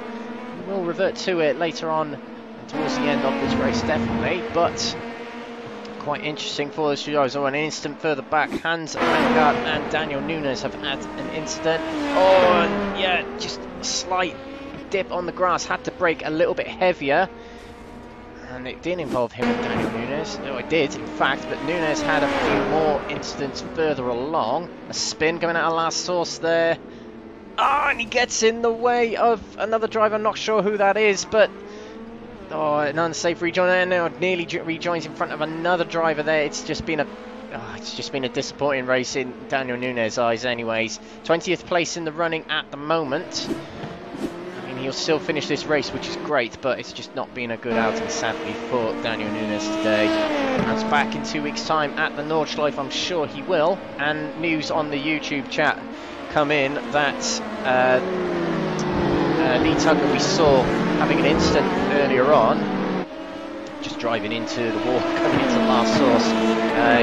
We will revert to it later on and towards the end of this race, definitely, but quite interesting for those two drivers. Oh, an instant further back, Hans Vanguard and Daniel Nunes have had an incident. Oh, and yeah, just a slight dip on the grass, had to brake a little bit heavier. And it didn't involve him and Daniel Nunes. No, it did, in fact, but Nunes had a few more incidents further along. A spin coming out of last source there. Oh, and he gets in the way of another driver. I'm not sure who that is, but oh, an unsafe rejoin there. Now nearly rejoins in front of another driver there. It's just been a disappointing race in Daniel Nunes' eyes, anyways. 20th place in the running at the moment. He'll still finish this race, which is great, but it's just not been a good outing, sadly, for Daniel Nunes today. That's back in 2 weeks' time at the Nordschleife, I'm sure he will. And news on the YouTube chat come in that Lee Tugger we saw having an incident earlier on, just driving into the wall, coming into the last source.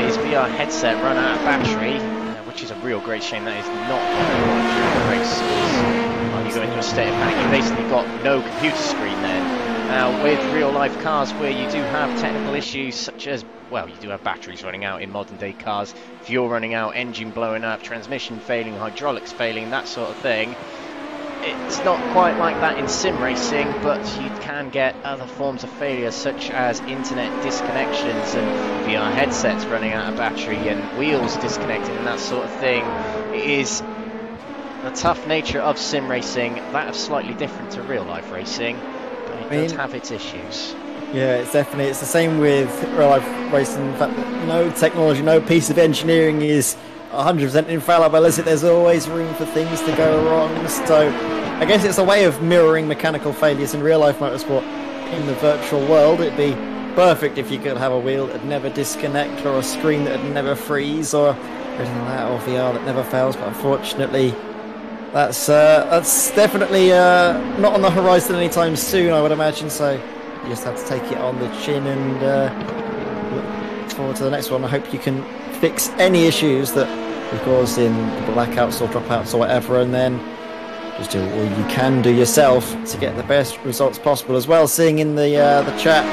His VR headset ran out of battery, which is a real great shame. That is not what you want during the race. You go into a state of panic, you basically got no computer screen then. Now, with real life cars where you do have technical issues such as, well, you do have batteries running out in modern day cars, fuel running out, engine blowing up, transmission failing, hydraulics failing, that sort of thing. It's not quite like that in sim racing, but you can get other forms of failure such as internet disconnections and VR headsets running out of battery and wheels disconnected and that sort of thing. It is the tough nature of sim racing, that is slightly different to real life racing, but it does have its issues.
Yeah, it's the same with real life racing. In fact, no technology, no piece of engineering is 100% infallible, is it? There's always room for things to go wrong. So I guess it's a way of mirroring mechanical failures in real life motorsport in the virtual world. It'd be perfect if you could have a wheel that never disconnect, or a screen that would never freeze, or anything like that, or VR that never fails, but unfortunately that's definitely not on the horizon anytime soon, I would imagine. So you just have to take it on the chin and look forward to the next one. I hope you can fix any issues that you cause in the blackouts or dropouts or whatever, and then just do all you can do yourself to get the best results possible as well. Seeing in the chat,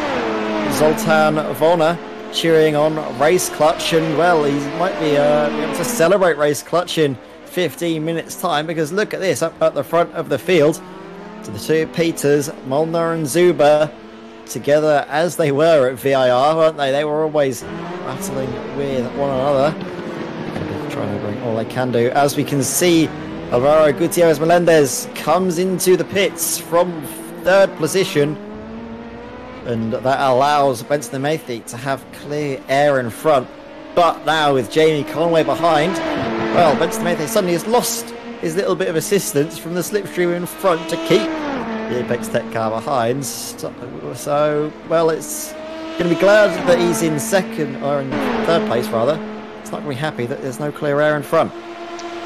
Zoltan Vona cheering on Race Clutch, and well, he might be able to celebrate Race Clutch in 15 minutes time, because look at this, up at the front of the field to the two Peters, Molnar and Zuber, together as they were at VIR, weren't they? They were always battling with one another, trying to bring all they can do. As we can see, Alvaro Gutierrez Melendez comes into the pits from third position, and that allows Benson Nemethi to have clear air in front. But now with Jamie Conway behind, well, Benson Nemethi suddenly has lost his little bit of assistance from the slipstream in front to keep the Apex Tech car behind. So, well, it's going to be glad that he's in second, or in third place rather. It's not going to be happy that there's no clear air in front.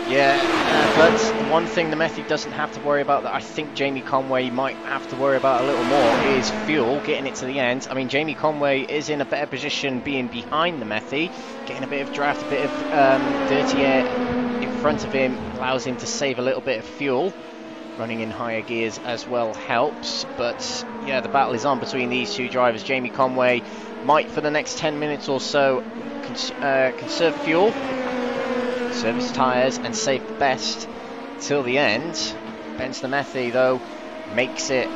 Yeah, but one thing Nemethi doesn't have to worry about that I think Jamie Conway might have to worry about a little more is fuel, getting it to the end. I mean, Jamie Conway is in a better position being behind Nemethi, getting a bit of draft, a bit of dirty air in front of him allows him to save a little bit of fuel. Running in higher gears as well helps, but yeah, the battle is on between these two drivers. Jamie Conway might, for the next 10 minutes or so, conserve fuel, service tyres, and save the best till the end. Ben Stamethey, though, makes it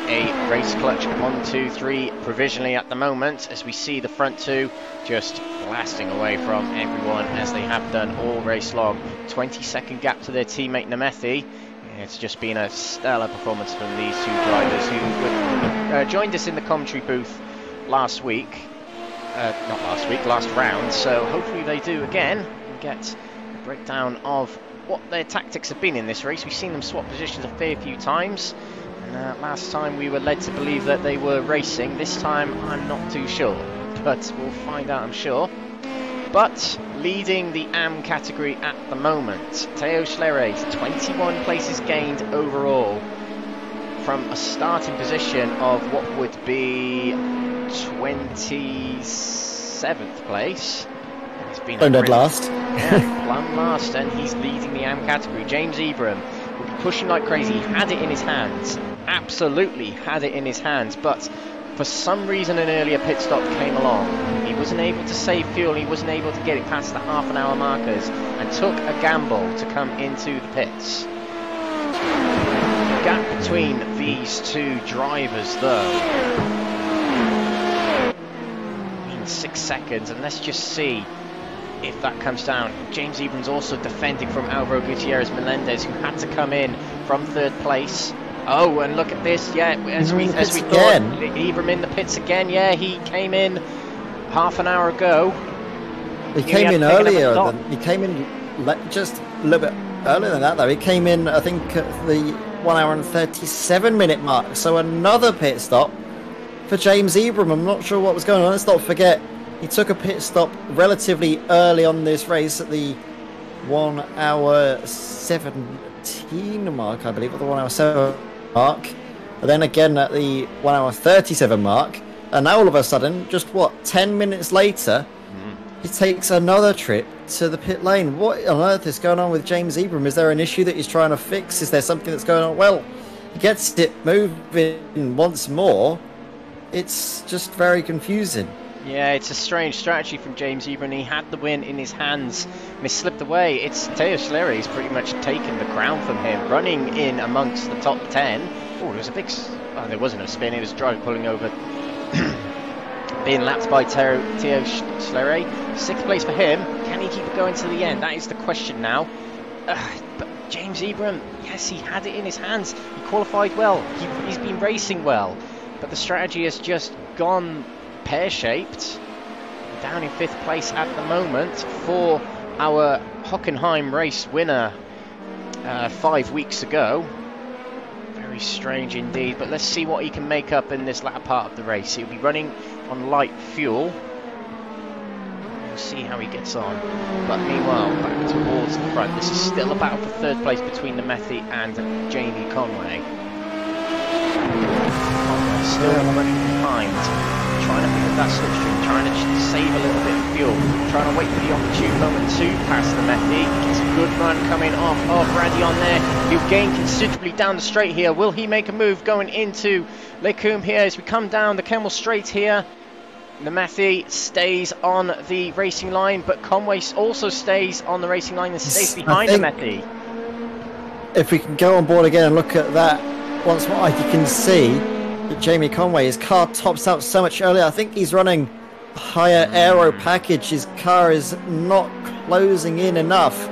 a race clutch 1, 2, 3 provisionally at the moment, as we see the front two just blasting away from everyone as they have done all race long. 20-second gap to their teammate Stamethey. It's just been a stellar performance from these two drivers who joined us in the commentary booth last round, so hopefully they do again and get a breakdown of what their tactics have been in this race. We've seen them swap positions a fair few times, and last time we were led to believe that they were racing. This time I'm not too sure, but we'll find out, I'm sure. But leading the AM category at the moment, Theo Schlerer, 21 places gained overall from a starting position of what would be 27th place. It's been
dead last.
Yeah, plumb last, and he's leading the AM category. James Ebram will be pushing like crazy. He had it in his hands, absolutely had it in his hands, but for some reason an earlier pit stop came along. He wasn't able to save fuel, he wasn't able to get it past the half-an-hour markers, and took a gamble to come into the pits. The gap between these two drivers, though, 6 seconds, and let's just see if that comes down. James Ebram's also defending from Alvaro Gutierrez Melendez, who had to come in from 3rd place. Oh, and look at this, yeah, as we thought, Ebram in the pits again. Yeah, he came in half an hour ago.
He came in earlier he came in just a little bit earlier than that, though. He came in, I think, at the 1 hour and 37 minute mark, so another pit stop for James Ebram. I'm not sure what was going on. Let's not forget, he took a pit stop relatively early on this race at the 1 hour 17 mark, I believe, or the 1 hour 7 mark, and then again at the 1 hour 37 mark, and now all of a sudden, just what, 10 minutes later, he takes another trip to the pit lane. What on earth is going on with James Ebram? Is there an issue that he's trying to fix? Is there something that's going on? Well, he gets it moving once more. It's just very confusing.
Yeah, it's a strange strategy from James Ebram. He had the win in his hands and he slipped away. It's Theo Schlerer. He's pretty much taken the crown from him, running in amongst the top 10. Oh, there was a big... Oh, there wasn't a spin. It was driver pulling over. Being lapped by Theo Schlerer. 6th place for him. Can he keep it going to the end? That is the question now. But James Ebram, yes, he had it in his hands. He qualified well. He's been racing well. But the strategy has just gone pear-shaped. Down in 5th place at the moment for our Hockenheim race winner 5 weeks ago. Very strange indeed, but let's see what he can make up in this latter part of the race. He'll be running on light fuel. We'll see how he gets on. But meanwhile, back towards the front. This is still a battle for 3rd place between Stamethey and Jamie Conway. Conway still running behind, trying to pick up that slipstream, trying to save a little bit of fuel, trying to wait for the opportune moment to pass Stamethey. Gets a good run coming off of Randy on there. He'll gain considerably down the straight here. Will he make a move going into Lecombe here as we come down the Kemmel Straight here? Stamethey stays on the racing line, but Conway also stays on the racing line and stays behind Stamethey.
If we can go on board again and look at that once more, you can see that Jamie Conway, his car tops out so much earlier. I think he's running a higher aero package. His car is not closing in enough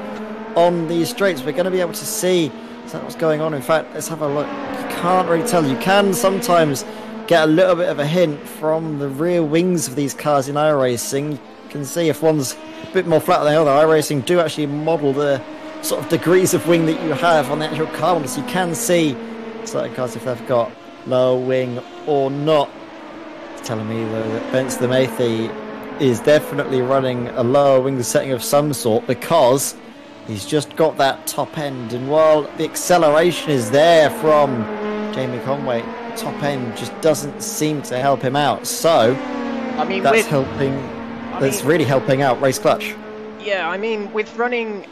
on these straights. We're going to be able to see what's going on. In fact, let's have a look. You can't really tell. You can sometimes get a little bit of a hint from the rear wings of these cars in iRacing. You can see if one's a bit more flat than the other. iRacing do actually model the sort of degrees of wing that you have on the actual car, so you can see certain cars if they've got lower wing or not. It's telling me though that Ben Stamethey is definitely running a lower wing setting of some sort, because he's just got that top end, and while the acceleration is there from Jamie Conway, top end just doesn't seem to help him out. So
I mean,
that's really helping out Race Clutch.
Yeah, I mean, with running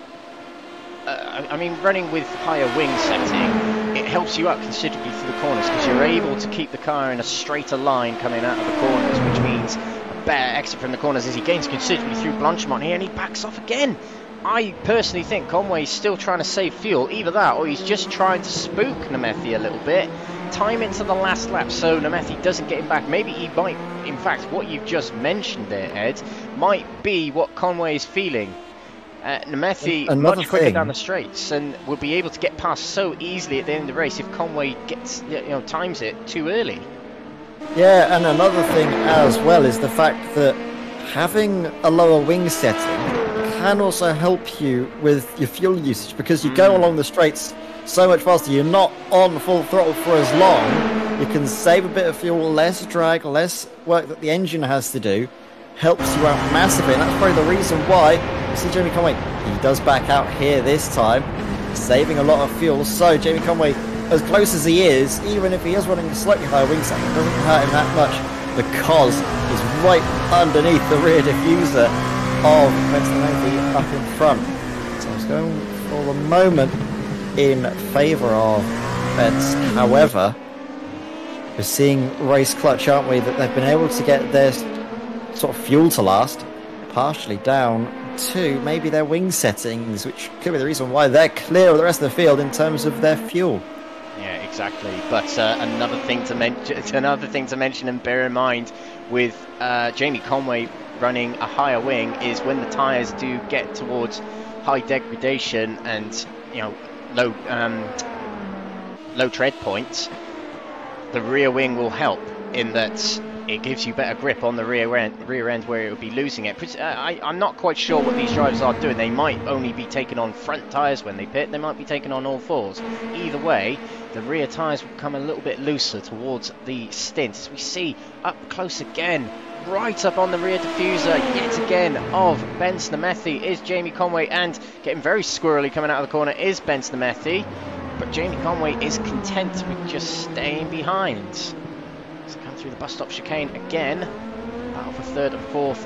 I mean, running with higher wing setting, it helps you out considerably through the corners because you're able to keep the car in a straighter line coming out of the corners, which means a better exit from the corners as he gains considerably through Blanchimont here, and he backs off again. I personally think Conway's still trying to save fuel, either that or he's just trying to spook Nemethi a little bit, time into the last lap so Nemethi doesn't get him back. Maybe he might, in fact, what you've just mentioned there, Ed, might be what Conway is feeling. Nemethi much quicker down the straights and will be able to get past so easily at the end of the race if Conway gets, times it too early.
Yeah, and another thing as well is the fact that having a lower wing setting can also help you with your fuel usage because you go along the straights so much faster. You're not on full throttle for as long. You can save a bit of fuel, less drag, less work that the engine has to do. Helps you out massively, and that's probably the reason why you see Jamie Conway. He does back out here this time, saving a lot of fuel. So Jamie Conway, as close as he is, even if he is running a slightly higher wing setting, it doesn't hurt him that much because he's right underneath the rear diffuser of Nemethi up in front. So he's going for the moment in favour of Vents. However, we're seeing race clutch, aren't we, that they've been able to get their sort of fuel to last, partially down to maybe their wing settings, which could be the reason why they're clear of the rest of the field in terms of their fuel.
Yeah, exactly. But another thing to mention and bear in mind with Jamie Conway running a higher wing is when the tyres do get towards high degradation and low tread points, the rear wing will help in that it gives you better grip on the rear end where it would be losing it. I'm not quite sure what these drivers are doing. They might only be taking on front tyres when they pit. They might be taking on all fours. Either way, the rear tyres will come a little bit looser towards the stint. As we see up close again, right up on the rear diffuser yet again of Benz Nemethi is Jamie Conway, and getting very squirrely coming out of the corner is Benz Nemethi. But Jamie Conway is content with just staying behind. So come through the bus stop chicane again. Battle for third and fourth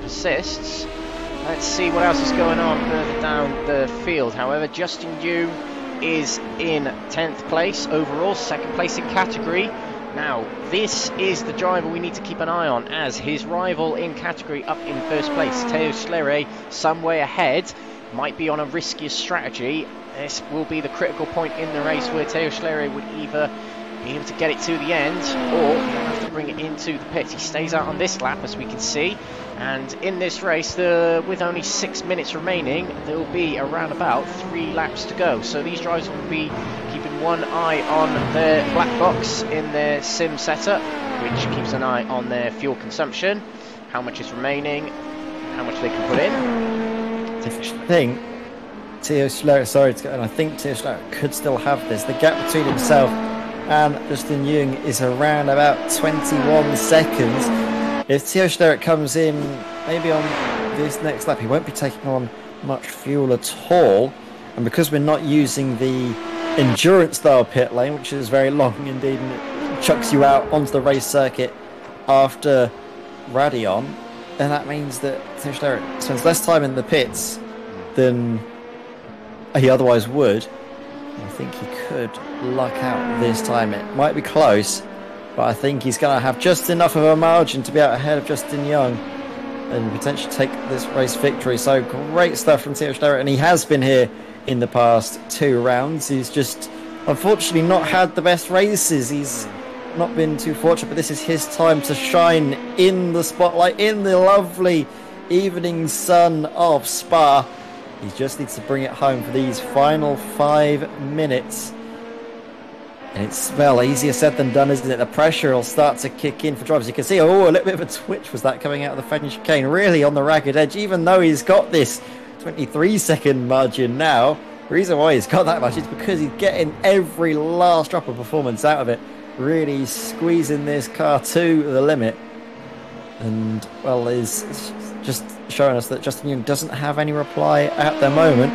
persists. Let's see what else is going on further down the field. However, Justin Yu is in 10th place overall, second place in category. Now, this is the driver we need to keep an eye on, as his rival in category up in first place, Theo Schlerer, some way ahead, might be on a riskier strategy. This will be the critical point in the race where Theo Schlerer would either be able to get it to the end or he'll have to bring it into the pits. He stays out on this lap, as we can see, and in this race, with only 6 minutes remaining, there will be around about 3 laps to go. So these drivers will be keeping one eye on their black box in their sim setup, which keeps an eye on their fuel consumption, how much is remaining, how much they can put in.
I think Theo Schlerer, and I think Theo Schlerer could still have this. The gap between himself and Justin Young is around about 21 seconds. If Theo Schlerer comes in maybe on this next lap, he won't be taking on much fuel at all. And because we're not using the endurance style pit lane, which is very long indeed, and it chucks you out onto the race circuit after Radeon, then that means that Theo Schlerer spends less time in the pits than he otherwise would. I think he could luck out this time. It might be close, but I think he's going to have just enough of a margin to be out ahead of Justin Young and potentially take this race victory. So great stuff from Theo Schlerer, and he has been here in the past 2 rounds. He's just unfortunately not had the best races. He's not been too fortunate, but this is his time to shine in the spotlight, in the lovely evening sun of Spa. He just needs to bring it home for these final 5 minutes. And it's, well, easier said than done, isn't it? The pressure will start to kick in for drivers. You can see, a little bit of a twitch was that coming out of the French chicane, really on the ragged edge, even though he's got this 23-second margin now. The reason why he's got that much is because he's getting every last drop of performance out of it, really squeezing this car to the limit. And, well, is just showing us that Justin Young doesn't have any reply at the moment.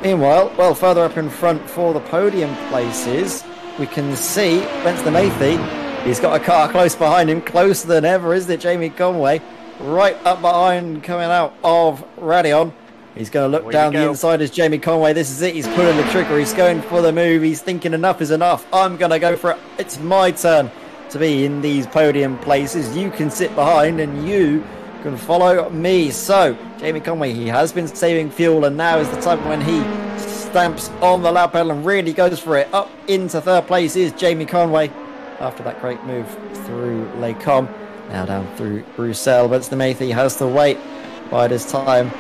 Meanwhile, well, further up in front for the podium places, we can see Benz Nemethi. He's got a car close behind him, closer than ever, isn't it? Jamie Conway right up behind, coming out of Radeon. He's going to look down the inside as Jamie Conway. This is it. He's pulling the trigger. He's going for the move. He's thinking enough is enough. I'm going to go for it. It's my turn to be in these podium places. You can sit behind and you can follow me. So Jamie Conway, he has been saving fuel, and now is the time when he stamps on the lap pedal and really goes for it. Up into third place is Jamie Conway after that great move through Les Combes. Now down through Bruxelles, but Snamathy has to wait by this time.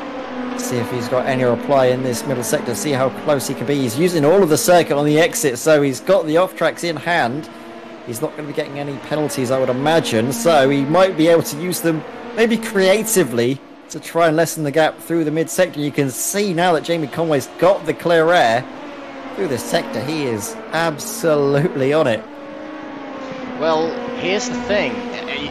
See if he's got any reply in this middle sector, see how close he can be. He's using all of the circuit on the exit, so he's got the off tracks in hand. He's not going to be getting any penalties, I would imagine, so he might be able to use them maybe creatively to try and lessen the gap through the mid sector. You can see now that Jamie Conway's got the clear air through this sector. He is absolutely on it.
Well, here's the thing.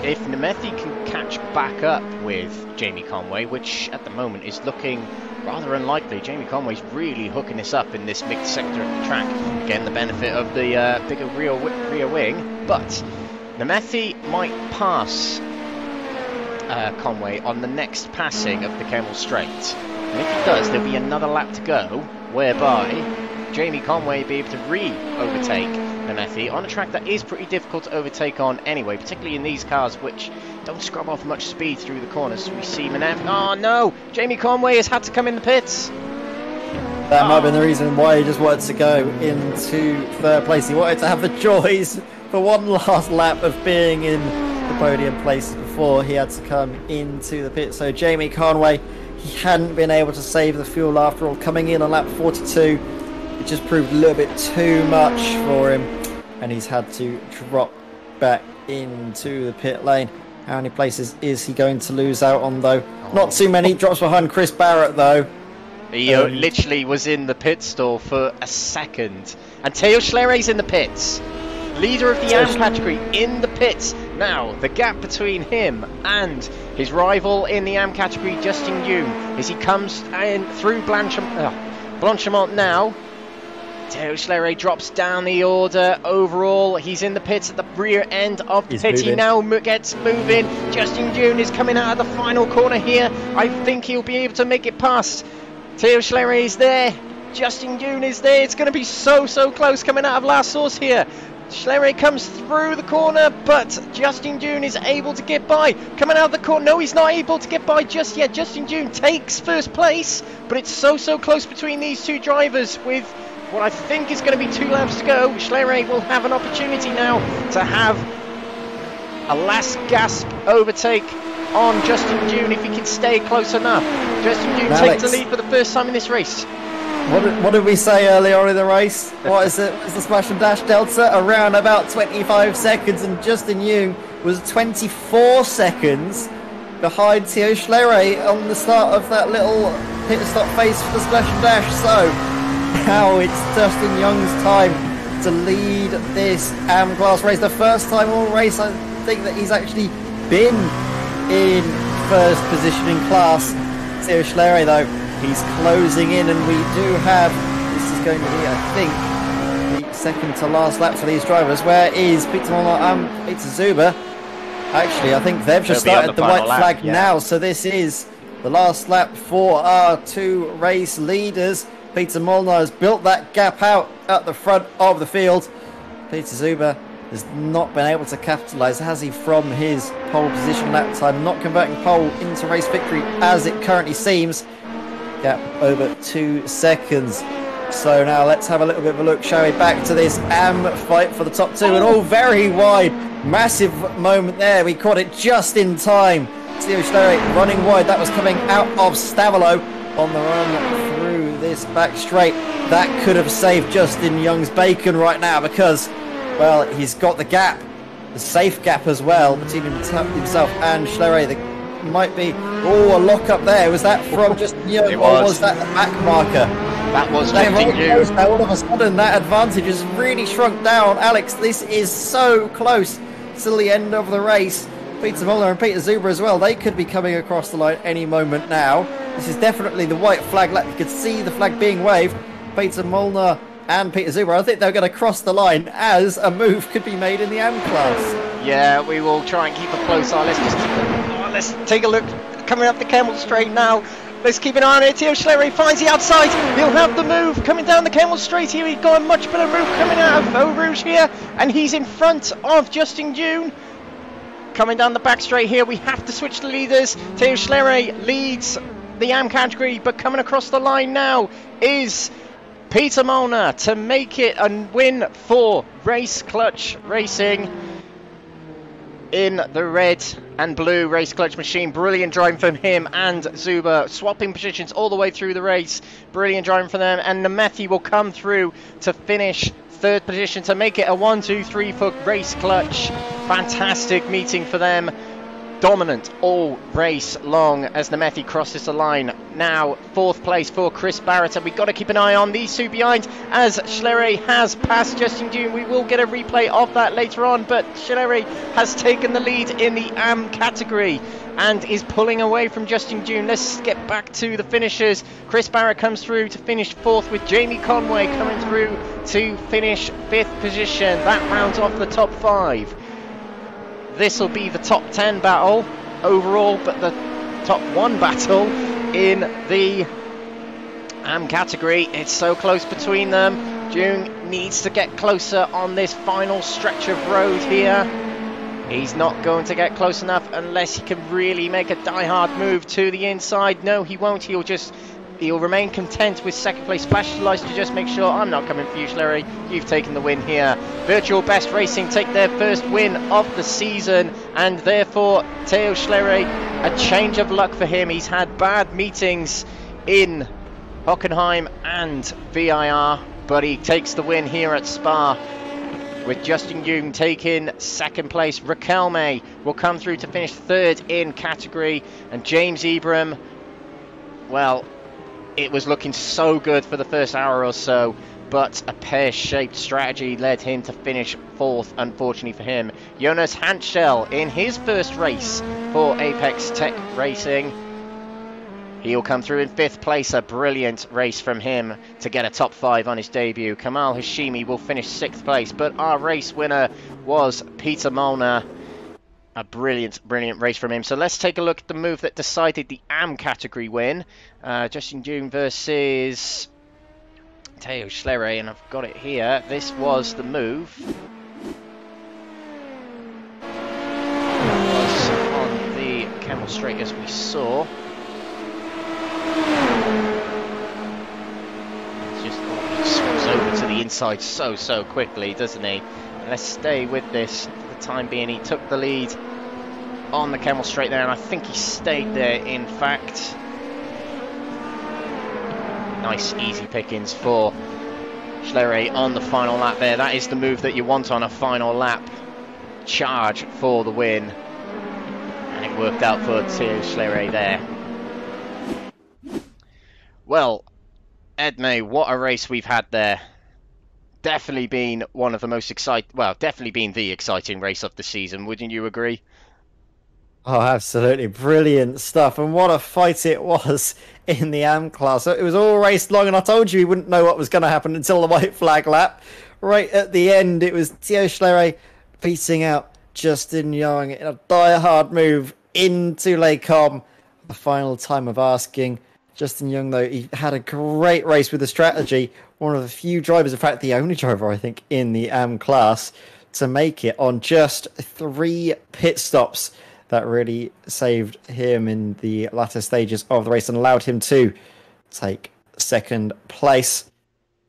If Snamathy can catch back up with Jamie Conway, which at the moment is looking rather unlikely, Jamie Conway's really hooking this up in this mixed sector of the track, getting the benefit of the bigger rear wing. But Snamathy might pass Conway on the next passing of the Kemmel Straight. And if he does, there'll be another lap to go, whereby Jamie Conway will be able to overtake Snamathy on a track that is pretty difficult to overtake on anyway, particularly in these cars which don't scrub off much speed through the corners. We see Snamathy. Oh no! Jamie Conway has had to come in the pits.
That might have been the reason why he just wanted to go into third place. He wanted to have the joys for one last lap of being in the podium place before he had to come into the pit. So Jamie Conway, he hadn't been able to save the fuel after all, coming in on lap 42. It just proved a little bit too much for him, and he's had to drop back into the pit lane. How many places is he going to lose out on, though? Not too many. Drops behind Chris Barrett, though.
He literally was in the pit stall for a second. And Theo Schlere's in the pits. Leader of the AM category in the pits. Now, the gap between him and his rival in the AM category, Justin Yoon, as he comes in through Blanchimont now. Theo Schlere drops down the order overall. He's in the pits at the rear end of the pit. He now gets moving. Justin Yoon is coming out of the final corner here. I think he'll be able to make it past. Theo Schlere is there. Justin Yoon is there. It's going to be so close coming out of last source here. Schlere comes through the corner, but Justin Yoon is able to get by. Coming out of the corner, no, he's not able to get by just yet. Justin Yoon takes first place, but it's so close between these two drivers with what I think is going to be 2 laps to go. Schlere will have an opportunity now to have a last gasp overtake on Justin Yoon if he can stay close enough. Justin Yoon takes the lead for the first time in this race.
What did we say earlier on in the race? What is it? Is the smash and dash delta? Around about 25 seconds, and Justin Yoon was 24 seconds behind Theo Schlere on the start of that little pit stop phase for the splash and dash. So now it's Justin Young's time to lead this AM class race. The first time all race, I think, that he's actually been in first position in class. Theo Schlere, though, he's closing in, and we do have, this is going to be, I think, the second to last lap for these drivers. Where is Peter Molnar and Peter Zuber? Actually, I think they've just started the white flag now, so this is the last lap for our 2 race leaders. Peter Molnar has built that gap out at the front of the field. Peter Zuber has not been able to capitalise, has he, from his pole position lap time, not converting pole into race victory as it currently seems. Gap over 2 seconds. So now let's have a little bit of a look, shall we, back to this AM fight for the top 2, and all very wide. Massive moment there. We caught it just in time. Theo Schlere running wide. That was coming out of Stavolo on the run through this back straight. That could have saved Justin Young's bacon right now, because, well, he's got the gap, the safe gap as well, between himself and Schlere. There might be, a lock up there. Was that from just Young, or was that the back marker?
That was Justin Young.
Now all of a sudden that advantage has really shrunk down. Alex, this is so close till the end of the race. Peter Molnar and Peter Zuber as well, they could be coming across the line any moment now. This is definitely the white flag. You could see the flag being waved. Peter Molnar and Peter Zuber, I think they're going to cross the line as a move could be made in the AM class.
Yeah, we will try and keep a close eye. Let's take a look. Coming up the Kemmel Straight now. Let's keep an eye on it. Theo Schlery finds the outside. He'll have the move coming down the Kemmel Straight here. He's got a much better move coming out of Eau Rouge here. And he's in front of Justin June. Coming down the back straight here, we have to switch the leaders. Theo Schlery leads the AM category, but coming across the line now is Peter Molnar to make it a win for Race Clutch Racing in the red and blue Race Clutch machine. Brilliant driving from him and Zuber, swapping positions all the way through the race. Brilliant driving for them, and Nemethi will come through to finish third position to make it a 1-2-3 for Race Clutch. Fantastic meeting for them. Dominant all race long as Nemethi crosses the line. Now fourth place for Chris Barrett, and we've got to keep an eye on these two behind as Schlery has passed Justin June. We will get a replay of that later on, but Schlery has taken the lead in the AM category and is pulling away from Justin June. Let's get back to the finishers. Chris Barrett comes through to finish fourth, with Jamie Conway coming through to finish fifth position. That rounds off the top five. This will be the top 10 battle overall, but the top 1 battle in the AM category. It's so close between them. June needs to get closer on this final stretch of road here. He's not going to get close enough unless he can really make a die-hard move to the inside. No, he won't. He'll remain content with second place. Flash lights to just make sure I'm not coming for you, Schlery. You've taken the win here. Virtual Best Racing take their first win of the season, and therefore Theo Schlery, a change of luck for him. He's had bad meetings in Hockenheim and VIR, but he takes the win here at Spa, with Justin Jung taking second place. Raquel May will come through to finish third in category, and James Ibram, well, it was looking so good for the first hour or so, but a pear-shaped strategy led him to finish fourth, unfortunately for him. Jonas Hanschel in his first race for Apex Tech Racing. He'll come through in fifth place, a brilliant race from him to get a top 5 on his debut. Kamal Hashimi will finish sixth place, but our race winner was Peter Molnar. A brilliant race from him. So let's take a look at the move that decided the AM category win. Justin June versus Theo Schlery, and I've got it here. This was the move. It was on the Kemmel Straight, as we saw. It's just, he swings over to the inside so quickly, doesn't he? Let's stay with this for the time being. He took the lead on the Kemmel Straight there, and I think he stayed there, in fact. Nice easy pickings for Schlery on the final lap there. That is the move that you want on a final lap. Charge for the win. And it worked out for Theo Schlery there. Well, Ed May, what a race we've had there. Definitely been one of the most exciting, well, definitely been the exciting race of the season. Wouldn't you agree?
Oh, absolutely brilliant stuff. And what a fight it was in the AM class. It was all raced long, and I told you we wouldn't know what was going to happen until the white flag lap. Right at the end, it was Theo Schlery beating out Justin Young in a die-hard move into Les Combes. The final time of asking. Justin Young, though, he had a great race with the strategy. One of the few drivers, in fact, the only driver, I think, in the AM class to make it on just 3 pit stops. That really saved him in the latter stages of the race and allowed him to take second place.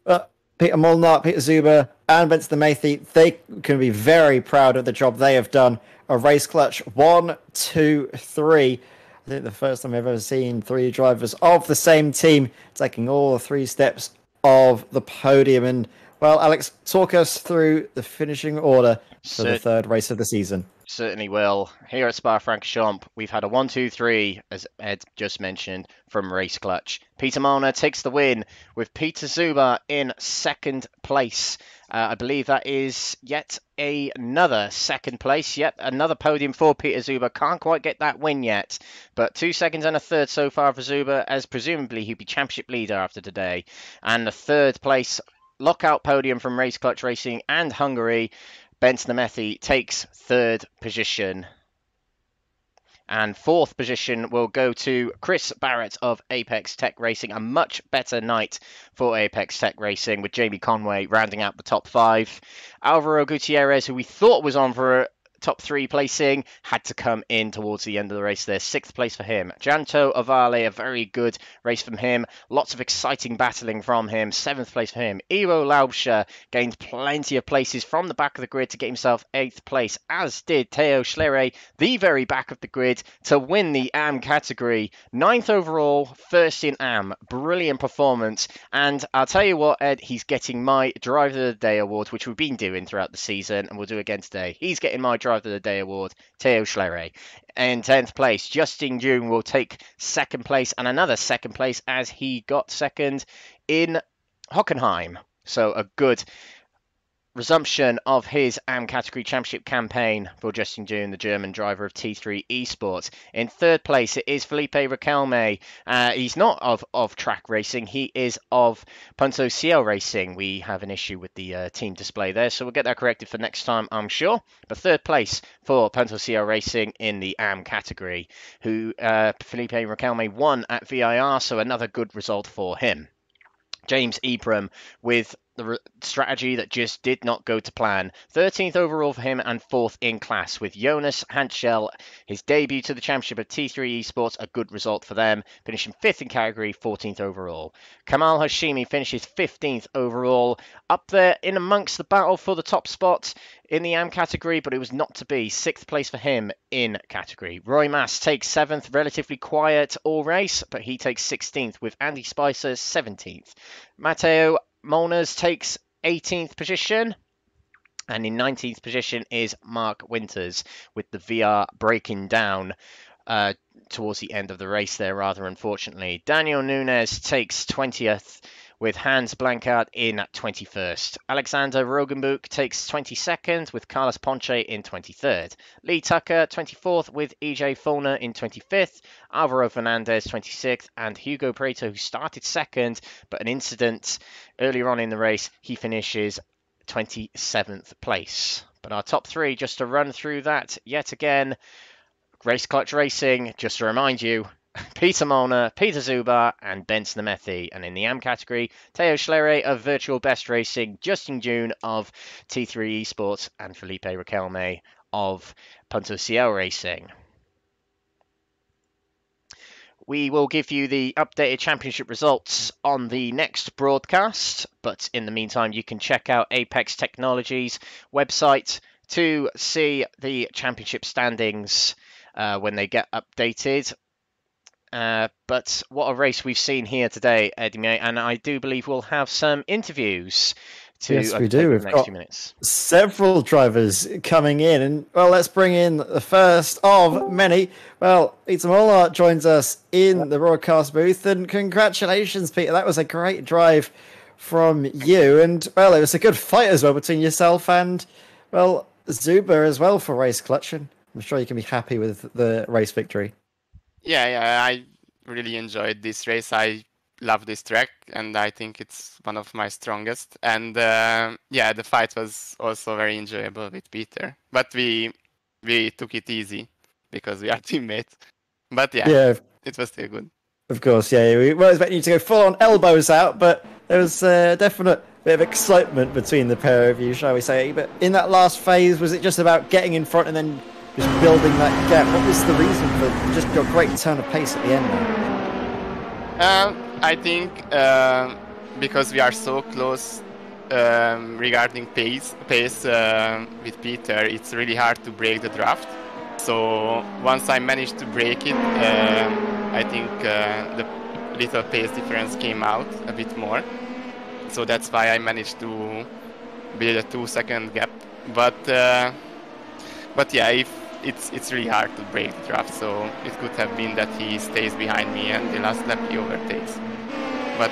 But Peter Molnar, Peter Zuber, and Benson Nemethi, they can be very proud of the job they have done. A race clutch 1, 2, 3. I think the first time I've ever seen 3 drivers of the same team taking all 3 steps of the podium. And, well, Alex, talk us through the finishing order for the third race of the season.
Certainly will. Here at Spa-Francorchamps, we've had a 1-2-3, as Ed just mentioned, from Race Clutch. Peter Molnar takes the win, with Peter Zuber in second place. I believe that is yet another second place. Yep, another podium for Peter Zuber. Can't quite get that win yet, but 2 seconds and a third so far for Zuber, as presumably he'll be championship leader after today. And the third place lockout podium from Race Clutch Racing and Hungary. Benson Nemethi takes third position. And fourth position will go to Chris Barrett of Apex Tech Racing. A much better night for Apex Tech Racing, with Jamie Conway rounding out the top 5. Alvaro Gutierrez, who we thought was on for a top 3 placing, had to come in towards the end of the race there. 6th place for him. Janto Avale, a very good race from him. Lots of exciting battling from him. 7th place for him. Evo Laucher gained plenty of places from the back of the grid to get himself 8th place, as did Theo Schlerer, the very back of the grid, to win the AM category. 9th overall, first in AM. Brilliant performance. And I'll tell you what, Ed, he's getting my Driver of the Day award, which we've been doing throughout the season, and we'll do again today. He's getting my Driver of the Day award, Theo Schlerer. In 10th place, Justin June will take 2nd place, and another 2nd place as he got 2nd in Hockenheim. So a good resumption of his AM category championship campaign for Justin June, the German driver of T3 Esports. In 3rd place, it is Felipe Riquelme. He's not of track racing, he is of Punto CL Racing. We have an issue with the team display there, so we'll get that corrected for next time, I'm sure. But 3rd place for Punto CL Racing in the AM category, who Felipe Riquelme won at VIR, so another good result for him. James Ebram with the strategy that just did not go to plan. 13th overall for him and 4th in class, with Jonas Hanschel, his debut to the championship of T3 Esports, a good result for them, finishing 5th in category, 14th overall. Kamal Hashimi finishes 15th overall, up there in amongst the battle for the top spot in the AM category, but it was not to be. 6th place for him in category. Roy Mass takes 7th, relatively quiet all race, but he takes 16th, with Andy Spicer 17th. Matteo Molners takes 18th position, and in 19th position is Mark Winters, with the VR breaking down towards the end of the race there, rather unfortunately. Daniel Nunes takes 20th, with Hans Blankard in 21st. Alexander Rogenbuch takes 22nd, with Carlos Ponce in 23rd. Lee Tucker 24th, with EJ Fulner in 25th. Alvaro Fernandez 26th, and Hugo Pareto, who started 2nd, but an incident earlier on in the race, he finishes 27th place. But our top 3, just to run through that yet again. Race Clutch Racing, just to remind you, Peter Molnar, Peter Zubar, and Ben Snamethi. And in the AM category, Theo Schlerer of Virtual Best Racing, Justin June of T3 Esports, and Felipe Riquelme of Punto CL Racing. We will give you the updated championship results on the next broadcast, but in the meantime, you can check out Apex Technologies website to see the championship standings when they get updated. But what a race we've seen here today, Ed May, and I do believe we'll have some interviews to
yes, we do.
We've got few minutes.
Several drivers coming in, and well, let's bring in the first of many. Well, Peter Molnar joins us in the broadcast booth, and congratulations, Peter. That was a great drive from you, and well, it was a good fight as well between yourself and well Zuba as well for Race Clutch, and I'm sure you can be happy with the race victory.
Yeah, I really enjoyed this race. I love this track, and I think it's one of my strongest. And yeah, the fight was also very enjoyable with Peter. But we took it easy because we are teammates. But yeah, it was still good.
Of course, yeah. We weren't expecting you to go full on elbows out, but there was a definite bit of excitement between the pair of you, shall we say. But in that last phase, was it just about getting in front and then just building that gap? What was the reason for just your great turn of pace at the end there?
I think because we are so close regarding pace with Peter, it's really hard to break the draft. So once I managed to break it, I think the little pace difference came out a bit more. So that's why I managed to build a 2-second gap. But yeah, it's really hard to break the draft, so it could have been that he stays behind me and the last lap he overtakes. But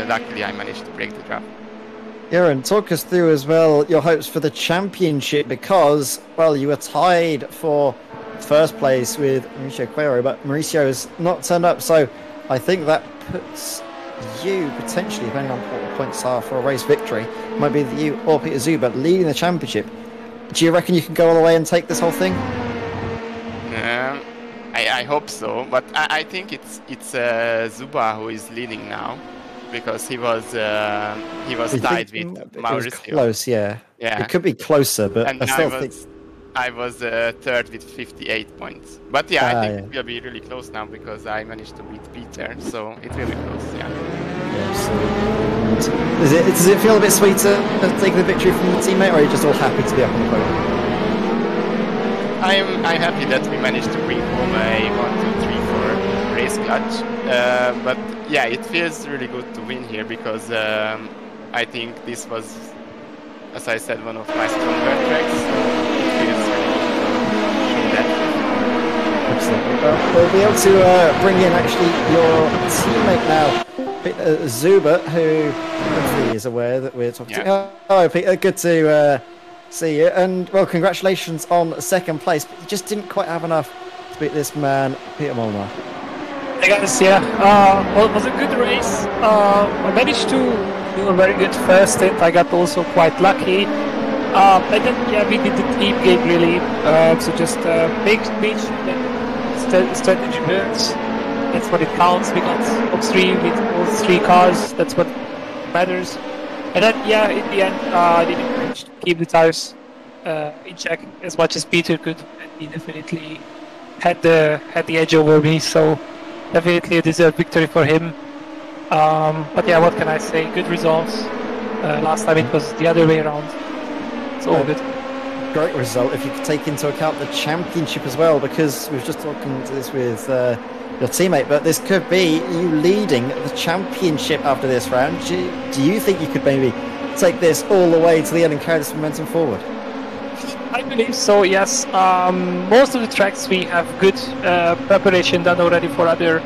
luckily I managed to break the draft.
Aaron, talk us through as well your hopes for the championship, because, well, you were tied for first place with Mauricio Cuero, but Mauricio's not turned up, so I think that puts you potentially, depending on what the points are for a race victory, might be you or Peter Zuba leading the championship. Do you reckon you can go all the way and take this whole thing?
I hope so, but I think it's Zuba who is leading now, because he was tied with Mauricio.
It was close, yeah.
Yeah.
It could be closer, but
And
I still think
I was third with 58 points. But yeah, I think
yeah.
it will be really close now because I managed to beat Peter, so it will be close. Yeah.
Absolutely. Does it feel a bit sweeter taking the victory from the teammate, or are you just all happy to be up on the podium?
I'm happy that we managed to bring home a 1, 2, 3, 4 race clutch. But yeah, it feels really good to win here because I think this was, as I said, one of my stronger tracks. So it feels really good to show that.
Absolutely. Well, we'll be able to bring in actually your teammate now, Zuba, who hopefully is aware that we're talking to. Hello, Peter. Good to see you. And, well, congratulations on second place. But you just didn't quite have enough to beat this man, Peter Molnar.
Hey guys, yeah. Well, it was a good race. I managed to do a very good first stint. I got also quite lucky. And then, yeah, we did the team game really. So just make sure strategy works. That's what it counts. We got top 3 with all 3 cars. That's what matters. And then, yeah, in the end, I didn't manage to keep the tires in check as much as Peter could. And he definitely had the edge over me. So definitely a deserved victory for him. But yeah, what can I say? Good results. Last time it was the other way around. It's all good.
Great result if you could take into account the championship as well, because we were just talking to this with your teammate, but this could be you leading the championship after this round. Do you think you could maybe take this all the way to the end and carry this momentum forward?
I believe so, yes. Most of the tracks we have good preparation done already for other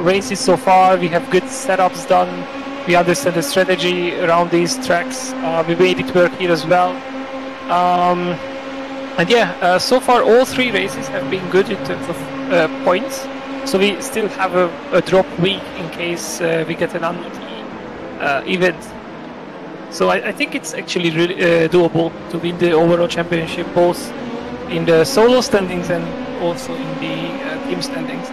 races so far. We have good setups done. We understand the strategy around these tracks. We made it work here as well. And yeah, so far all 3 races have been good in terms of points. So we still have a drop week in case we get an unlucky event. So I think it's actually really doable to win the overall championship, both in the solo standings and also in the team standings.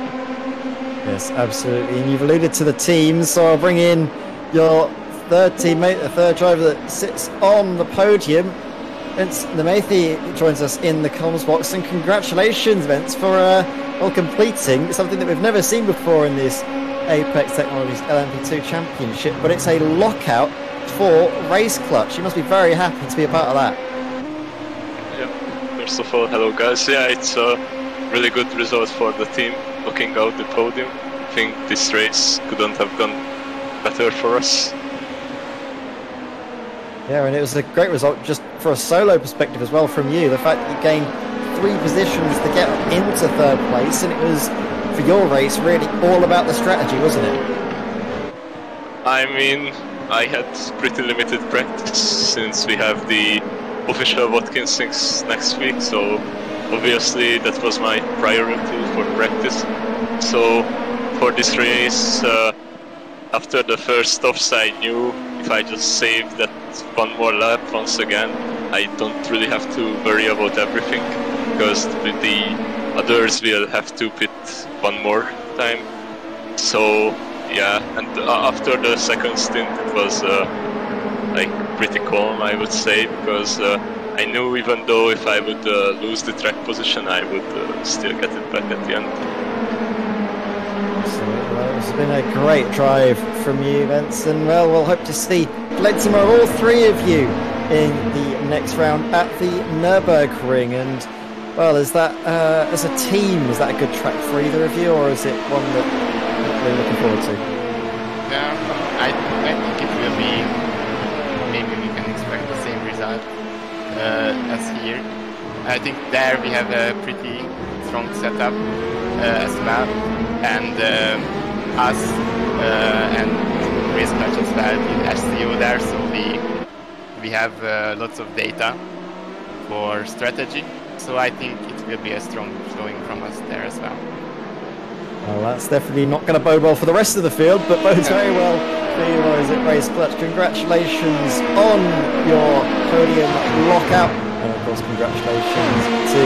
Yes, absolutely. And you've alluded to the teams, so I'll bring in your third teammate, the third driver that sits on the podium. Vince Nemathy joins us in the comms box, and congratulations, Vince, for completing something that we've never seen before in this Apex Technologies LMP2 Championship, but it's a lockout for race clutch. You must be very happy to be a part of that.
Yeah, first of all, hello guys. Yeah, it's a really good result for the team, looking out the podium. I think this race couldn't have gone better for us.
Yeah, and it was a great result just for a solo perspective as well from you. The fact that you gained 3 positions to get into third place, and it was, for your race, really all about the strategy, wasn't it?
I mean, I had pretty limited practice since we have the official Watkins things next week, so obviously that was my priority for practice. So for this race, after the first stops, I knew if I just saved that one more lap once again, I don't really have to worry about everything, because with the others we'll have to pit one more time. So yeah, and after the second stint it was like pretty calm, I would say, because I knew even though if I would lose the track position, I would still get it back at the end.
Well, it's been a great drive from you, Vince, and well, we'll hope to see plenty more of all 3 of you in the next round at the Nürburgring. And well, is that as a team, is that a good track for either of you, or is it one that we're looking forward to?
I think it will be, maybe we can expect the same result as here. I think there we have a pretty strong setup as well, and us and race clutch as well with SCO there, so we have lots of data for strategy, so I think it will be a strong showing from us there as well.
Well, that's definitely not going to bode well for the rest of the field, but bodes very well for you guys at Race Clutch. Congratulations on your podium lockout, and of course congratulations to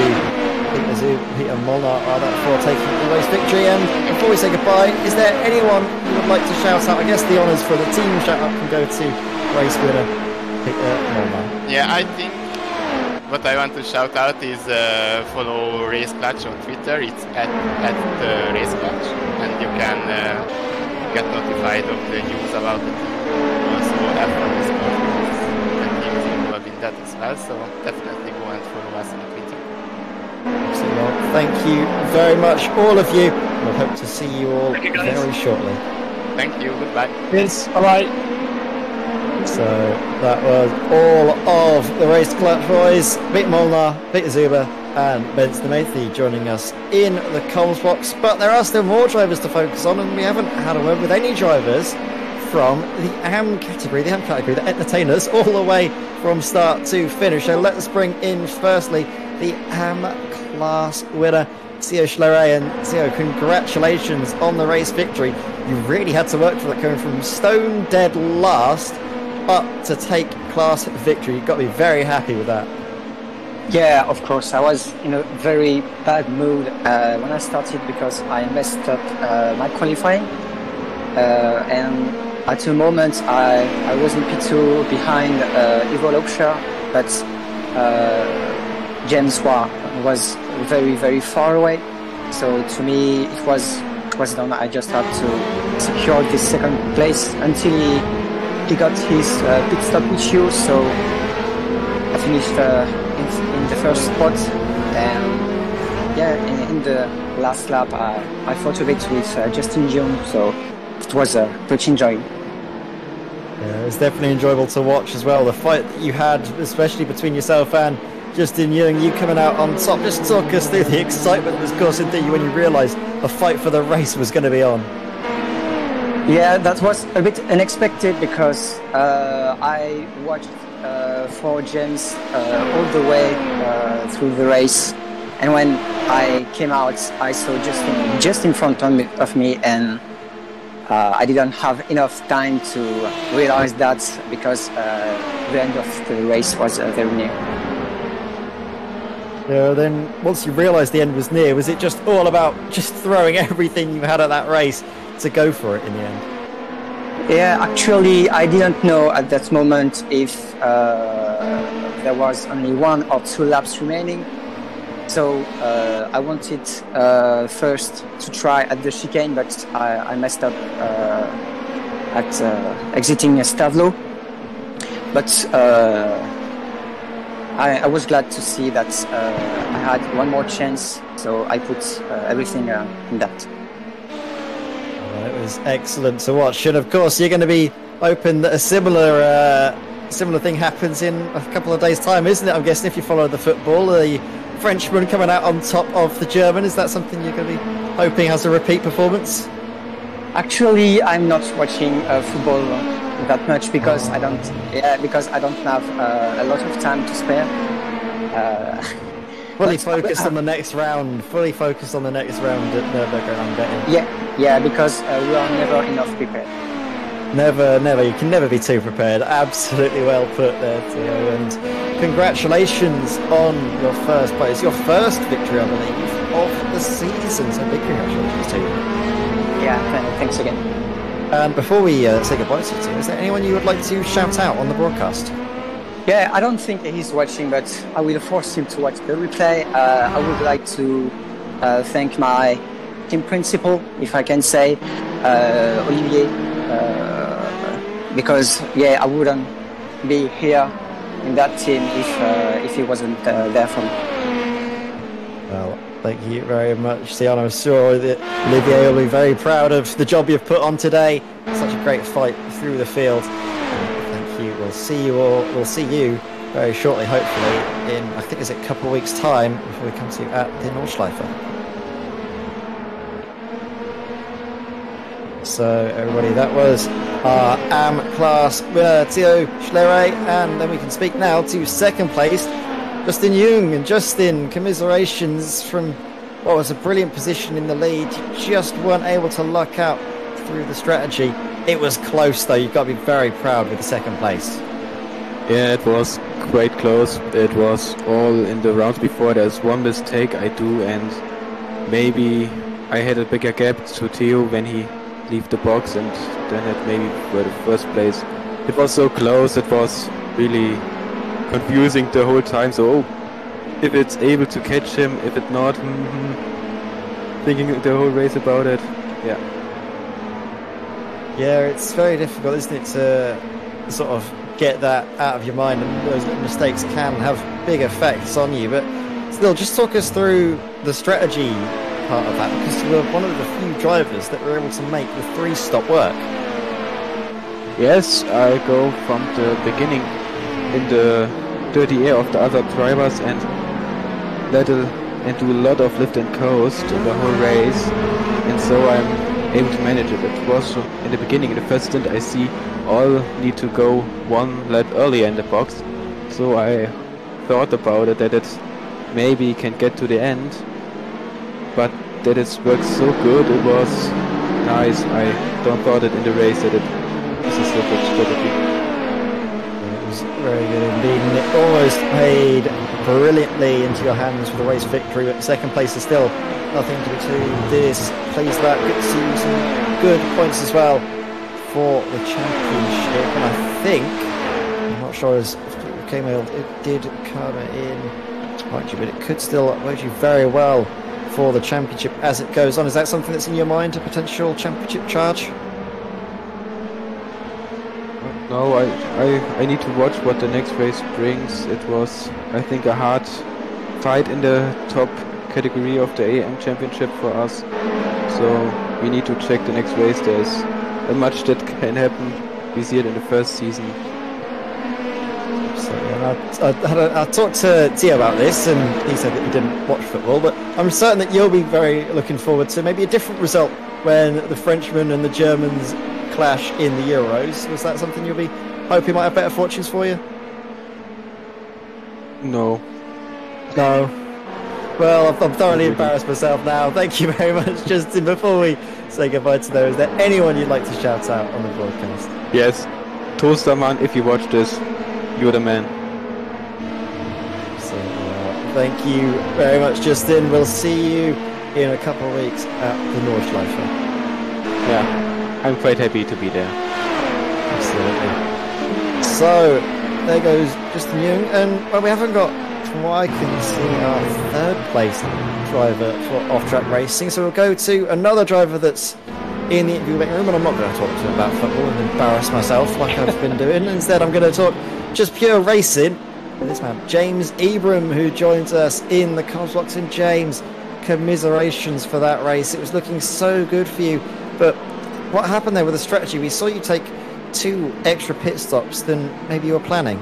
Peter Molnar are that for taking the race victory. And before we say goodbye, is there anyone you would like to shout out? I guess the honours for the team shout out can go to race winner Peter Molnar.
Yeah, I think what I want to shout out is follow Race Clutch on Twitter. It's at Race Clutch, and you can get notified of the news about the team. Also, F1 is involved in that as well, so definitely go and follow us on Twitter.
Well, thank you very much, all of you. We'll hope to see you all very shortly.
Thank you. Goodbye.
Yes. All right.
So that was all of the Race Clutch boys. Peter Molnar, Peter Zuber and Benz Demathy joining us in the comms box. But there are still more drivers to focus on, and we haven't had a word with any drivers from the AM category, the entertainers, all the way from start to finish. So let's bring in firstly the AM class winner, Theo Schleray. And Theo, congratulations on the race victory. You really had to work for that, coming from stone dead last up to take class victory. You've got to be very happy with that.
Yeah, of course. I was in a very bad mood when I started because I messed up my qualifying. And at the moment I was in P2 behind Evo Laucher, but James was very, very far away. So to me it was done. I just had to secure this second place until he got his pit stop issue. So I finished in the first spot, and yeah, in the last lap I fought a bit with Justin Young, so it was pretty enjoyable.
Yeah, it was definitely enjoyable to watch as well. The fight that you had, especially between yourself and Justin Young, you coming out on top. Just talk us through the excitement that was coursing through you when you realised the fight for the race was going to be on.
Yeah, that was a bit unexpected because I watched for James all the way through the race, and when I came out I saw Justin just in front of me, and I didn't have enough time to realize that because the end of the race was very near.
Then once you realised the end was near, was it just all about just throwing everything you had at that race to go for it in the end?
Yeah, actually I didn't know at that moment if there was only 1 or 2 laps remaining. So I wanted first to try at the chicane, but I messed up at exiting Stavlo. But I was glad to see that I had one more chance, so I put everything in that.
It was excellent to watch, and of course you're going to be hoping that a similar thing happens in a couple of days' time, isn't it? I'm guessing if you follow the football, the Frenchman coming out on top of the German, is that something you're going to be hoping has a repeat performance?
Actually, I'm not watching football that much because I don't have a lot of time to spare.
Fully focused on the next round. Fully focused on the next round at Nürburgring, I'm betting.
Yeah, because we are never enough prepared.
Never. You can never be too prepared. Absolutely well put there, Theo. And congratulations on your first place. Your first victory, I believe, of the season. So big congratulations to you.
Yeah, thanks again.
And before we say goodbye to you two, is there anyone you would like to shout out on the broadcast?
Yeah, I don't think he's watching, but I will force him to watch the replay. I would like to thank my team principal, if I can say, Olivier, because I wouldn't be here in that team if he wasn't there for me.
Well, thank you very much, Sian. I'm sure that Olivier will be very proud of the job you've put on today. Such a great fight through the field. Thank you. We'll see you very shortly, hopefully, in, I think it's a couple of weeks' time before we come to you at the Nordschleife. So, everybody, that was our AM class winner, Theo Schleray, and then we can speak now to second place, Justin Young. And Justin, commiserations from what was a brilliant position in the lead. You just weren't able to luck out through the strategy. It was close, though. You've got to be very proud with the second place.
Yeah, it was quite close. It was all in the rounds before. There's one mistake I do, and maybe I had a bigger gap to Theo when he left the box, and then it maybe were the first place. It was so close. It was really confusing the whole time. So if it's able to catch him, if it not, thinking the whole race about it.
Yeah, it's very difficult, isn't it, to sort of get that out of your mind, and those little mistakes can have big effects on you. But still, just talk us through the strategy part of that, because you were one of the few drivers that were able to make the 3-stop work.
Yes, I go from the beginning in the dirty air of the other drivers and do a lot of lift and coast in the whole race, and so I'm able to manage it. It was in the beginning, in the first stint, I see all need to go one lap earlier in the box, so I thought about it that it maybe can get to the end, but that it works so good. It was nice. I don't thought it in the race that it is a so good strategy.
It was very good indeed, and it almost played brilliantly into your hands for the race victory, but second place is still nothing to be too displeased about. Good to see some good points as well for the championship, and I think, I'm not sure as it came out, it did come in, but it could still work you very well for the championship as it goes on. Is that something that's in your mind, a potential championship charge?
No, I need to watch what the next race brings. It was, I think, a hard fight in the top category of the AM Championship for us. So we need to check the next race. There's much that can happen. We see it in the first season.
So, I talked to Theo about this, and he said that he didn't watch football, but I'm certain that you'll be very looking forward to maybe a different result when the Frenchmen and the Germans clash in the Euros. Was that something you'll be hoping might have better fortunes for you?
No.
Well, I'm thoroughly embarrassed myself now. Thank you very much, Justin. Before we say goodbye to those, is there anyone you'd like to shout out on the broadcast?
Yes, Toasterman, if you watch this, you're the man.
So, thank you very much, Justin. We'll see you in a couple of weeks at the Nordschleife.
Yeah, I'm quite happy to be there.
Absolutely. So, there goes Justin Young, and well, we haven't got, from what I can see, our third place driver for off-track racing. So we'll go to another driver that's in the interview room, and I'm not going to talk to him about football and embarrass myself like I've been doing. Instead, I'm going to talk just pure racing with this man, James Ebram, who joins us in the comms box. And James, commiserations for that race. It was looking so good for you, but what happened there with the strategy? We saw you take 2 extra pit stops than maybe you were planning.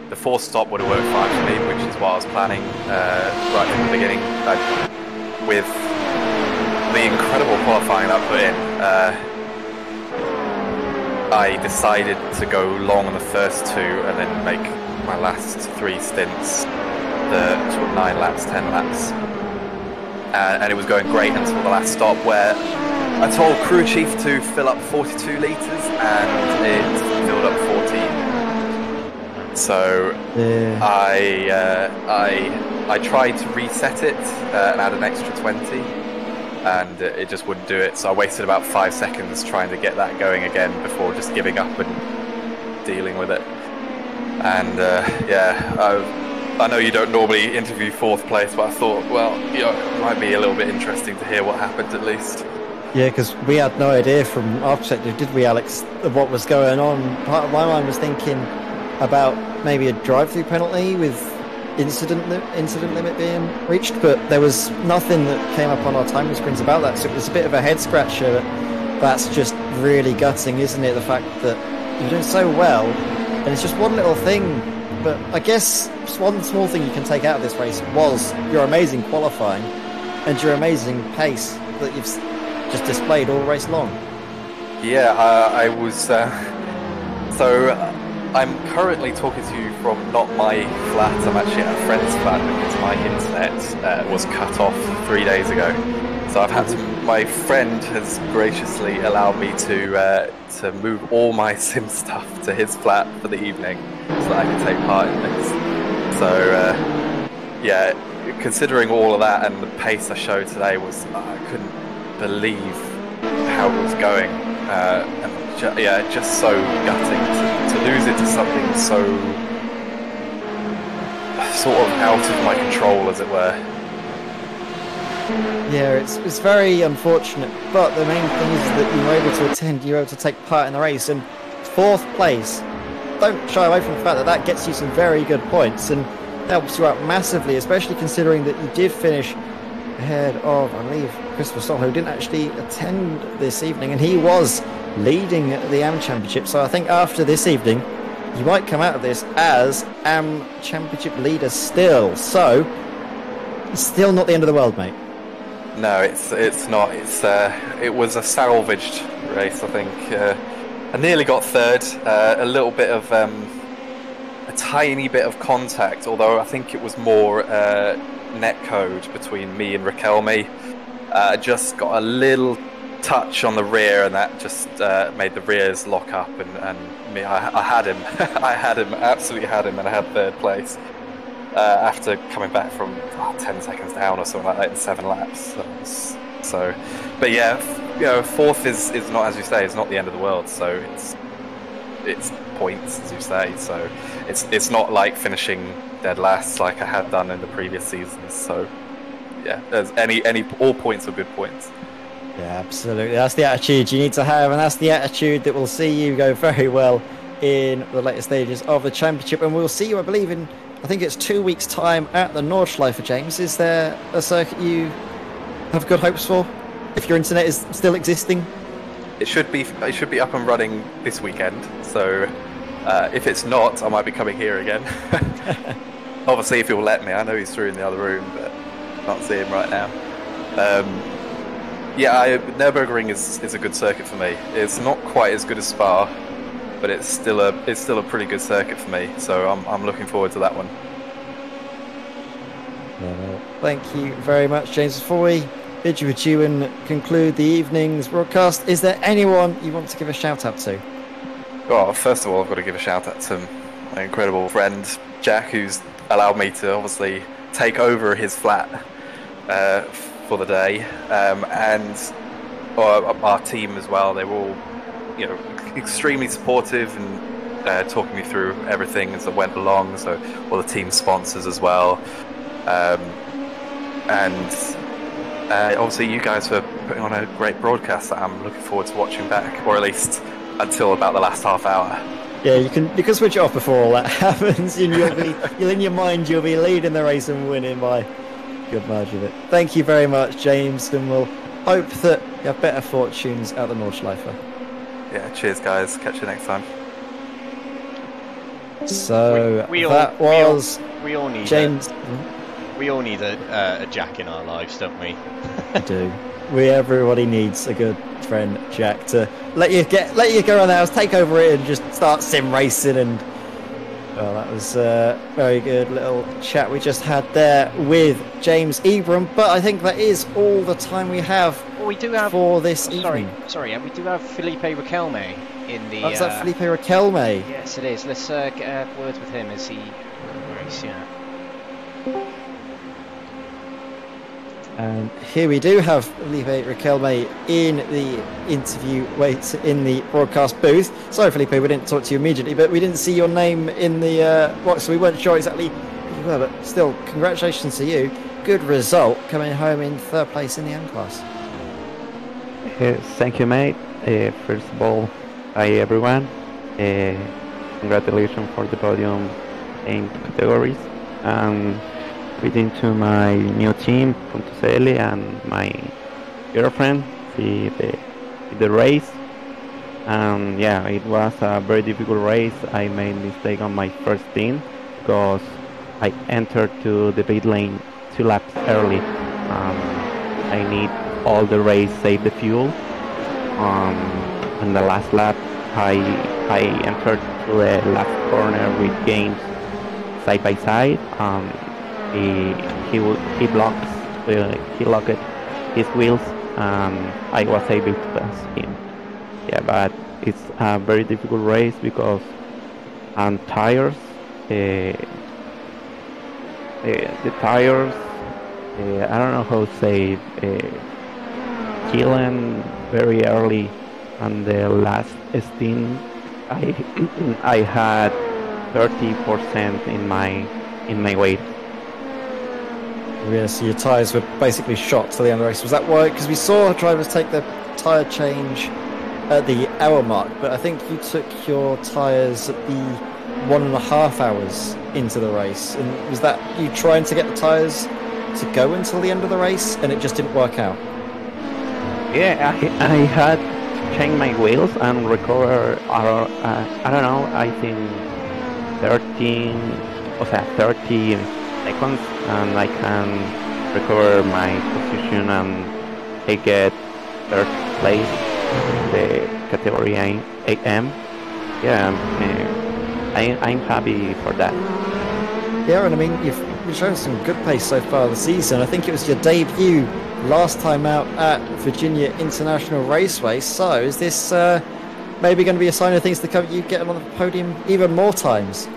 The 4th stop would have worked fine for me, which is what I was planning right from the beginning. With the incredible qualifying I put in, I decided to go long on the first 2 and then make my last 3 stints the sort of 9 laps, 10 laps. And it was going great until the last stop, where I told crew chief to fill up 42 litres and it filled up 14. So
yeah.
I tried to reset it and add an extra 20, and it just wouldn't do it. So I wasted about 5 seconds trying to get that going again before just giving up and dealing with it. And I know you don't normally interview 4th place, but I thought, well, it might be a little bit interesting to hear what happened at least.
Yeah, because we had no idea from our perspective, did we, Alex, of what was going on. Part of my mind was thinking about maybe a drive-through penalty with incident limit being reached, but there was nothing that came up on our timing screens about that, so it was a bit of a head-scratcher. That's just really gutting, isn't it, the fact that you're doing so well, and it's just one little thing. But I guess one small thing you can take out of this race was your amazing qualifying and your amazing pace that you've just displayed all race long.
Yeah, I was... So I'm currently talking to you from not my flat. I'm actually at a friend's flat because my internet was cut off 3 days ago. So I've had to. My friend has graciously allowed me to move all my sim stuff to his flat for the evening, so that I can take part in this. So yeah, considering all of that and the pace I showed today was, I couldn't believe how it was going. And just so gutting to lose it to something so sort of out of my control, as it were.
Yeah, it's very unfortunate, but the main thing is that you were able to attend, you were able to take part in the race, and 4th place. Don't shy away from the fact that that gets you some very good points and helps you out massively, especially considering that you did finish ahead of, I believe, Christopher Stoll, who didn't actually attend this evening, and he was leading the AM Championship. So I think after this evening, you might come out of this as AM Championship leader still. So, it's still not the end of the world, mate.
No, it's not. It was a salvaged race, I think. I nearly got 3rd. A little bit of a tiny bit of contact, although I think it was more netcode between me and Raquelme. Just got a little touch on the rear, and that just made the rears lock up, and me, I had him. Absolutely had him, and I had 3rd place. After coming back from 10 seconds down or something like that in 7 laps. So, but yeah, 4th is not, as you say, it's not the end of the world. So it's points, as you say. So it's not like finishing dead last like I had done in the previous seasons. So yeah, there's all points are good points.
Yeah, absolutely. That's the attitude you need to have, and that's the attitude that will see you go very well in the later stages of the championship. And we'll see you, I believe, in, I think it's 2 weeks' time at the Nordschleife, James. Is there a circuit you have good hopes for, if your internet is still existing?
It should be up and running this weekend. So if it's not, I might be coming here again. Obviously, if he'll let me. I know he's through in the other room, but I can't see him right now. Nürburgring is a good circuit for me. It's not quite as good as Spa, but it's still a pretty good circuit for me. So I'm looking forward to that one.
Thank you very much, James. Before we bid you adieu and conclude the evening's broadcast, is there anyone you want to give a shout out to?
Well, first of all, I've got to give a shout out to my incredible friend Jack, who's allowed me to obviously take over his flat for the day, and our team as well. They were all, extremely supportive and talking me through everything as I went along. So all the team sponsors as well, and obviously you guys for putting on a great broadcast that I'm looking forward to watching back, or at least until about the last half hour.
Yeah, you can switch it off before all that happens, and you'll in your mind you'll be leading the race and winning by a good margin of it. Thank you very much, James, and we'll hope that you have better fortunes at the Nordschleife.
Yeah, cheers guys, catch you next time.
So
we all need
James.
We all need a Jack in our lives, don't we?
We do. Everybody needs a good friend, Jack, to let you go around the house, take over it, and just start sim racing. And that was a very good little chat we just had there with James Ebram. But I think that is all the time we have.
Well, we do have
for this evening.
Sorry, we do have Felipe Raquelme in the.
That's that Felipe Raquelme.
Yes, it is. Let's get a word with him as he race. Yeah.
And here we do have Felipe Raquelme in the interview, in the broadcast booth. Sorry, Felipe, we didn't talk to you immediately, but we didn't see your name in the box, so we weren't sure exactly who you were. But still, congratulations to you. Good result, coming home in 3rd place in the M class.
Thank you, mate. First of all, hi everyone. Congratulations for the podium in categories. Greeting to my new team, .cl, and my girlfriend, the race. Yeah, it was a very difficult race. I made a mistake on my first stint because I entered to the pit lane 2 laps early. I need all the race save the fuel. In the last lap, I entered to the last corner with James side by side. He locked his wheels, and I was able to pass him. Yeah, but it's a very difficult race because tires, the tires, I don't know how to say it, killing very early on the last stint. I had 30% in my weight.
Yeah, so your tyres were basically shot to the end of the race. Was that why? Because we saw drivers take their tyre change at the hour mark, but I think you took your tyres at the 1.5 hours into the race. And was that you trying to get the tyres to go until the end of the race, and it just didn't work out?
Yeah, I had to change my wheels and recover, I don't know, I think 30 seconds, and I can recover my position, and I get third place in the category AM. Yeah, I'm happy for that.
Yeah, and I mean, you've been showing some good pace so far this season. I think it was your debut last time out at Virginia International Raceway. So is this maybe going to be a sign of things to come? You getting on the podium even more times?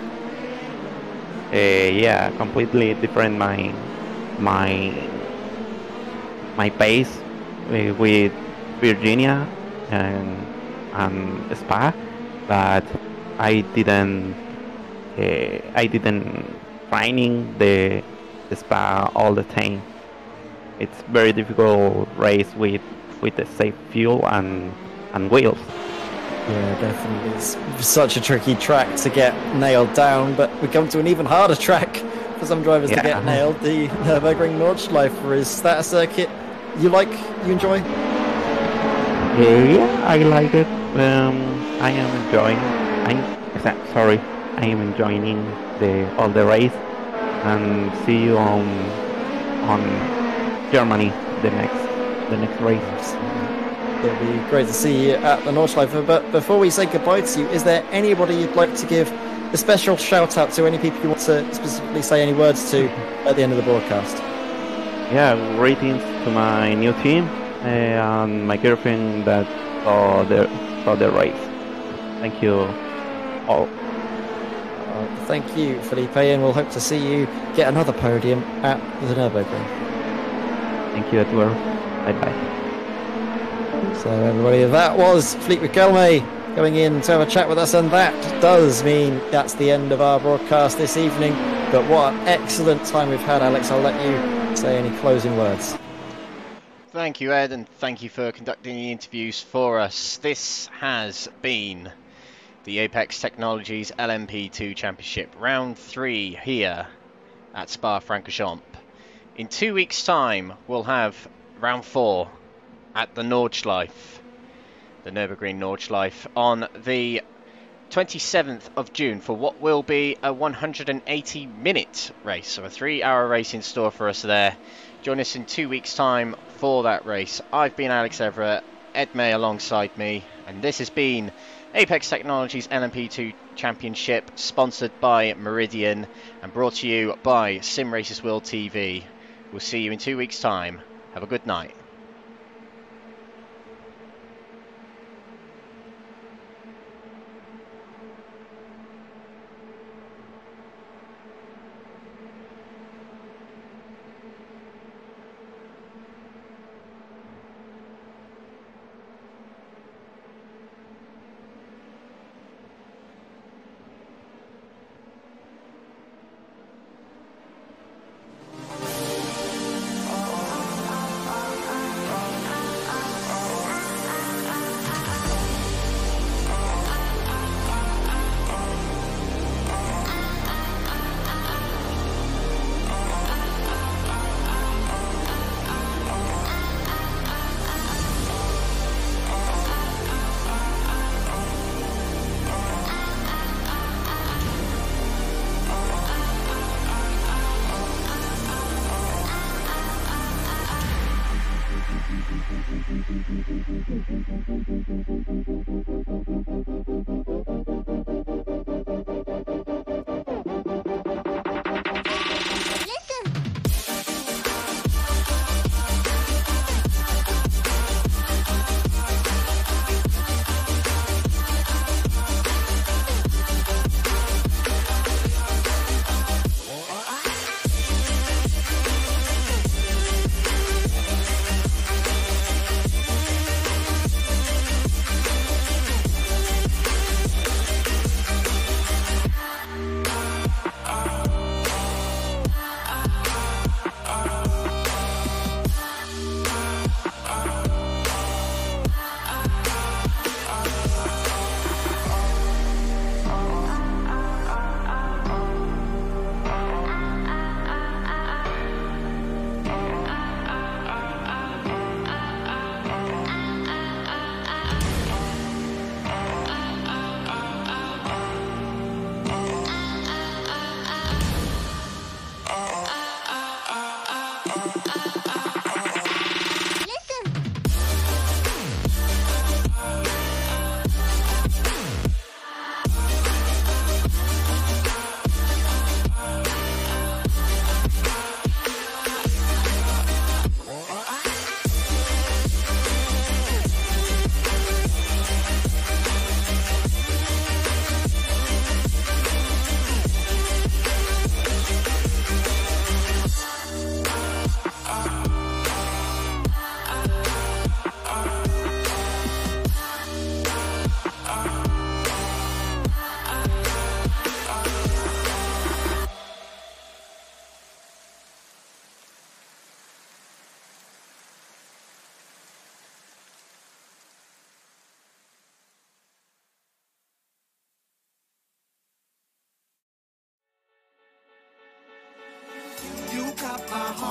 Yeah, completely different my pace with Virginia and Spa, but I didn't training the Spa all the time. It's very difficult race with the safe fuel and wheels.
Yeah, definitely. It's such a tricky track to get nailed down, but we come to an even harder track for some drivers to get nailed. The Nürburgring Nordschleife. Is that a circuit you enjoy?
Yeah, I like it. I am enjoying. I am enjoying all the race, and see you on Germany the next race.
It'll be great to see you at the Nordschleife. But before we say goodbye to you, is there anybody you'd like to give a special shout out to? Any people you want to specifically say any words to at the end of the broadcast?
Yeah, greetings to my new team and my girlfriend that saw the race. Thank you all.
Thank you, Felipe, and we'll hope to see you get another podium at the Nürburgring.
Thank you, Edward. Bye-bye.
So everybody, that was Fleetwood Kelme going in to have a chat with us, and that does mean that's the end of our broadcast this evening. But what an excellent time we've had, Alex. I'll let you say any closing words.
Thank you, Ed, and thank you for conducting the interviews for us. This has been the Apex Technologies LMP2 Championship, round 3 here at Spa-Francorchamps. In 2 weeks' time, we'll have round 4 at the Nordschleife, the Nürburgring Nordschleife, on the 27th of June for what will be a 180-minute race, so a 3-hour race in store for us there. Join us in 2 weeks' time for that race. I've been Alex Everitt, Ed May alongside me, and this has been Apex Technologies LMP2 Championship, sponsored by Meridian and brought to you by Simracersworld TV. We'll see you in 2 weeks' time. Have a good night.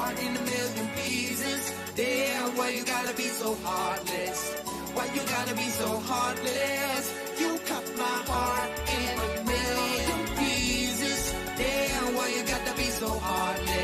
heart in a million pieces. Damn, why you gotta be so heartless? Why you gotta be so heartless? You cut my heart in a million pieces. Damn, why you gotta be so heartless?